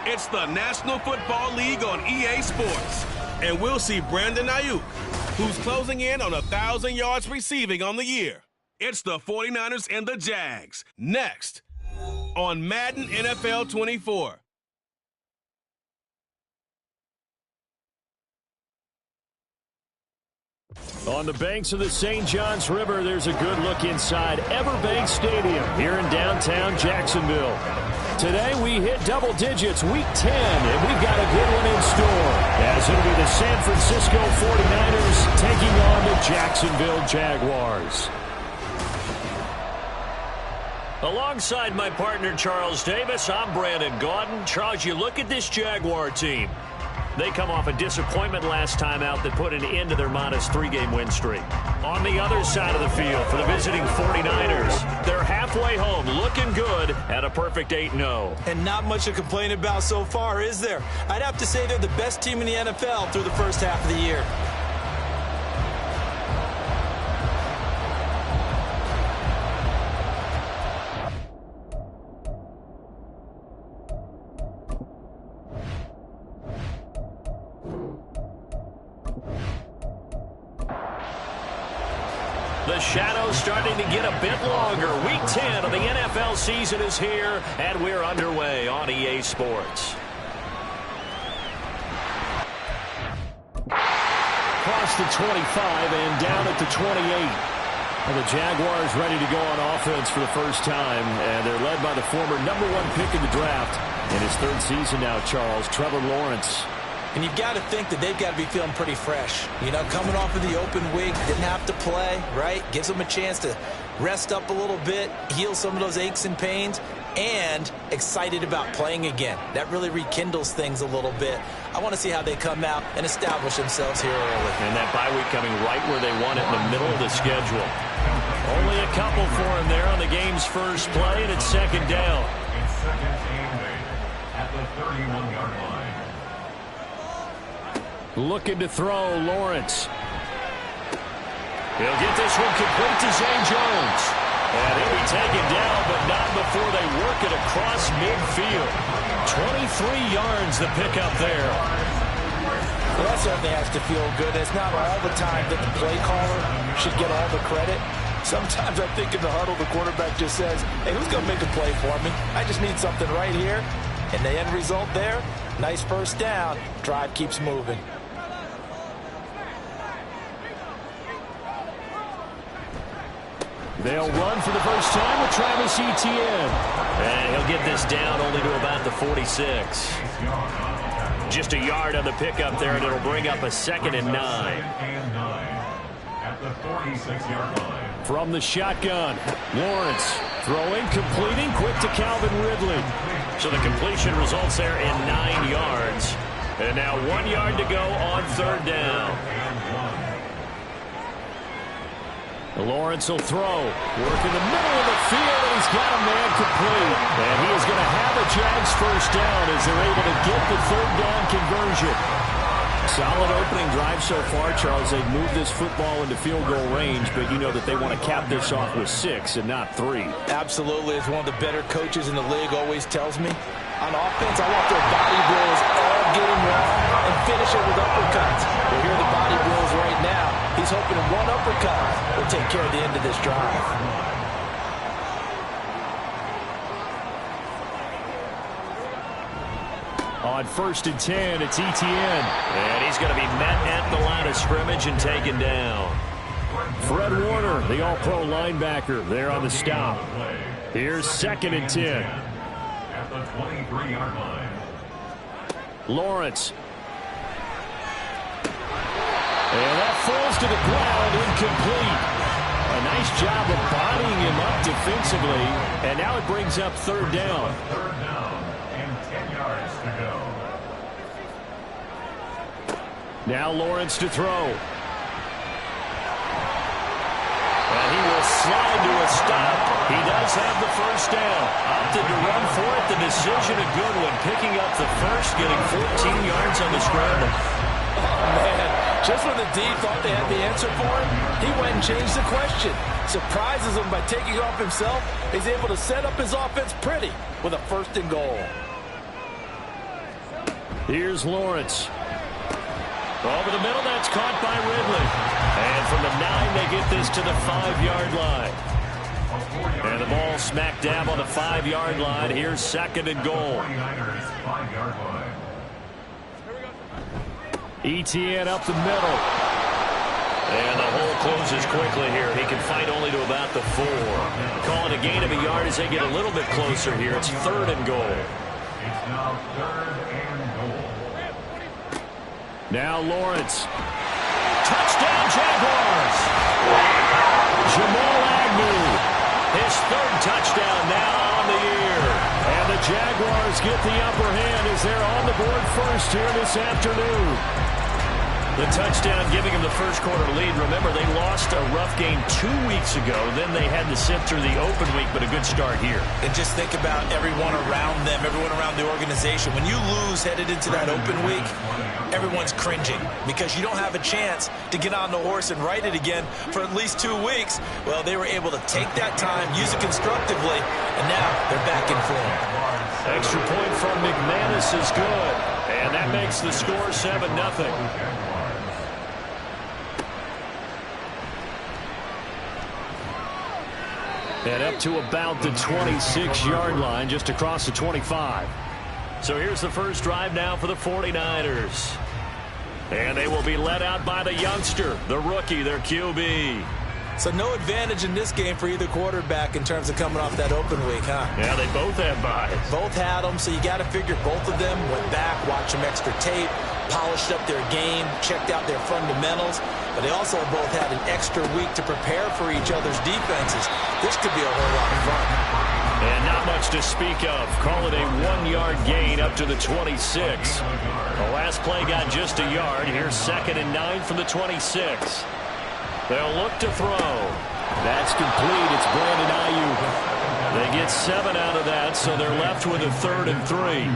It's the National Football League on EA Sports. And we'll see Brandon Ayuk, who's closing in on 1,000 yards receiving on the year. It's the 49ers and the Jags. Next on Madden NFL 24. On the banks of the St. Johns River, there's a good look inside Everbank Stadium here in downtown Jacksonville. Today we hit double digits, week 10, and we've got a good one in store, as it'll be the San Francisco 49ers taking on the Jacksonville Jaguars. Alongside my partner Charles Davis, I'm Brandon Gaudin. Charles, you look at this Jaguar team. They come off a disappointment last time out that put an end to their modest 3-game win streak. On the other side of the field for the visiting 49ers, they're halfway home, looking good at a perfect 8-0. And not much to complain about so far, is there? I'd have to say they're the best team in the NFL through the first half of the year. The shadow's starting to get a bit longer. Week 10 of the NFL season is here, and we're underway on EA Sports. Across the 25 and down at the 28. And the Jaguars ready to go on offense for the first time, and they're led by the former #1 pick in the draft in his 3rd season now, Charles, Trevor Lawrence. And you've got to think that they've got to be feeling pretty fresh. You know, coming off of the open week, didn't have to play, right? Gives them a chance to rest up a little bit, heal some of those aches and pains, and excited about playing again. That really rekindles things a little bit. I want to see how they come out and establish themselves here early. And that bye week coming right where they want it, in the middle of the schedule. Only a couple for him there on the game's first play, and it's second down. It's second and 8 at the 31-yard line. Looking to throw, Lawrence. He'll get this one complete to Zay Jones. And he'll be taken down, but not before they work it across midfield. 23 yards the pickup there. Well, that certainly has to feel good. It's not all the time that the play caller should get all the credit. Sometimes I think in the huddle, the quarterback just says, hey, who's going to make a play for me? I just need something right here. And the end result there, nice first down. Drive keeps moving. They'll run for the first time with Travis Etienne. And he'll get this down only to about the 46. Just a yard on the pickup there, and it'll bring up a 2nd and 9. At the 46-yard line. From the shotgun, Lawrence throwing, completing, quick to Calvin Ridley. So the completion results there in 9 yards. And now 1 yard to go on 3rd down. Lawrence will throw. Work in the middle of the field, and he's got a man complete. And he is going to have a Jags first down as they're able to get the 3rd down conversion. Solid opening drive so far, Charles. They've moved this football into field goal range, but you know that they want to cap this off with 6 and not 3. Absolutely. As one of the better coaches in the league always tells me, on offense, I want their body blows all getting wrong and finish it with uppercuts. Well, here are the body blows right now. He's hoping one uppercut will take care of the end of this drive. On 1st and 10, it's Etienne. And he's going to be met at the line of scrimmage and taken down. Fred Warner, the all-pro linebacker, there on the stop. Here's 2nd and 10. At the 23-yard line. Lawrence. And that falls to the ground, incomplete. A nice job of bodying him up defensively. And now it brings up 3rd down. 3rd down and 10 yards to go. Now Lawrence to throw. And he will slide to a stop. He does have the first down. Opted to run for it. The decision a good one. Picking up the first, getting 14 yards on the scramble. Oh, man. Just when the D thought they had the answer for him, he went and changed the question. Surprises him by taking off himself. He's able to set up his offense pretty with a 1st and goal. Here's Lawrence. Over the middle, that's caught by Ridley. And from the 9, they get this to the 5-yard line. And the ball smack dab on the 5-yard line. Here's 2nd and goal. 49ers 5-yard line. Etienne up the middle. And the hole closes quickly here. He can fight only to about the 4. Calling a gain of a yard as they get a little bit closer here. It's 3rd and goal. It's now 3rd and goal. Now Lawrence. Touchdown, Jaguars! Jamal Agnew. His 3rd touchdown now on the year. And the Jaguars get the upper hand as they're on the board first here this afternoon. The touchdown giving him the first quarter lead. Remember, they lost a rough game 2 weeks ago. Then they had to sit through the open week, but a good start here. And just think about everyone around them, everyone around the organization. When you lose headed into that open week, everyone's cringing because you don't have a chance to get on the horse and ride it again for at least 2 weeks. Well, they were able to take that time, use it constructively, and now they're back in form. Extra point from McManus is good. And that makes the score 7-0. And up to about the 26-yard line, just across the 25. So here's the first drive now for the 49ers. And they will be led out by the youngster, the rookie, their QB. So no advantage in this game for either quarterback in terms of coming off that open week, huh? Yeah, they both have buys. Both had them, so you got to figure both of them went back, watched some extra tape, polished up their game, checked out their fundamentals. But they also both had an extra week to prepare for each other's defenses. This could be a whole lot of fun. And not much to speak of. Call it a 1-yard gain up to the 26. The last play got just a yard. Here's 2nd and 9 from the 26. They'll look to throw. That's complete. It's Brandon Ayuk. They get 7 out of that, so they're left with a 3rd and 3.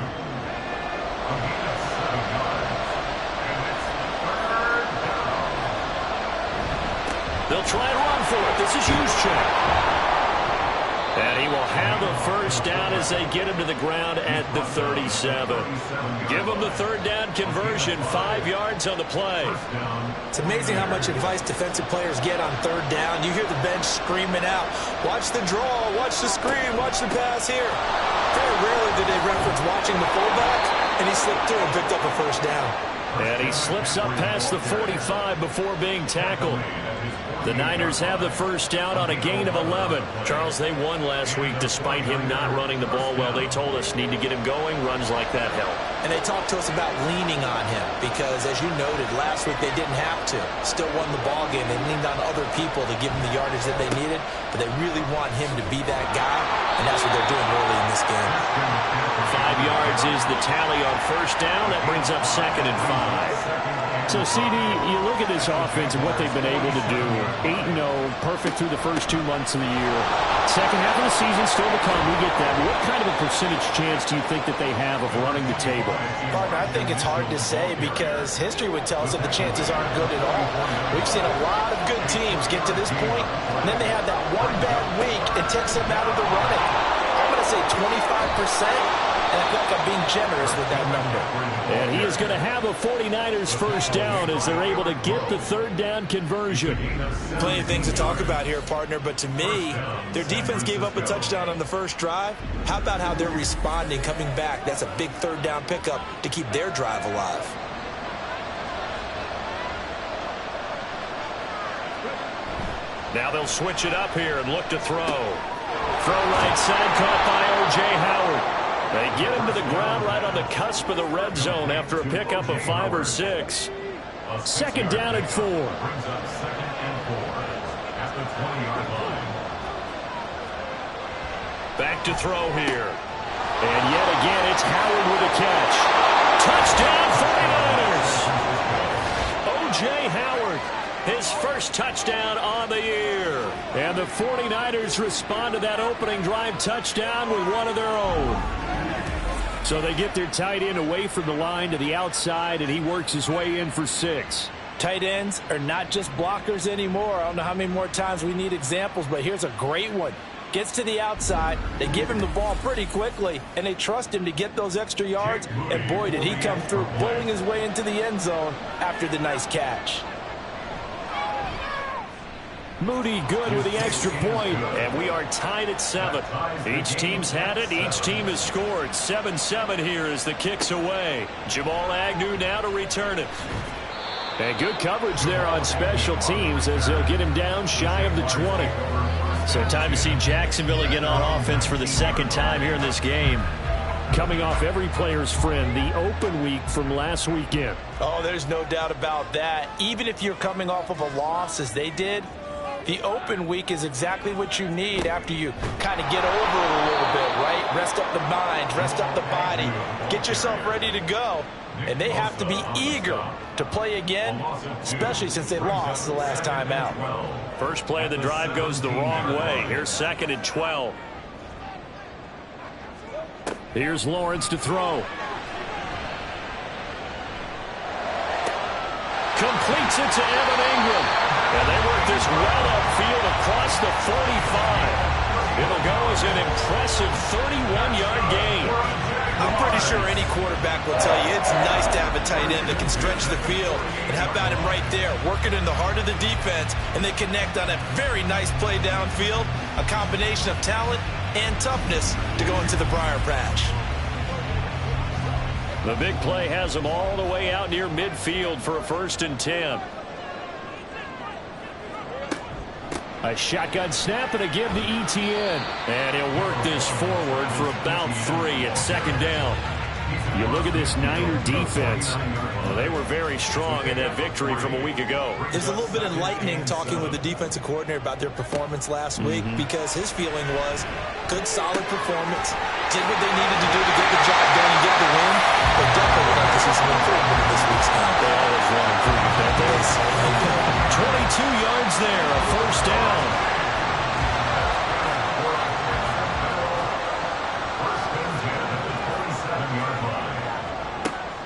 They'll try and run for it. This is Juszczyk. And he will have a first down as they get him to the ground at the 37. Give him the third down conversion, 5 yards on the play. It's amazing how much advice defensive players get on third down. You hear the bench screaming out, watch the draw, watch the screen, watch the pass here. Very rarely do they reference watching the fullback, and he slipped through and picked up a first down. And he slips up past the 45 before being tackled. The Niners have the first down on a gain of 11. Charles, they won last week despite him not running the ball well. They told us need to get him going. Runs like that help. And they talked to us about leaning on him because, as you noted, last week they didn't have to. Still won the ball game. They leaned on other people to give him the yardage that they needed, but they really want him to be that guy, and that's what they're doing early in this game. 5 yards is the tally on first down. That brings up 2nd and 5. So, CD, you look at this offense and what they've been able to do. 8-0, perfect through the first 2 months of the year. Second half of the season still to come. We get that. What kind of a percentage chance do you think that they have of running the table? Partner, I think it's hard to say because history would tell us that the chances aren't good at all. We've seen a lot of good teams get to this point, and then they have that one bad week and takes them out of the running. I'm going to say 25%. And I feel like I'm being generous with that number. And he is going to have a 49ers first down as they're able to get the third down conversion. Plenty of things to talk about here, partner, but to me, their defense gave up a touchdown on the first drive. How about how they're responding, coming back? That's a big third down pickup to keep their drive alive. Now they'll switch it up here and look to throw. Throw right side, caught by O.J. Howard. They get him to the ground right on the cusp of the red zone after a pickup of 5 or 6. 2nd down and 4. Back to throw here. And yet again, it's Howard with a catch. Touchdown, 49ers! O.J. Howard, his first touchdown on the year. And the 49ers respond to that opening drive touchdown with one of their own. So they get their tight end away from the line to the outside, and he works his way in for 6. Tight ends are not just blockers anymore. I don't know how many more times we need examples, but here's a great one. Gets to the outside, they give him the ball pretty quickly, and they trust him to get those extra yards, and boy, did he come through, pulling his way into the end zone after the nice catch. Moody good with the extra point, and we are tied at 7. Each team's had it. Each team has scored. 7-7 here as the kick's away. Jamal Agnew now to return it. And good coverage there on special teams as they'll get him down shy of the 20. So time to see Jacksonville again on offense for the 2nd time here in this game. Coming off every player's friend, the open week from last weekend. Oh, there's no doubt about that. Even if you're coming off of a loss as they did, the open week is exactly what you need after you kind of get over it a little bit, right? Rest up the mind, rest up the body, get yourself ready to go. And they have to be eager to play again, especially since they lost the last time out. First play of the drive goes the wrong way. Here's 2nd and 12. Here's Lawrence to throw. Completes it to Evan Ingram. And they work this well upfield across the 45. It'll go as an impressive 31-yard gain. I'm pretty sure any quarterback will tell you it's nice to have a tight end that can stretch the field. And how about him right there, working in the heart of the defense, and they connect on a very nice play downfield, a combination of talent and toughness to go into the briar patch. The big play has them all the way out near midfield for a 1st and 10. A shotgun snap and a give to ETN. And he'll work this forward for about 3 at 2nd down. You look at this Niner defense. Well, they were very strong in that victory from a week ago. It was a little bit enlightening talking with the defensive coordinator about their performance last week because his feeling was good, solid performance, did what they needed to do to get the job done and get the win. But definitely would like to see some improvement in this week's game. They always want improvement, don't they? 22 yards there, a 1st down.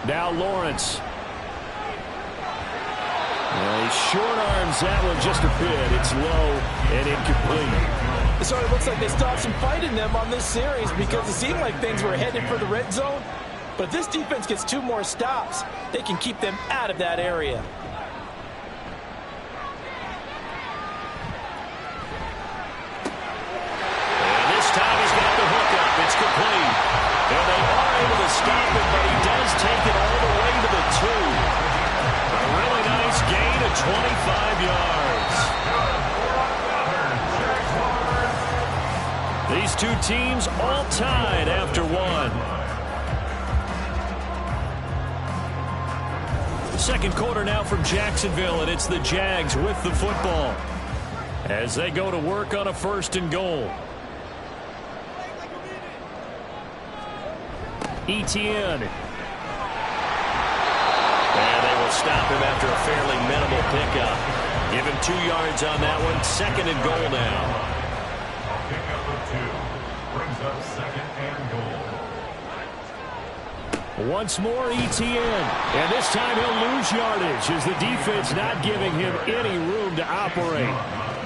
Now Lawrence. Well, he short arms that one just a bit. It's low and incomplete. It sort of looks like they still have some fight in them on this series because it seemed like things were headed for the red zone. But if this defense gets 2 more stops, they can keep them out of that area. And this time he's got the hook up. It's complete. And they are able to stop it, but he does take it all the way to the 2. A really nice gain of 25 yards. These two teams all tied after 1. Second quarter now from Jacksonville, and it's the Jags with the football as they go to work on a 1st and goal. Etienne. And they will stop him after a fairly minimal pickup. Give him 2 yards on that one. 2nd and goal now. A pickup of 2 brings up 2nd and goal. Once more, Etienne. And this time he'll lose yardage as the defense not giving him any room to operate.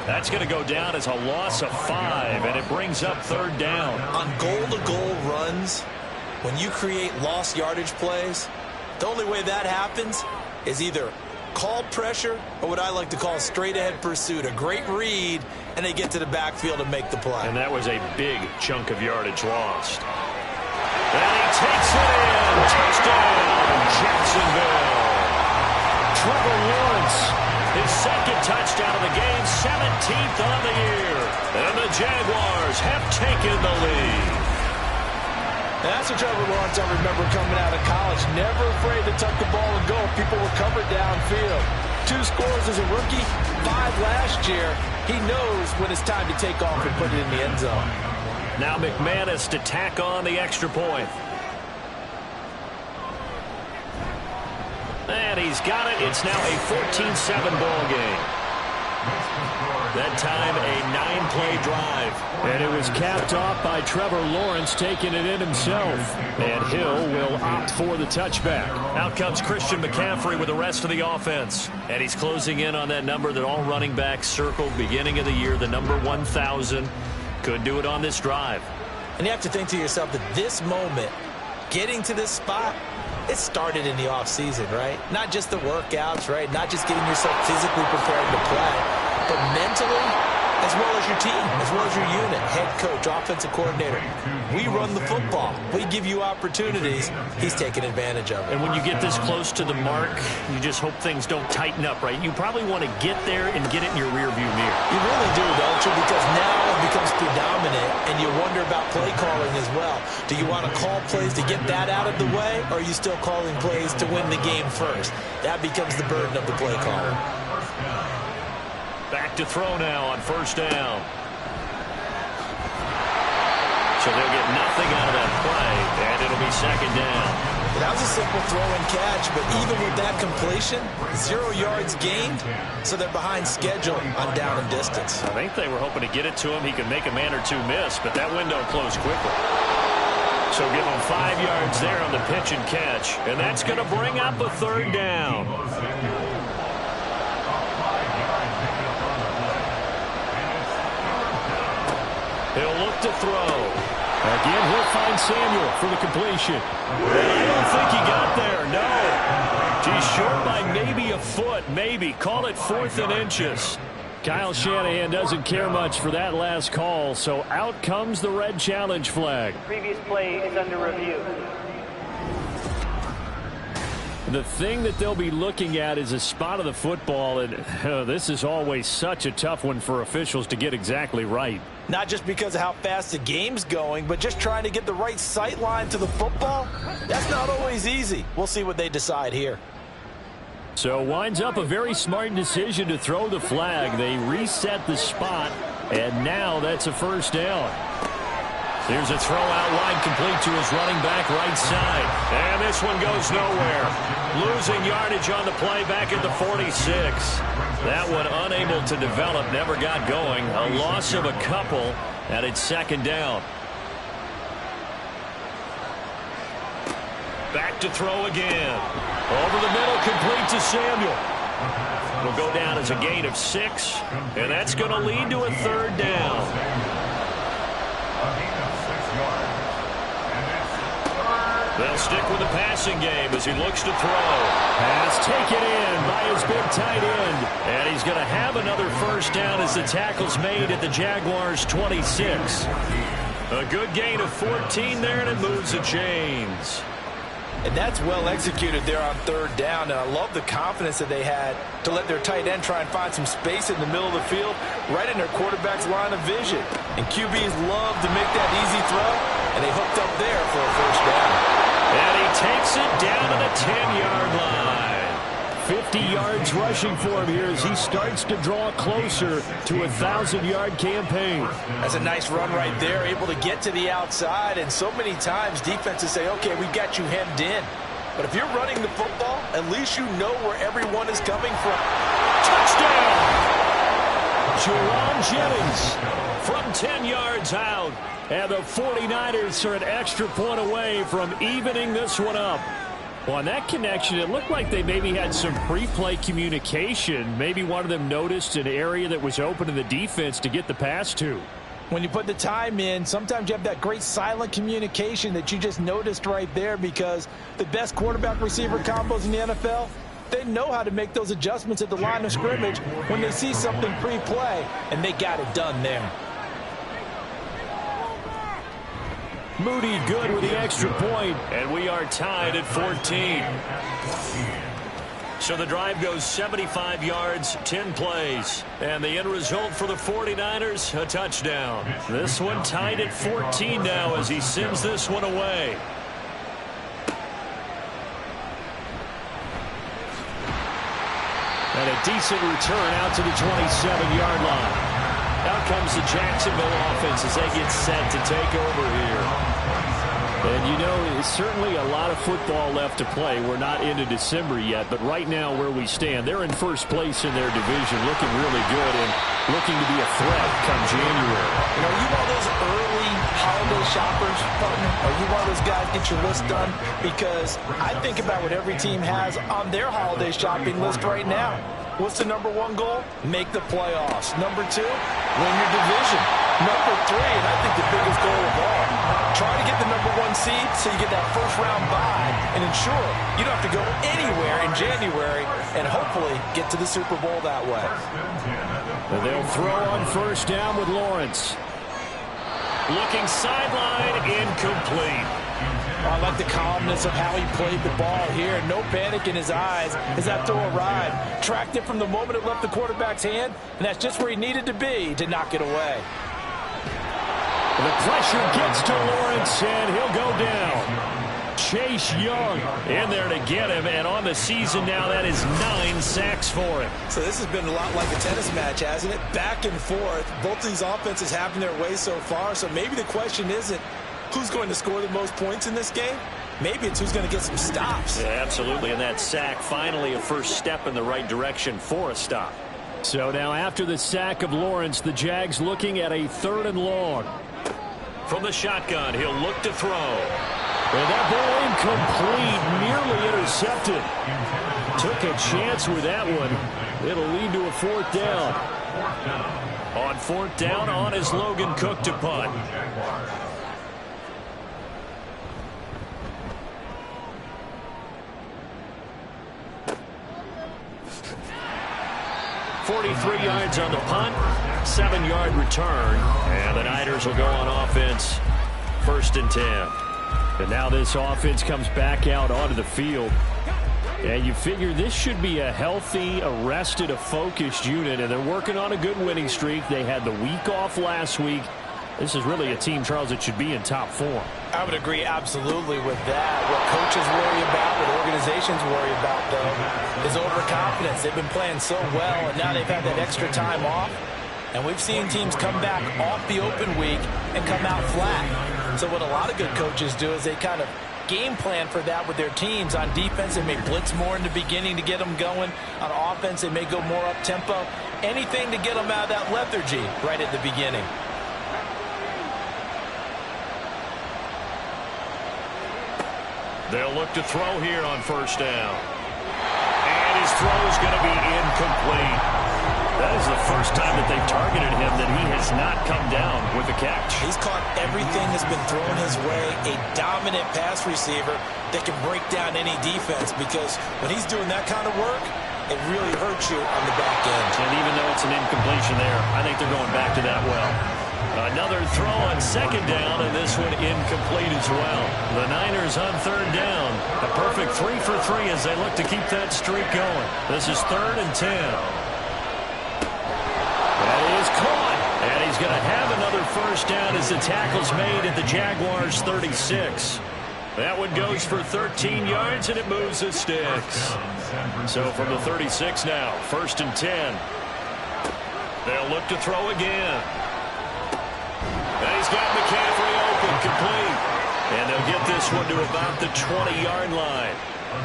That's going to go down as a loss of 5, and it brings up 3rd down. On goal-to-goal runs, when you create lost yardage plays, the only way that happens is either called pressure or what I like to call straight-ahead pursuit. A great read, and they get to the backfield and make the play. And that was a big chunk of yardage lost. And he takes it in. Touchdown, Jacksonville. Trevor Lawrence, his 2nd touchdown of the game, 17th on the year. And the Jaguars have taken the lead. That's a Trevor Lawrence I remember coming out of college. Never afraid to tuck the ball and go if people were covered downfield. 2 scores as a rookie, 5 last year. He knows when it's time to take off and put it in the end zone. Now McManus to tack on the extra point. And he's got it. It's now a 14-7 ball game. That time a 9-play drive. And it was capped off by Trevor Lawrence taking it in himself. And Hill will opt for the touchback. Out comes Christian McCaffrey with the rest of the offense. And he's closing in on that number that all running backs circled beginning of the year, the number 1,000. Could do it on this drive. And you have to think to yourself that this moment, getting to this spot, it started in the offseason, right? Not just the workouts, right? Not just getting yourself physically prepared to play, but mentally, as well as your team, as well as your unit, head coach, offensive coordinator. We run the football. We give you opportunities. He's taking advantage of it. And when you get this close to the mark, you just hope things don't tighten up, right? You probably want to get there and get it in your rearview mirror. You really do, don't you? Because now it becomes predominant, and you wonder about play calling as well. Do you want to call plays to get that out of the way, or are you still calling plays to win the game first? That becomes the burden of the play caller. Back to throw now on 1st down. So they'll get nothing out of that play, and it'll be 2nd down. That was a simple throw and catch, but even with that completion, 0 yards gained, so they're behind schedule on down and distance. I think they were hoping to get it to him. He could make a man or 2 miss, but that window closed quickly. So give him 5 yards there on the pitch and catch, and that's going to bring up a 3rd down. He'll look to throw. Again, he'll find Samuel for the completion. And I don't think he got there, no. He's short by maybe a foot, maybe. Call it 4th and inches. Kyle Shanahan doesn't care much for that last call, so out comes the red challenge flag. Previous play is under review. The thing that they'll be looking at is a spot of the football, and this is always such a tough one for officials to get exactly right. Not just because of how fast the game's going, but just trying to get the right sight line to the football. That's not always easy. We'll see what they decide here. So winds up a very smart decision to throw the flag. They reset the spot, and now that's a 1st down. Here's a throw out wide, complete to his running back right side. And this one goes nowhere. Losing yardage on the play back at the 46. That one unable to develop, never got going. A loss of a couple, and it's 2nd down. Back to throw again. Over the middle, complete to Samuel. It'll go down as a gain of 6, and that's going to lead to a 3rd down. They'll stick with the passing game as he looks to throw. Pass taken in by his big tight end. And he's going to have another first down as the tackle's made at the Jaguars' 26. A good gain of 14 there, and it moves the chains. And that's well executed there on third down. And I love the confidence that they had to let their tight end try and find some space in the middle of the field, right in their quarterback's line of vision. And QBs love to make that easy throw, and they hooked up there for a first down. And he takes it down to the 10-yard line. 50 yards rushing for him here as he starts to draw closer to a 1,000-yard campaign. That's a nice run right there, able to get to the outside. And so many times defenses say, okay, we got you hemmed in. But if you're running the football, at least you know where everyone is coming from. Touchdown! Jerron Jennings from 10 yards out. And the 49ers are an extra point away from evening this one up. Well, on that connection, it looked like they maybe had some pre-play communication. Maybe one of them noticed an area that was open in the defense to get the pass to. When you put the time in, sometimes you have that great silent communication that you just noticed right there, because the best quarterback-receiver combos in the NFL, they know how to make those adjustments at the line of scrimmage when they see something pre-play, and they got it done there. Moody good with the extra point. And we are tied at 14. So the drive goes 75 yards, 10 plays. And the end result for the 49ers, a touchdown. This one tied at 14 now as he sends this one away. And a decent return out to the 27-yard line. Out comes the Jacksonville offense as they get set to take over here. And you know, it's certainly a lot of football left to play. We're not into December yet, but right now where we stand, they're in first place in their division, looking really good and looking to be a threat come January. You know, you one of those early holiday shoppers, partner? Are you one of those guys get your list done? Because I think about what every team has on their holiday shopping list right now. What's the number one goal? Make the playoffs. Number two, win your division. Number three, and I think the biggest goal of all, try to get the number one seed so you get that first round bye and ensure you don't have to go anywhere in January and hopefully get to the Super Bowl that way. And they'll throw on first down with Lawrence. Looking sideline, incomplete. I like the calmness of how he played the ball here. No panic in his eyes as that throw arrived. Tracked it from the moment it left the quarterback's hand, and that's just where he needed to be to knock it away. The pressure gets to Lawrence, and he'll go down. Chase Young in there to get him, and on the season now, that is 9 sacks for him. So this has been a lot like a tennis match, hasn't it? Back and forth. Both these offenses having their way so far, so maybe the question isn't who's going to score the most points in this game. Maybe it's who's going to get some stops. Yeah, absolutely, and that sack finally a first step in the right direction for a stop. So now after the sack of Lawrence, the Jags looking at a 3rd and long. From the shotgun, he'll look to throw. And that ball incomplete, nearly intercepted. Took a chance with that one. It'll lead to a 4th down. On 4th down, on is Logan Cook to punt. 43 yards on the punt, 7-yard return, and the Niners will go on offense, 1st and 10. And now this offense comes back out onto the field. And you figure this should be a healthy, a rested, a focused unit, and they're working on a good winning streak. They had the week off last week. This is really a team, Charles, that should be in top form. I would agree absolutely with that. What coaches worry about, what organizations worry about, though, is overconfidence. They've been playing so well, and now they've had that extra time off. And we've seen teams come back off the open week and come out flat. So what a lot of good coaches do is they kind of game plan for that with their teams. On defense, they may blitz more in the beginning to get them going. On offense, they may go more up-tempo. Anything to get them out of that lethargy right at the beginning. They'll look to throw here on 1st down. And his throw is going to be incomplete. That is the first time that they've targeted him that he has not come down with a catch. He's caught everything that's been thrown his way. A dominant pass receiver that can break down any defense, because when he's doing that kind of work, it really hurts you on the back end. And even though it's an incompletion there, I think they're going back to that well. Another throw on second down, and this one incomplete as well. The Niners on third down. A perfect 3 for 3 as they look to keep that streak going. This is 3rd and 10. That is caught. And he's going to have another first down as the tackle's made at the Jaguars' 36. That one goes for 13 yards, and it moves the sticks. So from the 36 now, 1st and 10. They'll look to throw again. And he's got McCaffrey open, complete. And they'll get this one to about the 20-yard line.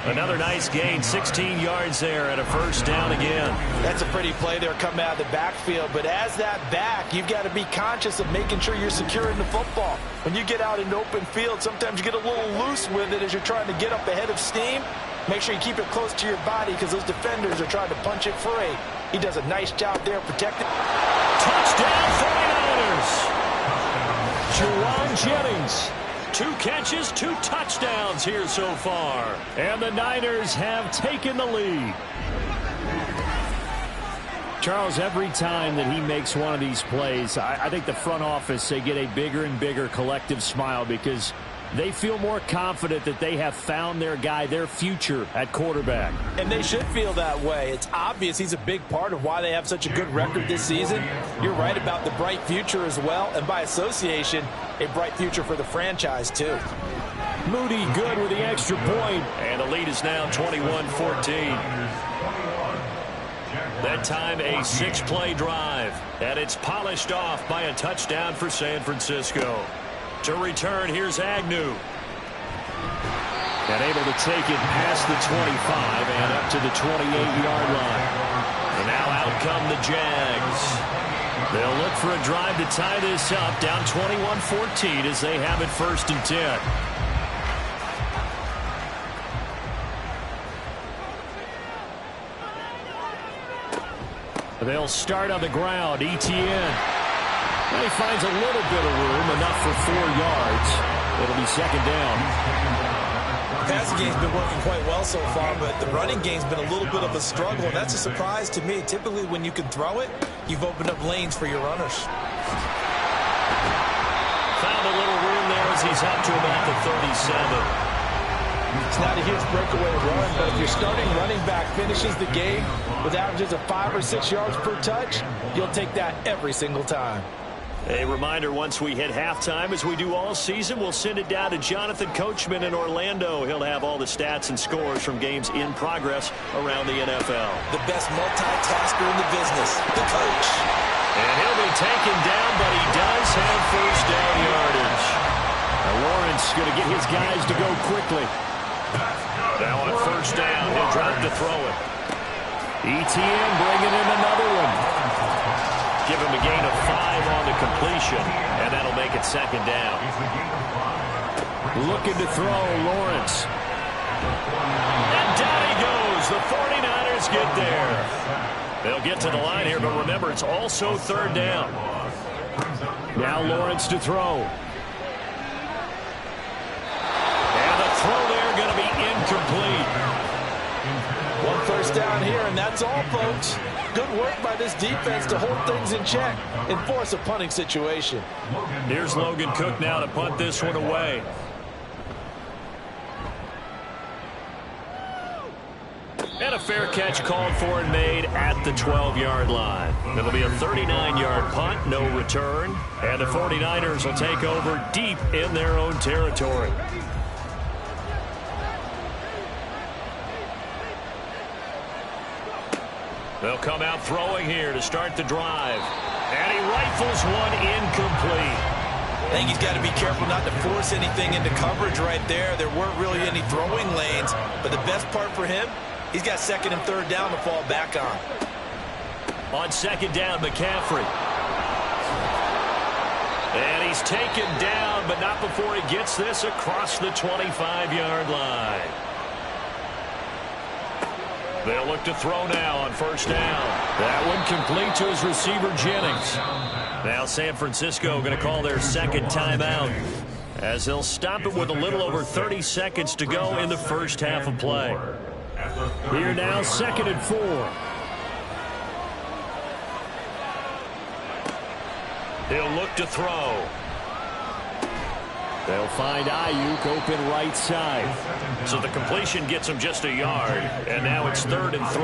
Another nice gain, 16 yards there, and a first down again. That's a pretty play there coming out of the backfield. But as that back, you've got to be conscious of making sure you're securing the football. When you get out in open field, sometimes you get a little loose with it as you're trying to get up ahead of steam. Make sure you keep it close to your body because those defenders are trying to punch it free. He does a nice job there protecting. Touchdown 49ers! Juwan Jennings. 2 catches, 2 touchdowns here so far. And the Niners have taken the lead. Charles, every time that he makes one of these plays, I think the front office, they get a bigger and bigger collective smile because they feel more confident that they have found their guy, their future at quarterback. And they should feel that way. It's obvious he's a big part of why they have such a good record this season. You're right about the bright future as well, and by association, a bright future for the franchise too. Moody good with the extra point, and the lead is now 21-14. That time a 6-play drive, and it's polished off by a touchdown for San Francisco. To return, here's Agnew. And able to take it past the 25 and up to the 28-yard line. And now out come the Jags. They'll look for a drive to tie this up, down 21-14 as they have it 1st and 10. They'll start on the ground. Etienne. Well, he finds a little bit of room, enough for 4 yards. It'll be 2nd down. The passing game's been working quite well so far, but the running game's been a little bit of a struggle, and that's a surprise to me. Typically, when you can throw it, you've opened up lanes for your runners. Found a little room there as he's up to about the 37. It's not a huge breakaway run, but if your starting running back finishes the game with averages of 5 or 6 yards per touch, you'll take that every single time. A reminder, once we hit halftime, as we do all season, we'll send it down to Jonathan Coachman in Orlando. He'll have all the stats and scores from games in progress around the NFL. The best multitasker in the business, the coach. And he'll be taken down, but he does have first down yardage. Now Lawrence going to get his guys to go quickly. Now on first down, he'll drop to throw it. Etienne bringing in another one. Give him a gain of 5 on the completion, and that'll make it 2nd down. Looking to throw, Lawrence. And down he goes. The 49ers get there. They'll get to the line here, but remember, it's also 3rd down. Now Lawrence to throw. And the throw there going to be incomplete. 1 first down here, and that's all, folks. Good work by this defense to hold things in check and force a punting situation. Here's Logan Cook now to punt this one away. And a fair catch called for and made at the 12-yard line. It'll be a 39-yard punt, no return. And the 49ers will take over deep in their own territory. They'll come out throwing here to start the drive. And he rifles one incomplete. I think he's got to be careful not to force anything into coverage right there. There weren't really any throwing lanes, but the best part for him, he's got 2nd and 3rd down to fall back on. On 2nd down, McCaffrey. And he's taken down, but not before he gets this across the 25-yard line. They'll look to throw now on first down. That one complete to his receiver, Jennings. Now San Francisco going to call their second timeout, as they'll stop it with a little over 30 seconds to go in the first half of play. Here now, 2nd and 4. He'll look to throw. They'll find Ayuk open right side. So the completion gets him just a yard, and now it's 3rd and 3.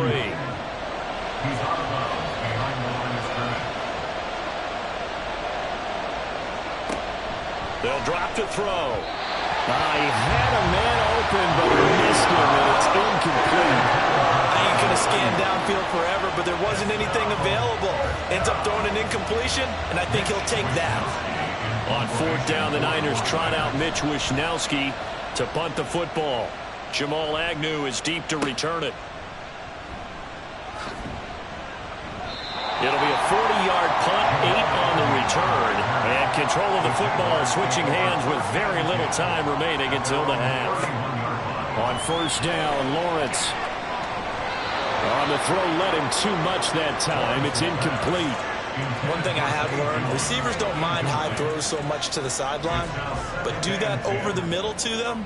They'll drop to throw. He had a man open, but he missed him, and it's incomplete. I ain't going to scan downfield forever, but there wasn't anything available. Ends up throwing an incompletion, and I think he'll take that. On 4th down, the Niners trot out Mitch Wishnowsky to punt the football. Jamal Agnew is deep to return it. It'll be a 40-yard punt, 8 on the return. And control of the football switching hands with very little time remaining until the half. On 1st down, Lawrence. On the throw, let him too much that time. It's incomplete. One thing I have learned, receivers don't mind high throws so much to the sideline, but do that over the middle to them,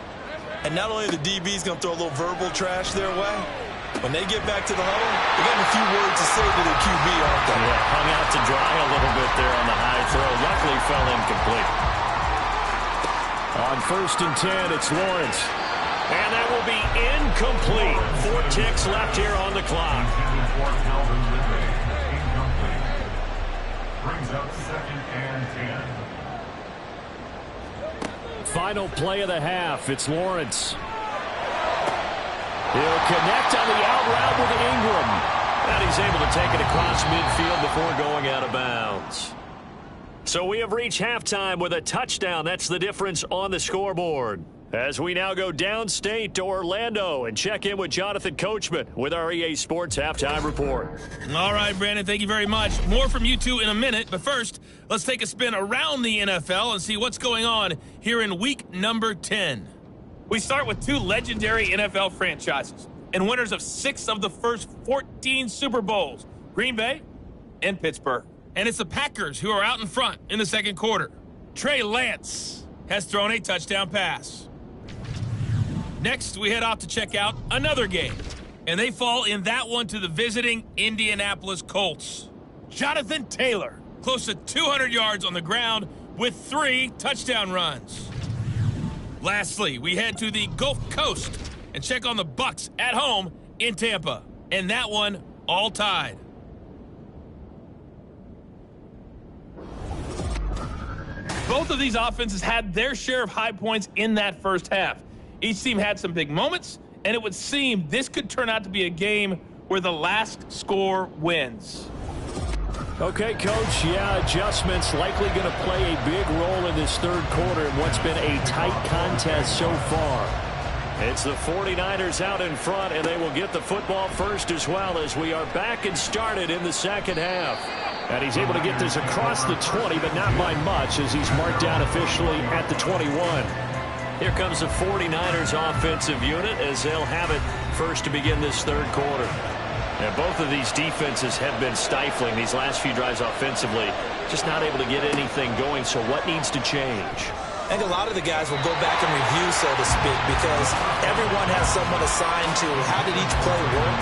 and not only are the DBs going to throw a little verbal trash their way, when they get back to the huddle, they got a few words to say to their QB, aren't they? Yeah, hung out to dry a little bit there on the high throw. Luckily fell incomplete. On 1st and 10, it's Lawrence. And that will be incomplete. 4 ticks left here on the clock. Brings up 2nd and 10. Final play of the half. It's Lawrence. He'll connect on the out route with Ingram. And he's able to take it across midfield before going out of bounds. So we have reached halftime with a touchdown. That's the difference on the scoreboard. As we now go downstate to Orlando and check in with Jonathan Coachman with our EA Sports Halftime Report. All right, Brandon, thank you very much. More from you two in a minute, but first, let's take a spin around the NFL and see what's going on here in week number 10. We start with 2 legendary NFL franchises and winners of 6 of the first 14 Super Bowls, Green Bay and Pittsburgh. And it's the Packers who are out in front in the second quarter. Trey Lance has thrown a touchdown pass. Next, we head off to check out another game, and they fall in that one to the visiting Indianapolis Colts. Jonathan Taylor, close to 200 yards on the ground with 3 touchdown runs. Lastly, we head to the Gulf Coast and check on the Bucs at home in Tampa, and that one all tied. Both of these offenses had their share of high points in that first half. Each team had some big moments, and it would seem this could turn out to be a game where the last score wins. Okay, Coach, adjustments likely going to play a big role in this third quarter in what's been a tight contest so far. It's the 49ers out in front, and they will get the football first as well as we are back and started in the second half. And he's able to get this across the 20, but not by much as he's marked down officially at the 21. Here comes the 49ers offensive unit as they'll have it first to begin this third quarter. And both of these defenses have been stifling these last few drives offensively. Just not able to get anything going, so what needs to change? I think a lot of the guys will go back and review, so to speak, because everyone has someone assigned to how did each play work.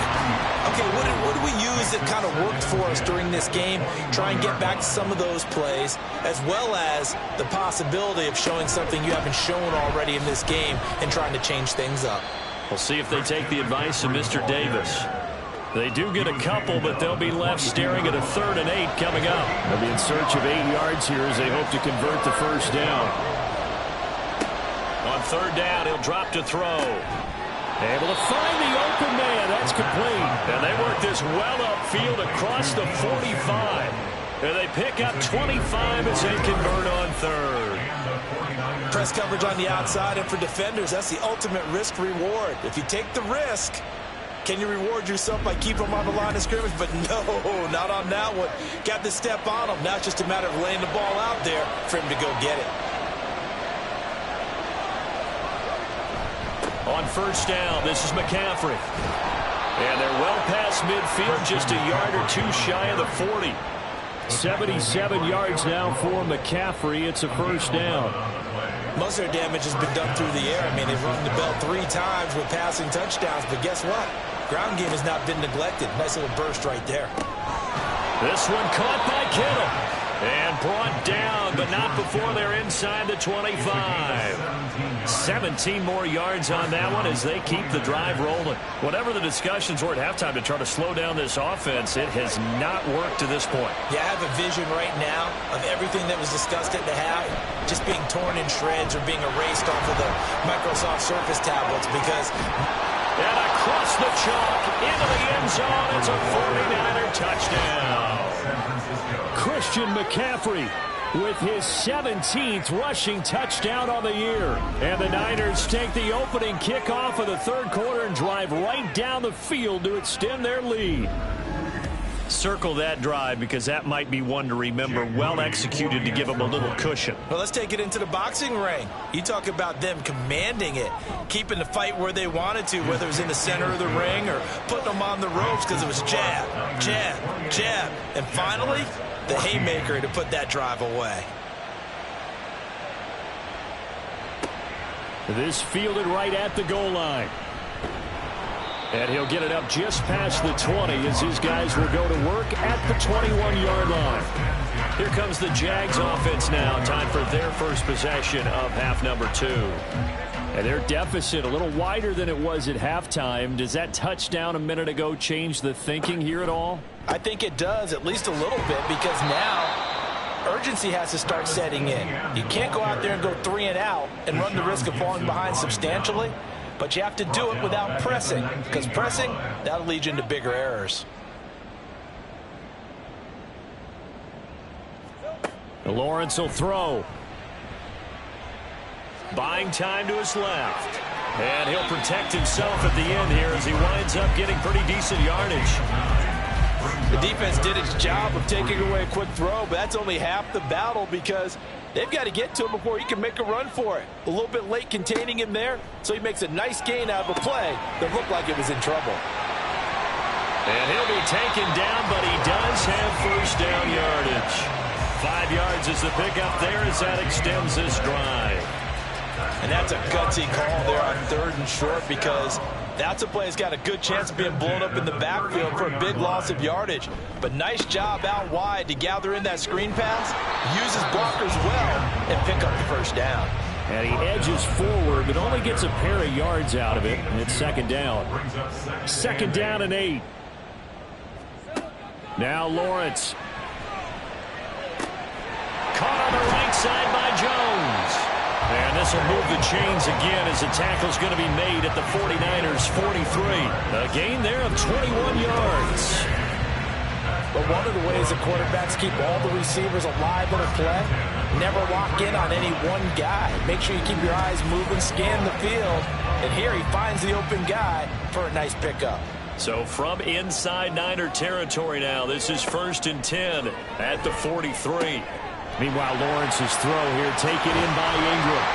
Okay, what did we use that kind of worked for us during this game? Try and get back to some of those plays, as well as the possibility of showing something you haven't shown already in this game and trying to change things up. We'll see if they take the advice of Mr. Davis. They do get a couple, but they'll be left staring at a 3rd and 8 coming up. They'll be in search of 8 yards here as they hope to convert the first down. On 3rd down, he'll drop to throw. Able to find the open man. That's complete. And they work this well upfield across the 45. And they pick up 25 as they convert on 3rd. Press coverage on the outside, and for defenders, that's the ultimate risk-reward. If you take the risk, can you reward yourself by keeping them on the line of scrimmage? But no, not on that one. Got the step on him. Now it's just a matter of laying the ball out there for him to go get it. On 1st down, this is McCaffrey. And they're well past midfield, just a yard or two shy of the 40. 77 yards now for McCaffrey. It's a first down. Most of their damage has been done through the air. I mean, they've rung the bell 3 times with passing touchdowns, but guess what? Ground game has not been neglected. Nice little burst right there. This one caught by Kittle. And brought down, but not before they're inside the 25. 17 more yards on that one as they keep the drive rolling. Whatever the discussions were at halftime to try to slow down this offense, it has not worked to this point. Yeah, I have a vision right now of everything that was discussed at the half just being torn in shreds or being erased off of the Microsoft Surface tablets because... And across the chalk, into the end zone, it's a 49er touchdown. Christian McCaffrey with his 17th rushing touchdown on the year. And the Niners take the opening kickoff of the third quarter and drive right down the field to extend their lead. Circle that drive because that might be one to remember. Well executed to give them a little cushion. Well, let's take it into the boxing ring. You talk about them commanding it, keeping the fight where they wanted to, whether it was in the center of the ring or putting them on the ropes because it was jab, jab, jab. And finally, the haymaker to put that drive away. This fielded right at the goal line. And he'll get it up just past the 20 as his guys will go to work at the 21-yard line. Here comes the Jags offense now. Time for their first possession of half number 2. And their deficit a little wider than it was at halftime. Does that touchdown a minute ago change the thinking here at all? I think it does, at least a little bit, because now urgency has to start setting in. You can't go out there and go 3 and out and run the risk of falling behind substantially. But you have to do it without pressing, because pressing, that'll lead you into bigger errors. Lawrence will throw. Buying time to his left. And he'll protect himself at the end here as he winds up getting pretty decent yardage. The defense did its job of taking away a quick throw, but that's only half the battle because they've got to get to him before he can make a run for it. A little bit late containing him there, so he makes a nice gain out of a play that looked like it was in trouble. And he'll be taken down, but he does have first down yardage. 5 yards is the pickup there as that extends this drive. And that's a gutsy call there on 3rd and short because that's a play that's got a good chance of being blown up in the backfield for a big loss of yardage. But nice job out wide to gather in that screen pass, use his blockers well, and pick up the first down. And he edges forward, but only gets a pair of yards out of it, and it's 2nd down. 2nd down and 8. Now Lawrence. Caught on the right side by Jones. And this will move the chains again as the tackle's going to be made at the 49ers 43. A gain there of 21 yards. But one of the ways the quarterbacks keep all the receivers alive in a play, never lock in on any one guy. Make sure you keep your eyes moving, scan the field. And here he finds the open guy for a nice pickup. So from inside Niner territory now, this is 1st and 10 at the 43. Meanwhile, Lawrence's throw here taken in by Ingram.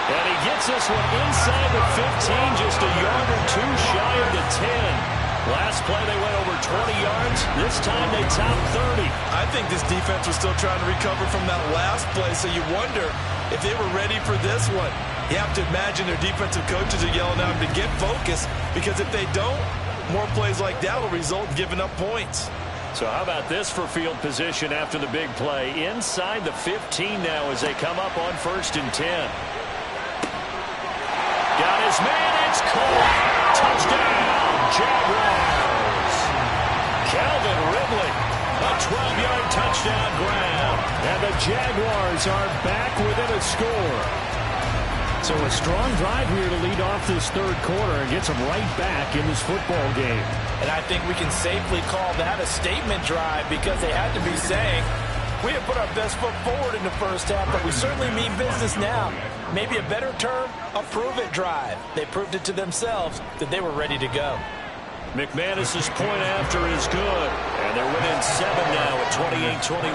And he gets this one inside the 15, just a yard or two shy of the 10. Last play, they went over 20 yards. This time, they topped 30. I think this defense was still trying to recover from that last play, so you wonder if they were ready for this one. You have to imagine their defensive coaches are yelling at them to get focused, because if they don't, more plays like that will result in giving up points. So how about this for field position after the big play? Inside the 15 now as they come up on 1st and 10. Got his man, it's caught. Touchdown, Jaguars. Calvin Ridley, a 12-yard touchdown grab. And the Jaguars are back within a score. So a strong drive here to lead off this third quarter and gets them right back in this football game. And I think we can safely call that a statement drive because they had to be saying, we have put our best foot forward in the first half, but we certainly mean business now. Maybe a better term, a prove-it drive. They proved it to themselves that they were ready to go. McManus's point after is good. And they're winning 7 now at 28-21.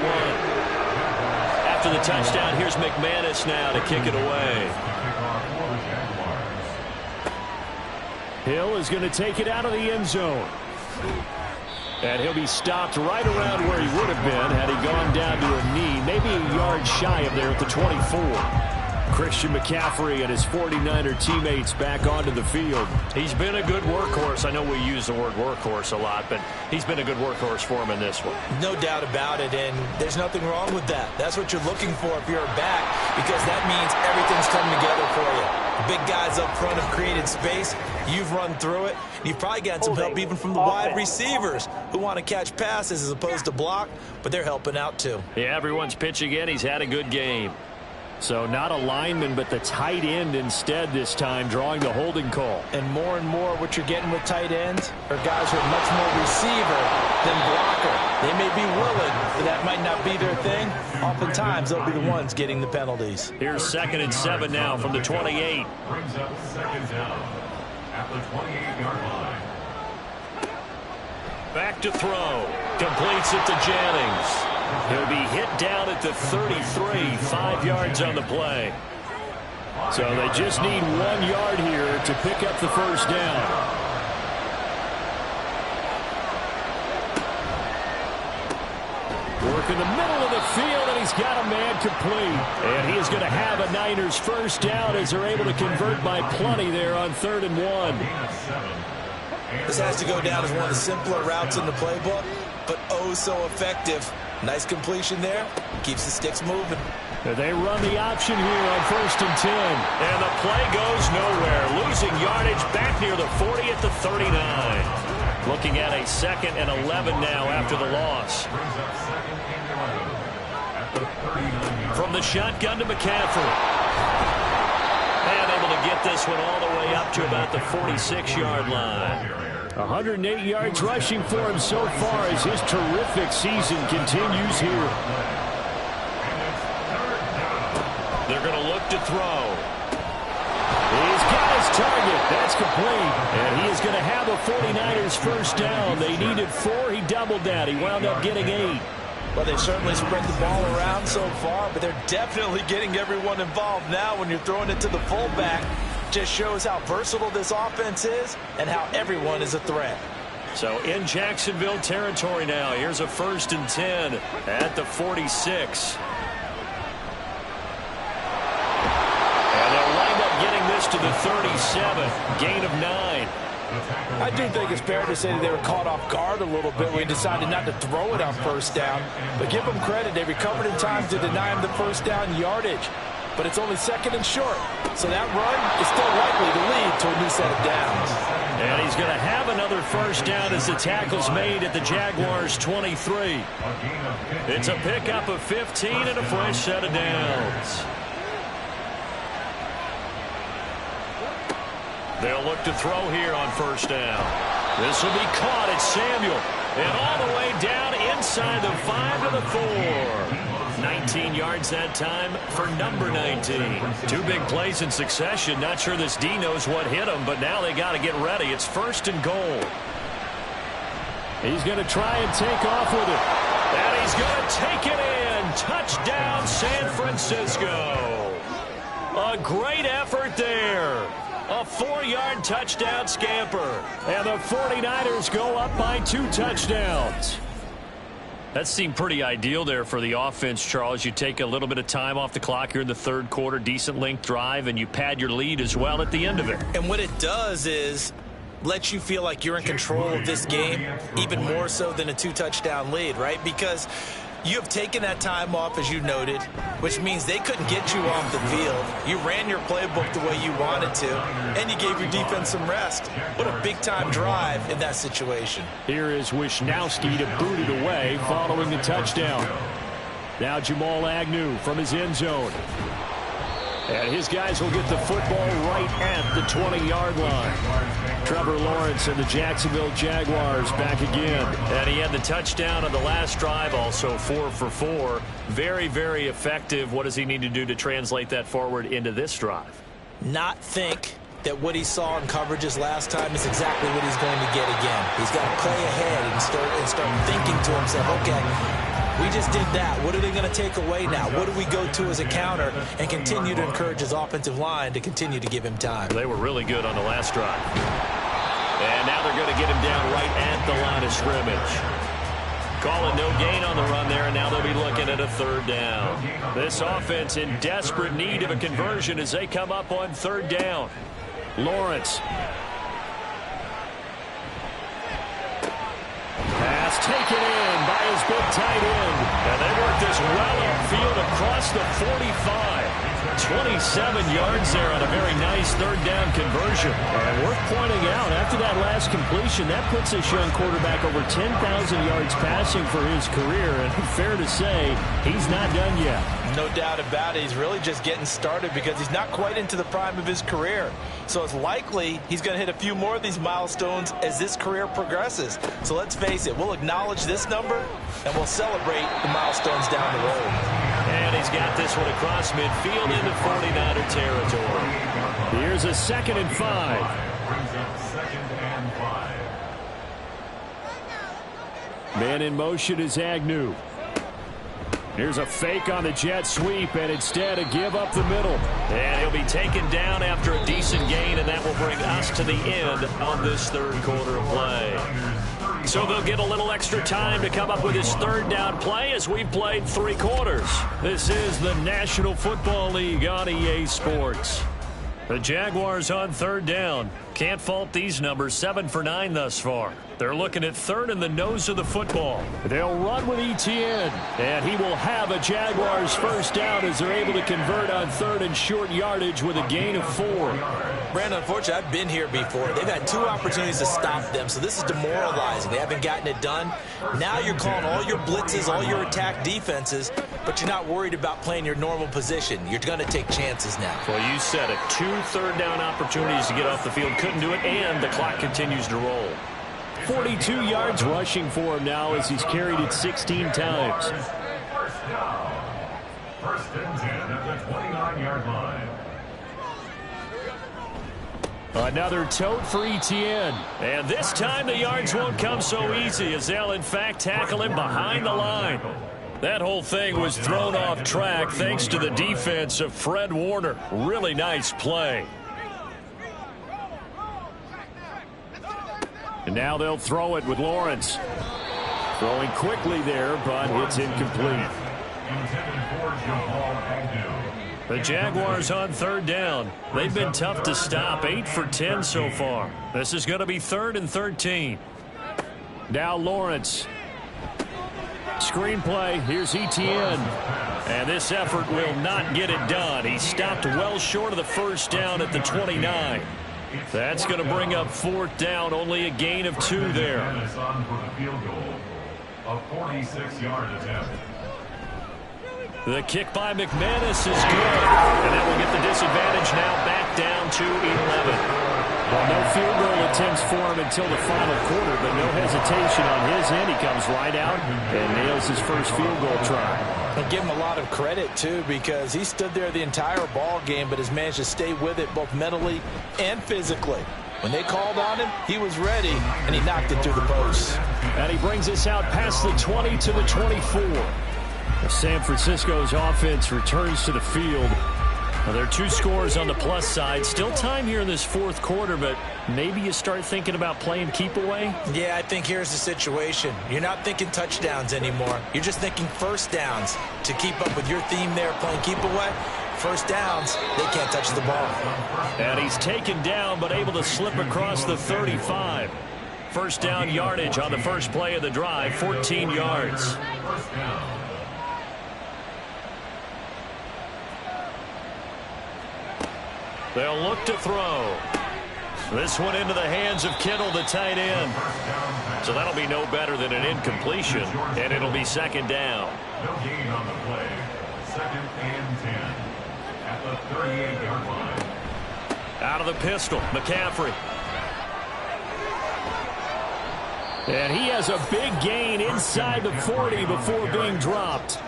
After the touchdown, here's McManus now to kick it away. Hill is going to take it out of the end zone. And he'll be stopped right around where he would have been had he gone down to a knee, maybe a yard shy of there at the 24. Christian McCaffrey and his 49er teammates back onto the field. He's been a good workhorse. I know we use the word workhorse a lot, but he's been a good workhorse for him in this one. No doubt about it, and there's nothing wrong with that. That's what you're looking for if you're a back, because that means everything's coming together for you. The big guys up front have created space. You've run through it. You've probably gotten some help even from the wide receivers who want to catch passes as opposed to block, but they're helping out too. Yeah, everyone's pitching in. He's had a good game. So not a lineman, but the tight end instead this time, drawing the holding call. And more what you're getting with tight ends are guys who are much more receiver than blocker. They may be willing, but that might not be their thing. Oftentimes, they'll be the ones getting the penalties. Here's 2nd and 7 now from the 28. Brings up 2nd down at the 28-yard line. Back to throw. Completes it to Jennings. He'll be hit down at the 33, 5 yards on the play. So they just need 1 yard here to pick up the first down. Work in the middle of the field, and he's got a man complete. And he is going to have a Niners first down as they're able to convert by plenty there on 3rd and 1. This has to go down as one of the simpler routes in the playbook, but oh so effective. Nice completion there. Keeps the sticks moving. They run the option here on 1st and 10. And the play goes nowhere. Losing yardage back near the 40 at the 39. Looking at a 2nd and 11 now after the loss. From the shotgun to McCaffrey. And able to get this one all the way up to about the 46-yard line. 108 yards rushing for him so far as his terrific season continues here. They're going to look to throw. He's got his target. That's complete. And he is going to have a 49ers first down. They needed 4. He doubled that. He wound up getting 8. Well, they've certainly spread the ball around so far, but they're definitely getting everyone involved now when you're throwing it to the fullback. Just shows how versatile this offense is and how everyone is a threat. So in Jacksonville territory now. Here's a 1st and 10 at the 46. And they'll wind up getting this to the 37. Gain of 9. I do think it's fair to say that they were caught off guard a little bit when he decided not to throw it on 1st down. But give them credit. They recovered in time to deny him the 1st down yardage. But it's only 2nd and short. So that run is still likely to lead to a new set of downs. And he's going to have another first down as the tackle's made at the Jaguars' 23. It's a pickup of 15 and a fresh set of downs. They'll look to throw here on 1st down. This will be caught at Samuel. And all the way down inside the 5 to the 4. 19 yards that time for number 19. 2 big plays in succession. Not sure this D knows what hit him, but now they got to get ready. It's 1st and goal. He's going to try and take off with it. And he's going to take it in. Touchdown, San Francisco. A great effort there. A 4-yard touchdown scamper. And the 49ers go up by 2 touchdowns. That seemed pretty ideal there for the offense, Charles. You take a little bit of time off the clock here in the 3rd quarter, decent length drive, and you pad your lead as well at the end of it. And what it does is let you feel like you're in control of this game, even more so than a 2-touchdown lead, right? Because you have taken that time off, as you noted, which means they couldn't get you off the field. You ran your playbook the way you wanted to, and you gave your defense some rest. What a big-time drive in that situation. Here is Wisnowski to boot it away following the touchdown. Now Jamal Agnew from his end zone. And his guys will get the football right at the 20-yard line. Trevor Lawrence and the Jacksonville Jaguars back again. And he had the touchdown on the last drive, also 4 for 4. Very, very effective. What does he need to do to translate that forward into this drive? Not think that what he saw in coverages last time is exactly what he's going to get again. He's got to play ahead and start thinking to himself, okay, we just did that. What are they going to take away now? What do we go to as a counter? And continue to encourage his offensive line to continue to give him time. They were really good on the last drive. now they're going to get him down right at the line of scrimmage. Call it no gain on the run there, and now they'll be looking at a third down. This offense in desperate need of a conversion as they come up on third down. Lawrence. Pass taken in by his big tight end. And they work this well upfield across the 45. 27 yards there on a very nice third down conversion. And worth pointing out, after that last completion, that puts this young quarterback over 10,000 yards passing for his career. And fair to say, he's not done yet. No doubt about it. He's really just getting started because he's not quite into the prime of his career. So it's likely he's going to hit a few more of these milestones as this career progresses. So let's face it, we'll acknowledge this number and we'll celebrate the milestones down the road. And he's got this one across midfield into 49er territory. Here's a 2nd and 5. Brings up 2nd and 5. Man in motion is Agnew. Here's a fake on the jet sweep, and instead a give up the middle. And he'll be taken down after a decent gain, and that will bring us to the end on this third quarter of play. So they'll get a little extra time to come up with his third down play as we've played 3 quarters. This is the National Football League on EA Sports. The Jaguars on third down. Can't fault these numbers, 7 for 9 thus far. They're looking at third in the nose of the football. They'll run with Etienne, and he will have a Jaguars first down as they're able to convert on third and short yardage with a gain of 4. Brandon, unfortunately, I've been here before. They've had 2 opportunities to stop them, so this is demoralizing. They haven't gotten it done. Now you're calling all your blitzes, all your attack defenses, but you're not worried about playing your normal position. You're going to take chances now. Well, you said it. 2 third down opportunities to get off the field. Couldn't do it, and the clock continues to roll. 42 yards rushing for him now as he's carried it 16 times. First down. 1st and 10 at the 29-yard line. Another tote for Etienne. And this time the yards won't come so easy as they'll, in fact, tackle him behind the line. That whole thing was thrown off track thanks to the defense of Fred Warner. Really nice play. And now they'll throw it with Lawrence. Throwing quickly there, but it's incomplete. The Jaguars on third down. They've been tough to stop. 8 for 10 so far. This is going to be 3rd and 13. Now Lawrence. Screenplay. Here's Etienne. And this effort will not get it done. He stopped well short of the first down at the 29. That's going to bring up 4th down. Only a gain of 2 there. A 46-yard attempt. The kick by McManus is good. And that will get the disadvantage now back down to 11. Well, no field goal attempts for him until the final quarter, but no hesitation on his end. He comes right out and nails his first field goal try. And give him a lot of credit, too, because he stood there the entire ball game, but has managed to stay with it both mentally and physically. When they called on him, he was ready, and he knocked it through the post. And he brings us out past the 20 to the 24. San Francisco's offense returns to the field. Well, there are 2 scores on the plus side. Still time here in this 4th quarter, but maybe you start thinking about playing keep away? Yeah, I think here's the situation. You're not thinking touchdowns anymore. You're just thinking first downs. To keep up with your theme there, playing keep away, first downs, they can't touch the ball. And he's taken down, but able to slip across the 35. First down yardage on the first play of the drive, 14 yards. First down. They'll look to throw. This one into the hands of Kittle, the tight end. So that'll be no better than an incompletion, and it'll be 2nd down. No gain on the play. 2nd and 10 at the 38-yard line. Out of the pistol, McCaffrey. And he has a big gain inside the 40 before being dropped.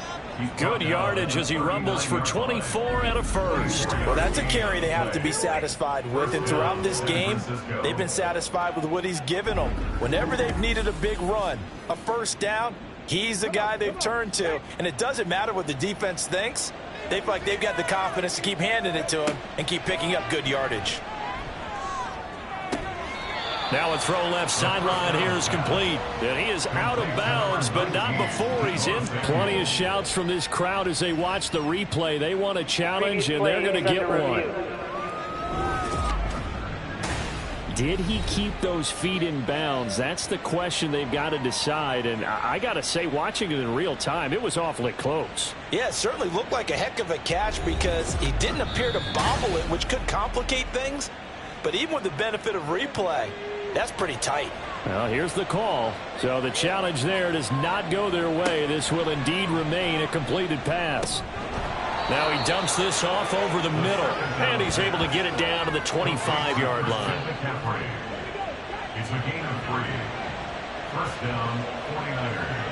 Good yardage as he rumbles for 24 and a first. Well, that's a carry they have to be satisfied with. And throughout this game, they've been satisfied with what he's given them. Whenever they've needed a big run, a first down, he's the guy they've turned to. And it doesn't matter what the defense thinks. They feel like they've got the confidence to keep handing it to him and keep picking up good yardage. Now a throw left sideline here is complete. And he is out of bounds, but not before he's in. Plenty of shouts from this crowd as they watch the replay. They want a challenge, and they're going to get one. Did he keep those feet in bounds? That's the question they've got to decide. And I got to say, watching it in real time, it was awfully close. Yeah, it certainly looked like a heck of a catch because he didn't appear to bobble it, which could complicate things. But even with the benefit of replay, that's pretty tight. Well, here's the call. So the challenge there does not go their way. This will indeed remain a completed pass. Now he dumps this off over the middle, and he's able to get it down to the 25-yard line. It's a gain of 3. First down, 49ers.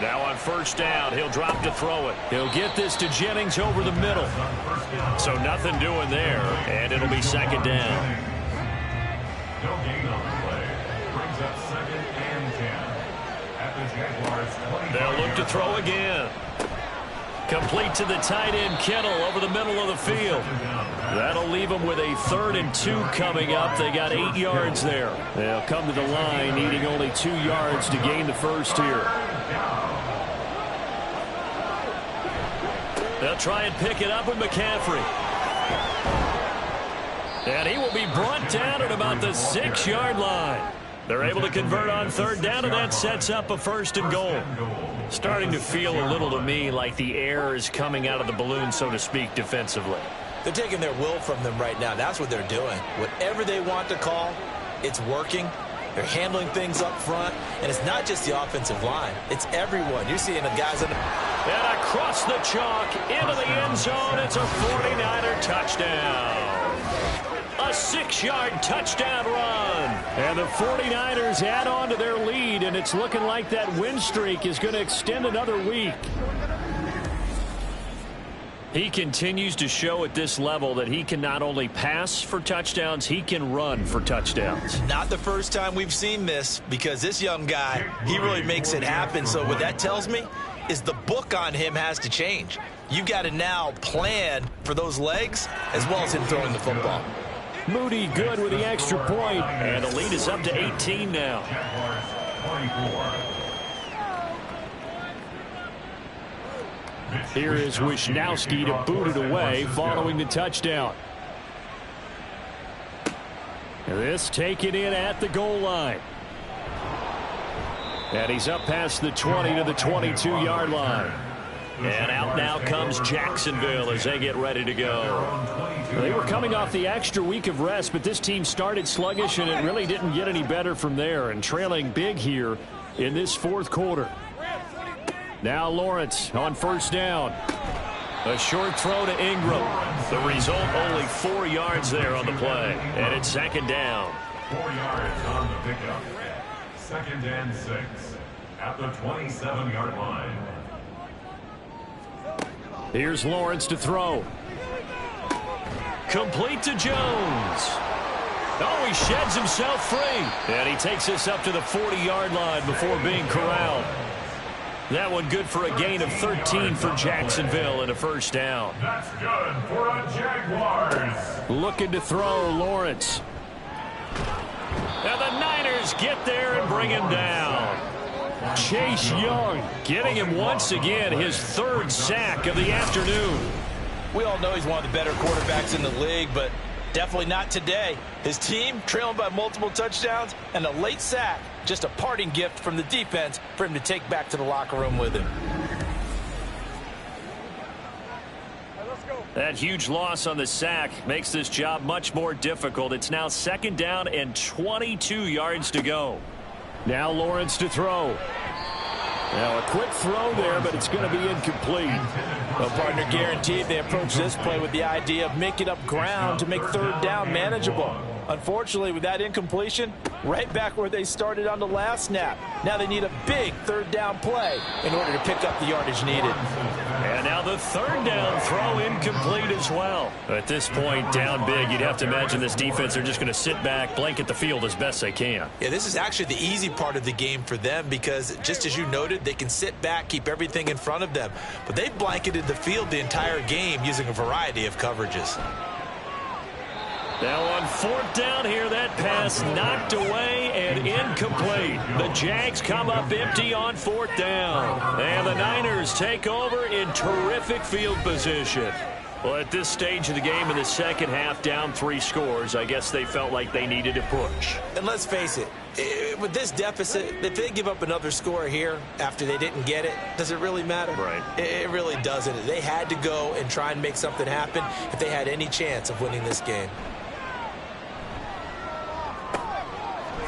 Now on first down, he'll drop to throw it. He'll get this to Jennings over the middle. So nothing doing there, and it'll be second down. No gain on the play. Brings up 2nd and 10. At the Jaguars' 20. They'll look to throw again. Complete to the tight end, Kittle, over the middle of the field. That'll leave them with a 3rd and 2 coming up. They got 8 yards there. They'll come to the line, needing only 2 yards to gain the first here. They'll try and pick it up with McCaffrey. And he will be brought down at about the 6-yard line. They're able to convert on 3rd down, and that sets up a 1st and goal. Starting to feel a little to me like the air is coming out of the balloon, so to speak, defensively. They're taking their will from them right now. That's what they're doing. Whatever they want to call, it's working. They're handling things up front, and it's not just the offensive line. It's everyone. You're seeing the guys in the... And across the chalk, into the end zone, it's a 49er touchdown. A 6-yard touchdown run. And the 49ers add on to their lead, and it's looking like that win streak is going to extend another week. He continues to show at this level that he can not only pass for touchdowns, he can run for touchdowns. Not the first time we've seen this, because this young guy, he really makes it happen. So what that tells me is the book on him has to change. You've got to now plan for those legs as well as him throwing the football. Moody good with the extra point, and the lead is up to 18 now. Here is Wisnowski to boot it away following the touchdown. This taken in at the goal line. And he's up past the 20 to the 22-yard line. And out now comes Jacksonville as they get ready to go. They were coming off the extra week of rest, but this team started sluggish, and it really didn't get any better from there, and trailing big here in this 4th quarter. Now Lawrence on first down. A short throw to Ingram. The result, only 4 yards there on the play, and it's 2nd down. 4 yards on the pickup. 2nd and 6 at the 27-yard line. Here's Lawrence to throw. Complete to Jones. Oh, he sheds himself free. And he takes this up to the 40-yard line before being corralled. That one good for a gain of 13 for Jacksonville and a 1st down. That's good for a Jaguars. Looking to throw, Lawrence. And the Niners get there and bring him down. Chase Young getting him once again his 3rd sack of the afternoon. We all know he's one of the better quarterbacks in the league, but definitely not today. His team trailing by multiple touchdowns and a late sack. Just a parting gift from the defense for him to take back to the locker room with him. That huge loss on the sack makes this job much more difficult. It's now 2nd down and 22 yards to go. Now Lawrence to throw. Now a quick throw there, but it's going to be incomplete. Well, partner, guaranteed they approach this play with the idea of making up ground to make 3rd down manageable. Unfortunately, with that incompletion, right back where they started on the last snap. Now they need a big 3rd down play in order to pick up the yardage needed. And now the 3rd down throw incomplete as well. At this point, down big, you'd have to imagine this defense are just going to sit back, blanket the field as best they can. Yeah, this is actually the easy part of the game for them because, just as you noted, they can sit back, keep everything in front of them. But they've blanketed the field the entire game using a variety of coverages. Now on 4th down here, that pass knocked away and incomplete. The Jags come up empty on 4th down. And the Niners take over in terrific field position. Well, at this stage of the game in the second half, down 3 scores, I guess they felt like they needed to push. And let's face it, with this deficit, if they give up another score here after they didn't get it, does it really matter? Right. It really doesn't. They had to go and try and make something happen if they had any chance of winning this game.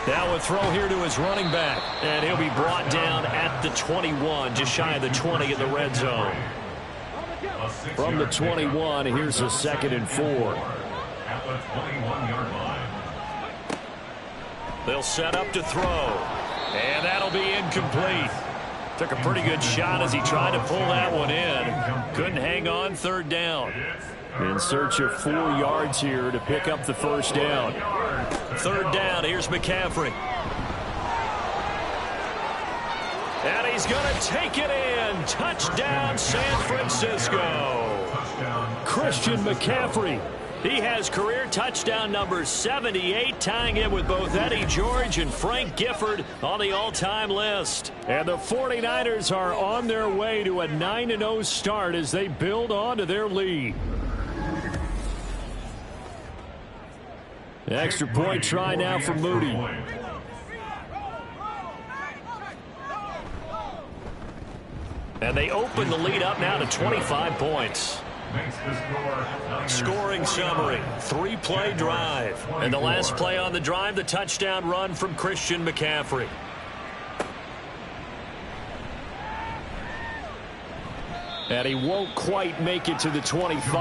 Now a throw here to his running back, and he'll be brought down at the 21, just shy of the 20 in the red zone. From the 21, here's a 2nd and 4. At the 21-yard line. They'll set up to throw, and that'll be incomplete. Took a pretty good shot as he tried to pull that one in. Couldn't hang on, 3rd down. In search of 4 yards here to pick up the 1st down. 3rd down, here's McCaffrey. And he's going to take it in. Touchdown, San Francisco. Christian McCaffrey. He has career touchdown number 78, tying it with both Eddie George and Frank Gifford on the all-time list. And the 49ers are on their way to a 9-0 start as they build on to their lead. Extra point try now for Moody. And they open the lead up now to 25 points. Scoring summary, 3-play drive. And the last play on the drive, the touchdown run from Christian McCaffrey. And he won't quite make it to the 25.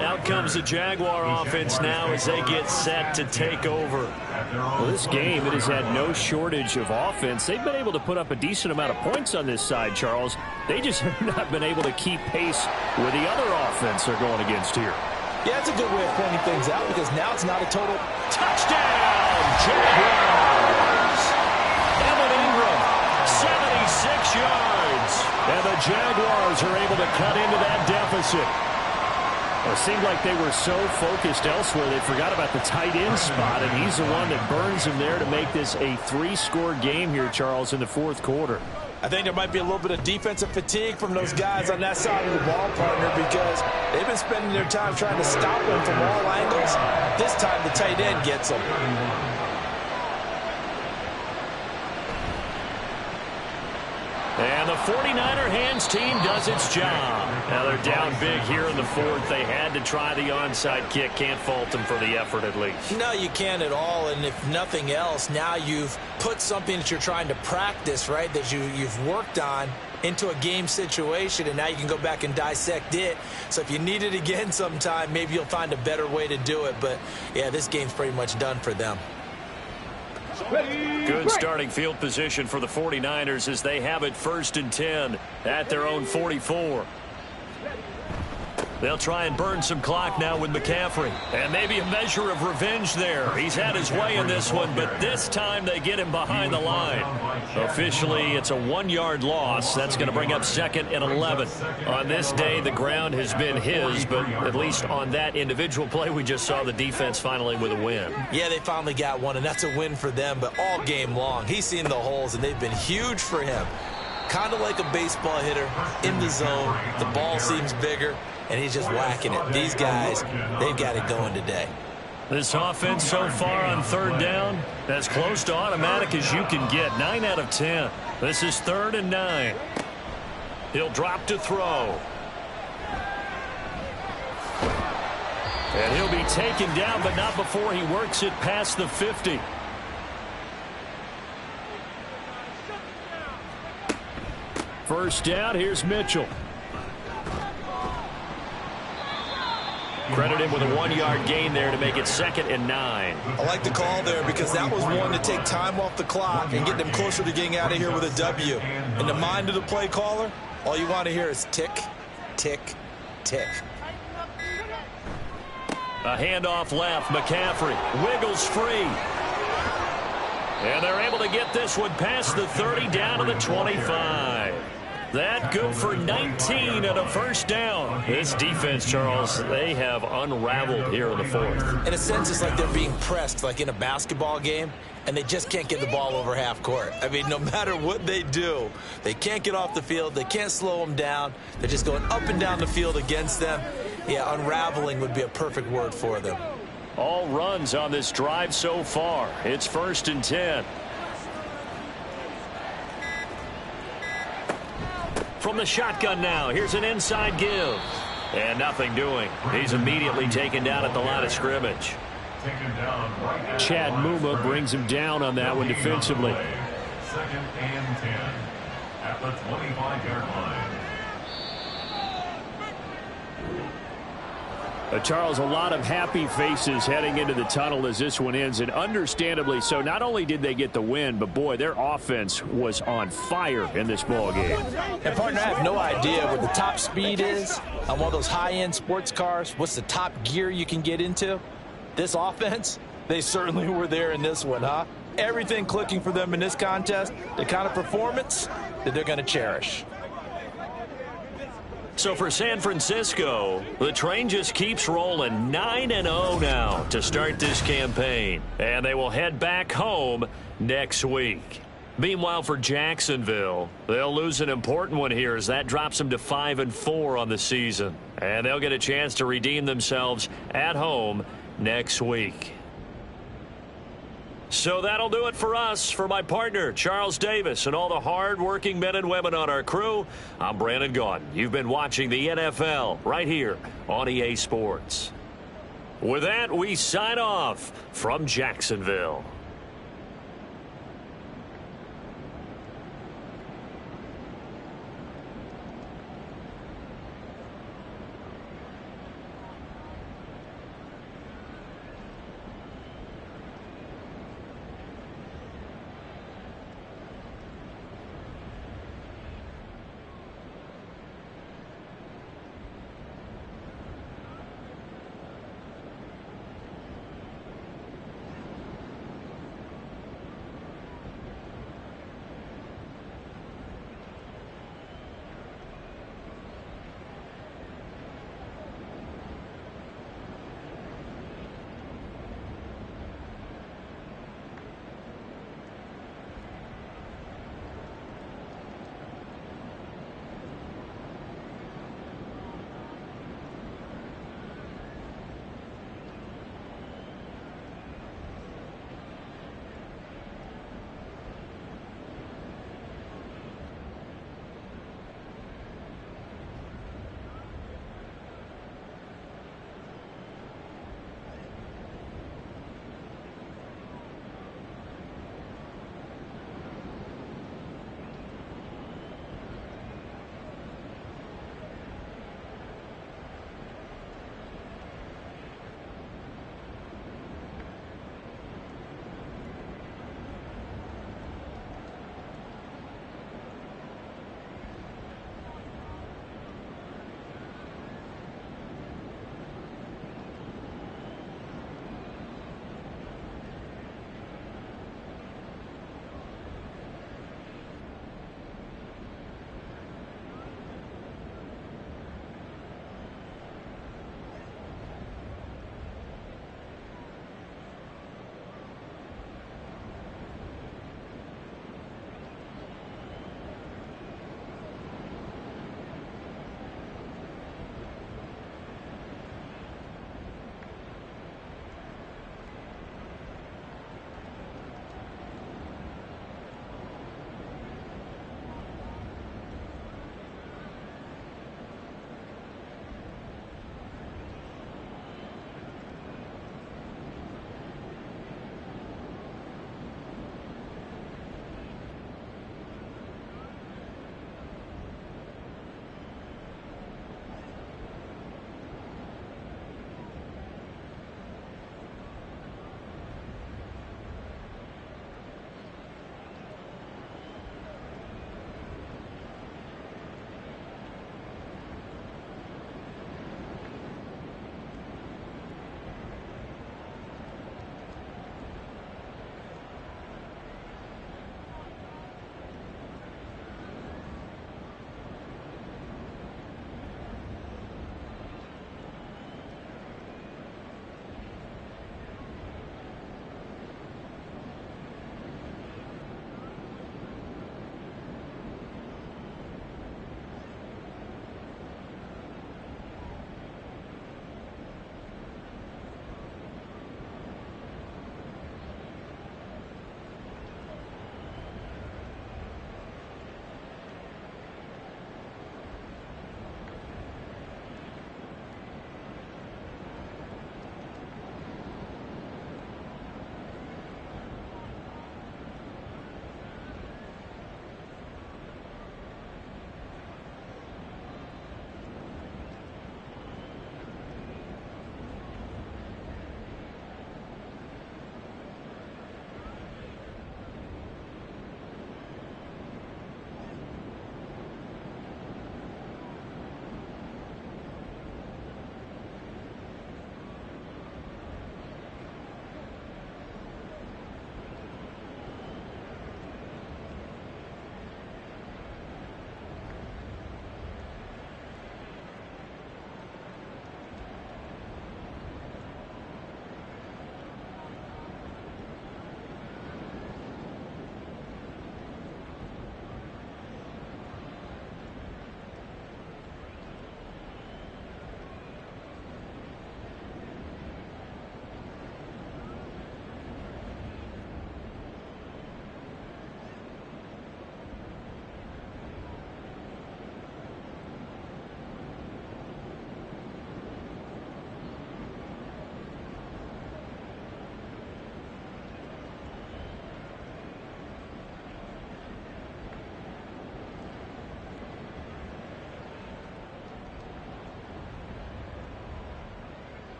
Out comes the Jaguar offense now as they get set to take over. Well, this game, it has had no shortage of offense. They've been able to put up a decent amount of points on this side, Charles. They just have not been able to keep pace with the other offense they're going against here. Yeah, it's a good way of pointing things out because now it's not a total touchdown, Jaguars. Evan Ingram, 76 yards. And the Jaguars are able to cut into that deficit. Well, it seemed like they were so focused elsewhere they forgot about the tight end spot, and he's the one that burns them there to make this a 3-score game here, Charles, in the 4th quarter. I think there might be a little bit of defensive fatigue from those guys on that side of the ball, partner, because they've been spending their time trying to stop them from all angles. This time the tight end gets them. And the 49er hands team does its job. Now they're down big here in the 4th. They had to try the onside kick. Can't fault them for the effort at least. No, you can't at all. And if nothing else, now you've put something that you're trying to practice, right, that you've worked on into a game situation, and now you can go back and dissect it. So if you need it again sometime, maybe you'll find a better way to do it. But, yeah, this game's pretty much done for them. Good starting field position for the 49ers as they have it 1st and 10 at their own 44. They'll try and burn some clock now with McCaffrey. And maybe a measure of revenge there. He's had his way in this one, but this time they get him behind the line. Officially, it's a 1-yard loss. That's going to bring up 2nd and 11. On this day, the ground has been his, but at least on that individual play, we just saw the defense finally with a win. Yeah, they finally got one, and that's a win for them, but all game long, he's seen the holes, and they've been huge for him. Kind of like a baseball hitter in the zone. The ball seems bigger, and he's just whacking it. These guys, they've got it going today. This offense so far on 3rd down, as close to automatic as you can get. 9 out of 10. This is 3rd and 9. He'll drop to throw. And he'll be taken down, but not before he works it past the 50. First down, here's Mitchell. Credit him with a 1-yard gain there to make it 2nd and 9. I like the call there because that was one to take time off the clock and get them closer to getting out of here with a W. In the mind of the play caller, all you want to hear is tick, tick, tick. A handoff left. McCaffrey wiggles free. And they're able to get this one past the 30 down to the 25. That good for 19 and a first down. This defense, Charles, they have unraveled here in the fourth. In a sense, it's like they're being pressed like in a basketball game, and they just can't get the ball over half court. I mean, no matter what they do, they can't get off the field. They can't slow them down. They're just going up and down the field against them. Yeah, unraveling would be a perfect word for them. All runs on this drive so far. It's 1st and 10. From the shotgun now, here's an inside give. And nothing doing. He's immediately taken down at the line of scrimmage. Chad Muma brings him down on that one defensively. 2nd and 10 at the 25-yard line. Charles, a lot of happy faces heading into the tunnel as this one ends, and understandably so. Not only did they get the win, but boy, their offense was on fire in this ball game. And partner, I have no idea what the top speed is on one of those high-end sports cars. What's the top gear you can get into? This offense, they certainly were there in this one, huh? Everything clicking for them in this contest, the kind of performance that they're going to cherish. So for San Francisco, the train just keeps rolling. 9-0 now to start this campaign. And they will head back home next week. Meanwhile, for Jacksonville, they'll lose an important one here as that drops them to 5-4 on the season. And they'll get a chance to redeem themselves at home next week. So that'll do it for us. For my partner, Charles Davis, and all the hard-working men and women on our crew, I'm Brandon Gaudin. You've been watching the NFL right here on EA Sports. With that, we sign off from Jacksonville.